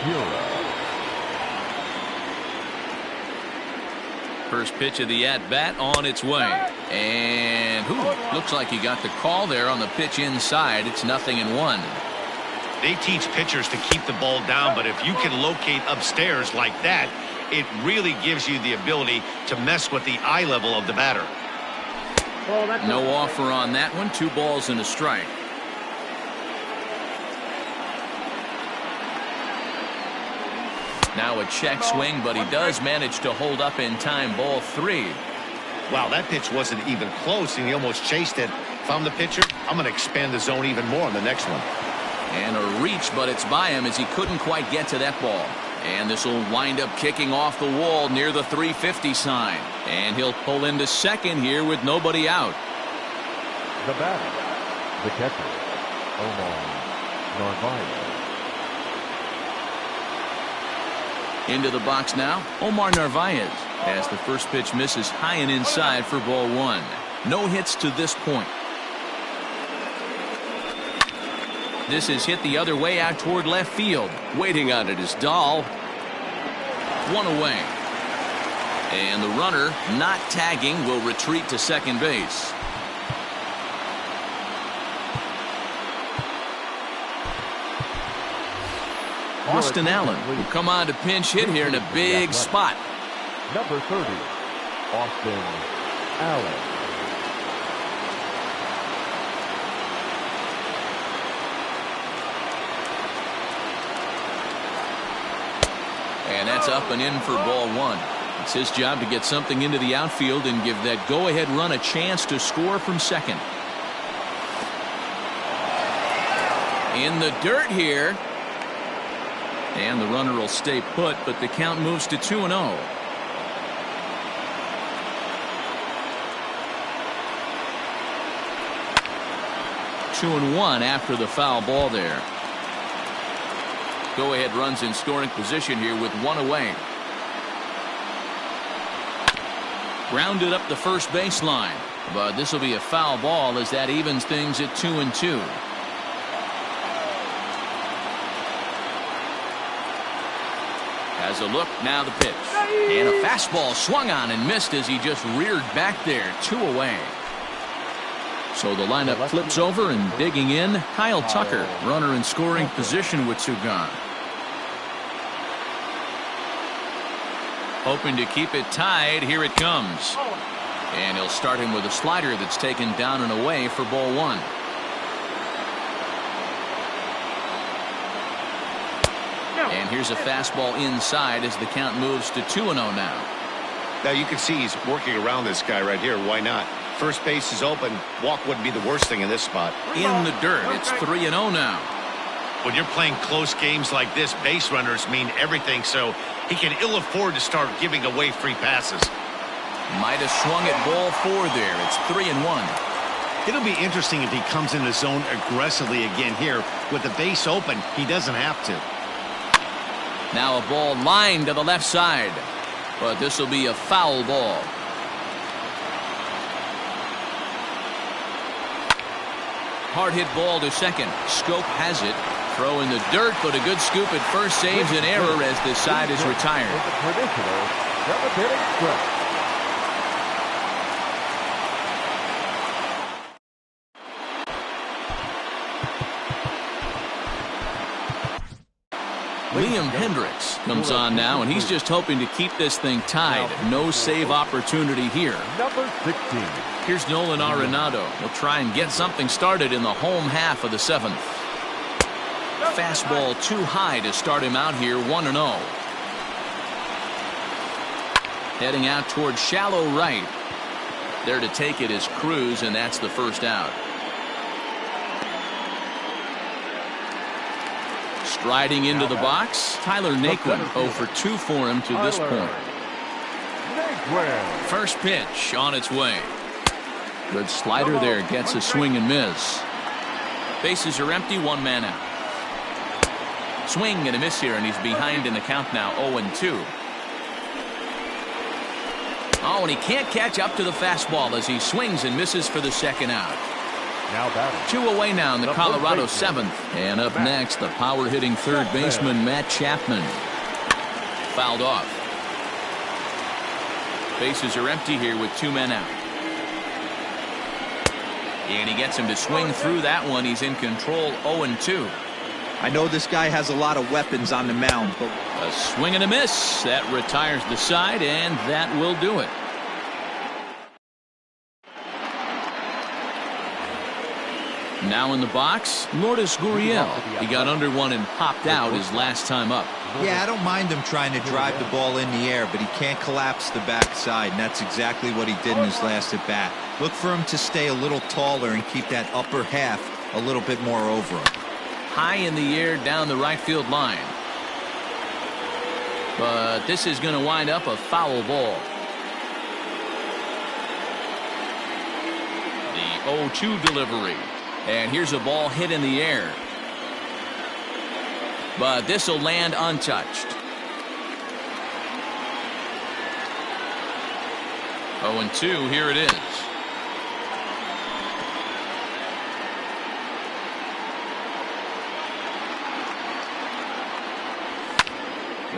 Hiura. First pitch of the at-bat on its way. And looks like he got the call there on the pitch inside. It's 0-1. They teach pitchers to keep the ball down, but if you can locate upstairs like that, it really gives you the ability to mess with the eye level of the batter. No offer on that one. 2 balls and a strike. Now a check swing, but he does manage to hold up in time. Ball 3. Wow, that pitch wasn't even close, and he almost chased it. If I'm the pitcher, I'm going to expand the zone even more on the next one. And a reach, but it's by him as he couldn't quite get to that ball. And this will wind up kicking off the wall near the 350 sign. And he'll pull into second here with nobody out. The batter, the catcher, Omar Narvaez. Into the box now, Omar Narvaez, as the first pitch misses high and inside for ball one. No hits to this point. This is hit the other way out toward left field. Waiting on it is Dahl. One away. And the runner, not tagging, will retreat to second base. Austin Allen will come on to pinch hit here in a big spot. Number 30, Austin Allen. And that's up and in for ball one. It's his job to get something into the outfield and give that go-ahead run a chance to score from second. In the dirt here. And the runner will stay put, but the count moves to 2-0. 2-1 after the foul ball there. Go-ahead runs in scoring position here with one away. Grounded up the first baseline, but this will be a foul ball as that evens things at 2-2. Has a look, now the pitch. And a fastball swung on and missed as he just reared back there. 2 away. So the lineup flips over, and digging in, Kyle Tucker, runner in scoring position with 2 gone. Hoping to keep it tied, here it comes. And he'll start him with a slider that's taken down and away for ball one. And here's a fastball inside as the count moves to 2-0 now. Now you can see he's working around this guy right here. Why not? First base is open. Walk wouldn't be the worst thing in this spot. In the dirt, it's 3-0 now. When you're playing close games like this, base runners mean everything, so he can ill afford to start giving away free passes. Might have swung at ball 4 there. It's 3-1. It'll be interesting if he comes in the zone aggressively again here. With the base open, he doesn't have to. Now a ball lined to the left side, but this will be a foul ball. Hard hit ball to second. Scope has it. Throw in the dirt, but a good scoop at first saves an error as the side is retired. Traditional seventh inning stretch. Liam Hendricks comes on now, and he's just hoping to keep this thing tied. No save opportunity here. Number 16. Here's Nolan Arenado. He'll try and get something started in the home half of the 7th. Fastball too high to start him out here, 1-0. Heading out towards shallow right. There to take it is Cruz, and that's the first out. Striding into the box, Tyler Naquin, 0 for 2 for him to this point. First pitch on its way. Good slider there, gets a swing and miss. Bases are empty, 1 man out. Swing and a miss here, and he's behind in the count now, 0-2. Oh, and he can't catch up to the fastball as he swings and misses for the second out. Now batting. 2 away now in the Colorado 7th. And up next, the power-hitting third baseman, Matt Chapman. Fouled off. Bases are empty here with 2 men out. And he gets him to swing through that one. He's in control, 0-2. I know this guy has a lot of weapons on the mound, but A swing and a miss. That retires the side, and that will do it. Now in the box, Lourdes Gurriel. He got under one and popped out his last time up. yeah, I don't mind him trying to drive the ball in the air, but he can't collapse the backside, and that's exactly what he did in his last at bat. Look for him to stay a little taller and keep that upper half a little bit more over him. High in the air down the right field line. But this is going to wind up a foul ball. The 0-2 delivery. And here's a ball hit in the air. But this will land untouched. 0-2, here it is.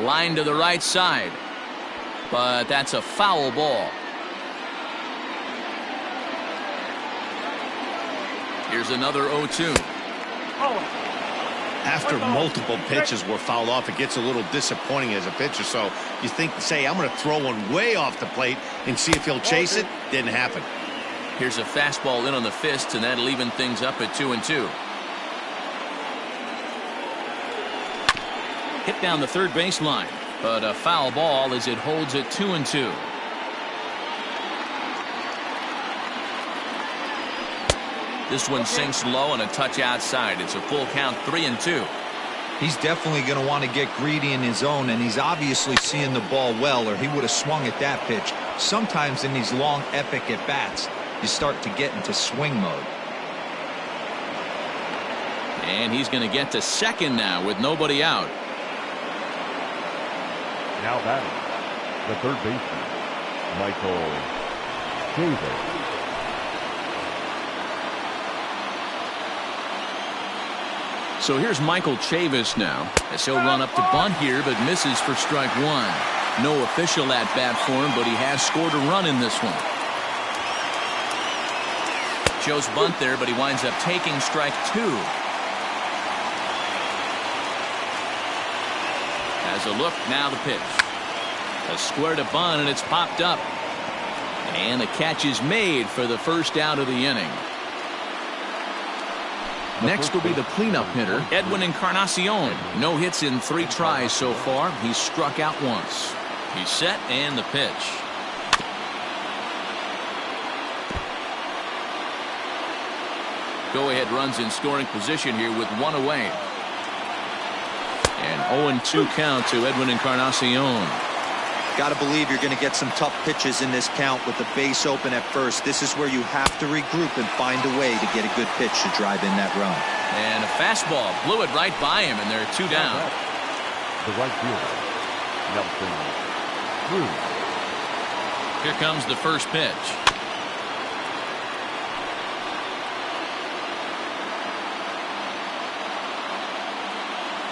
Line to the right side, but that's a foul ball. Here's another 0-2. After multiple pitches were fouled off, it gets a little disappointing as a pitcher. So you think, say, I'm going to throw one way off the plate and see if he'll chase it. Didn't happen. Here's a fastball in on the fists, and that'll even things up at 2-2. Hit down the third baseline, but a foul ball as it holds at 2-2. This one sinks low and a touch outside. It's a full count, 3-2. He's definitely going to want to get greedy in his zone, and he's obviously seeing the ball well, or he would have swung at that pitch. Sometimes in these long, epic at-bats, you start to get into swing mode. And he's going to get to second now with nobody out. Now batting, the third baseman, Michael Davis. So here's Michael Chavis now, as he'll run up to bunt here, but misses for strike one. No official at bat for him, but he has scored a run in this one. Shows bunt there, but he winds up taking strike two. As a look, now the pitch. A square to bunt, and it's popped up. And the catch is made for the first out of the inning. Next will be the cleanup hitter, Edwin Encarnacion. No hits in 3 tries so far. He's struck out once. He's set, and the pitch. Go-ahead runs in scoring position here with 1 away. And 0-2 count to Edwin Encarnacion. Got to believe you're going to get some tough pitches in this count with the base open at first. This is where you have to regroup and find a way to get a good pitch to drive in that run. And a fastball blew it right by him, and there are 2 down. The right fielder, Nelson Cruz. Here comes the first pitch.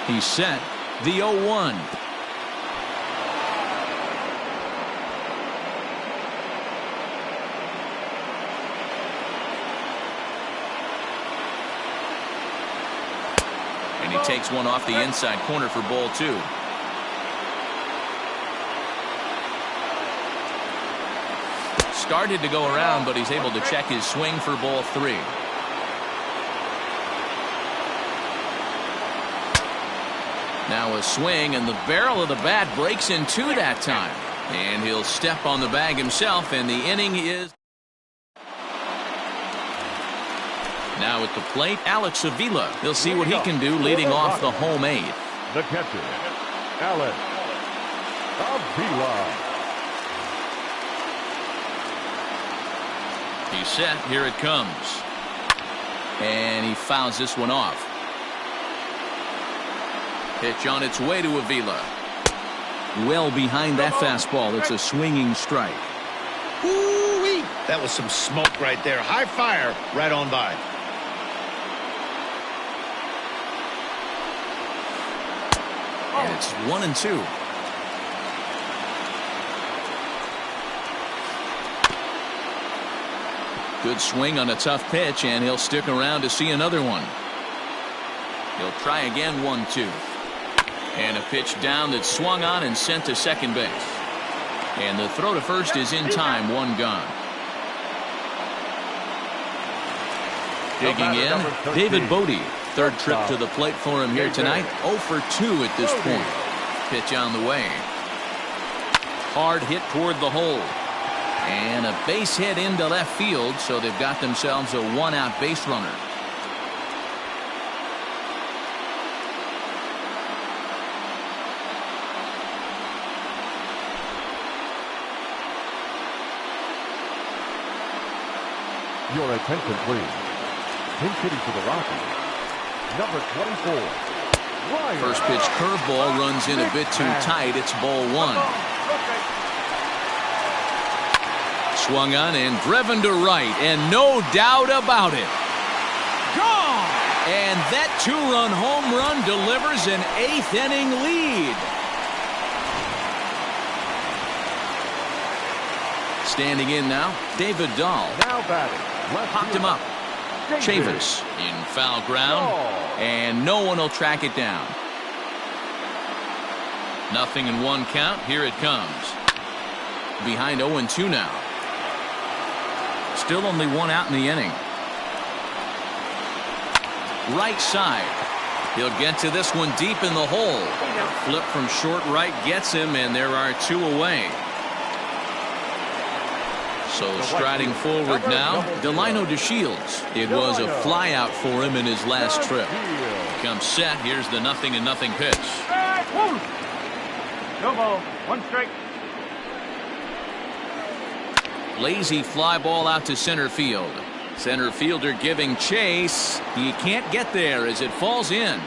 He's set. The 0-1. And he takes one off the inside corner for ball 2. Started to go around, but he's able to check his swing for ball 3. Now a swing, and the barrel of the bat breaks in 2 that time. And he'll step on the bag himself, and the inning is... Now at the plate, Alex Avila. He'll see what he can do leading off the home 8. The catcher, Alex Avila. He's set. Here it comes. And he fouls this one off. Pitch on its way to Avila. Well behind that fastball. It's a swinging strike. Woo-wee. That was some smoke right there. High fire right on by. And it's 1-2. Good swing on a tough pitch, and he'll stick around to see another one. He'll try again, 1-2. And a pitch down that's swung on and sent to second base. And the throw to first is in time, 1 gone. Digging in, David Bodie. Third trip to the plate for him here tonight. 0 for 2 at this point. Pitch on the way. Hard hit toward the hole. And a base hit into left field, so they've got themselves a 1-out base runner. Your attention, please. Pinch hitting for the Rockies, number 24. Ryan. First pitch curveball runs in a bit too tight. It's ball 1. swung on and driven to right, and no doubt about it. Gone! And that two-run home run delivers an 8th inning lead. Standing in now, David Dahl. Now batting. Popped him up. Chavis in foul ground, and no one will track it down. 0-1 count. Here it comes. Behind 0-2 now. Still only one out in the inning. Right side. He'll get to this one deep in the hole. Flip from short right gets him, and there are 2 away. So striding forward now, Delino DeShields. It was a flyout for him in his last trip. Comes set. Here's the 0-0 pitch. No ball. 1 strike. Lazy fly ball out to center field. Center fielder giving chase. He can't get there as it falls in.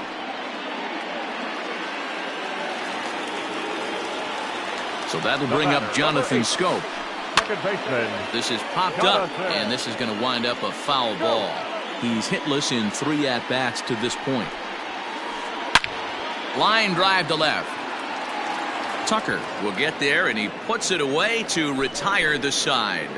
So that'll bring up Jonathan Scope. This is popped up, and this is going to wind up a foul ball. He's hitless in 3 at-bats to this point. Line drive to left. Tucker will get there, and he puts it away to retire the side.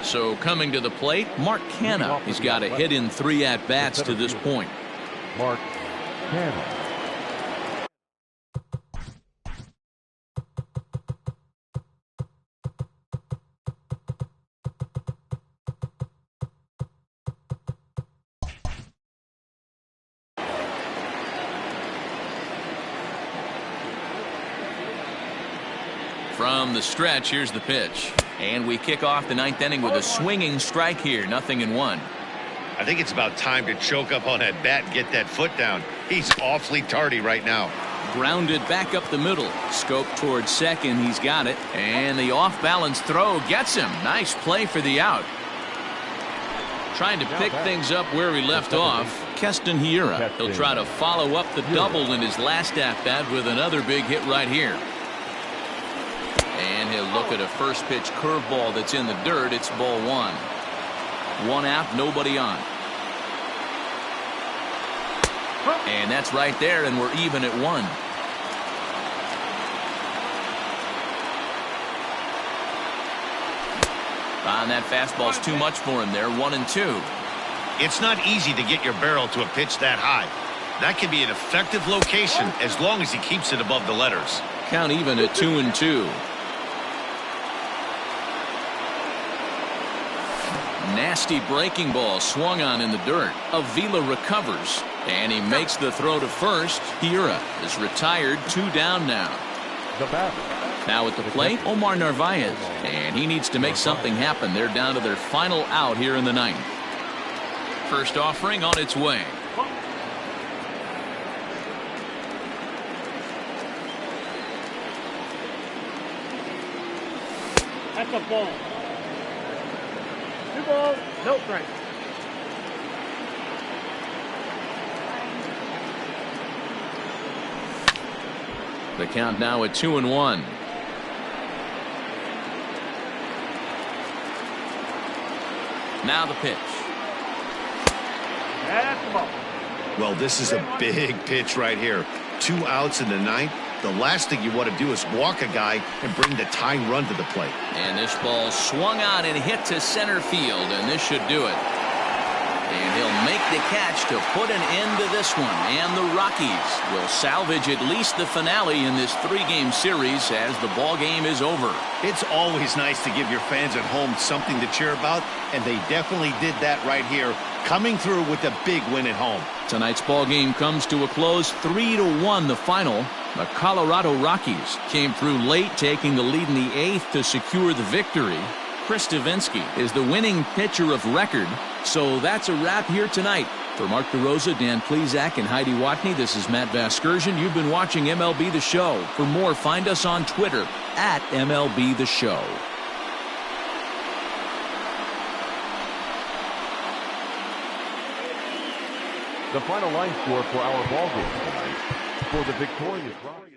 So coming to the plate, Mark Canha. He's got a hit in 3 at-bats to this point. Mark Canha. From the stretch, here's the pitch. And we kick off the 9th inning with a swinging strike here. 0-1. I think it's about time to choke up on that bat and get that foot down. He's awfully tardy right now. Grounded back up the middle. Scope towards second. He's got it. And the off-balance throw gets him. Nice play for the out. Trying to pick things up where he left off. Keston Hiura. He'll try to follow up the double in his last at-bat with another big hit right here. And he'll look at a first pitch curveball that's in the dirt. It's ball 1. 1 out, nobody on. And that's right there, and we're even at 1. And that fastball's too much for him there. 1-2. It's not easy to get your barrel to a pitch that high. That can be an effective location as long as he keeps it above the letters. Count even at 2-2. Nasty breaking ball swung on in the dirt. Avila recovers, and he makes the throw to first. Hiura is retired. 2 down now. Now at the plate, Omar Narvaez, and he needs to make something happen. They're down to their final out here in the 9th. First offering on its way. That's a ball. 2 balls, no strike. The count now at 2-1. Now the pitch. That's the ball. Well, this is a big pitch right here. 2 outs in the 9th. The last thing you want to do is walk a guy and bring the tying run to the plate. And this ball swung on and hit to center field, and this should do it. And he'll make the catch to put an end to this one. And the Rockies will salvage at least the finale in this 3-game series as the ball game is over. It's always nice to give your fans at home something to cheer about, and they definitely did that right here, coming through with a big win at home. Tonight's ball game comes to a close, 3-1 the final. The Colorado Rockies came through late, taking the lead in the 8th to secure the victory. Chris Stavinsky is the winning pitcher of record. So that's a wrap here tonight. For Mark DeRosa, Dan Plezak, and Heidi Watney, this is Matt Vasgersian. You've been watching MLB The Show. For more, find us on Twitter at MLB The Show. The final line score for our ball game tonight. For the victorious Rockets.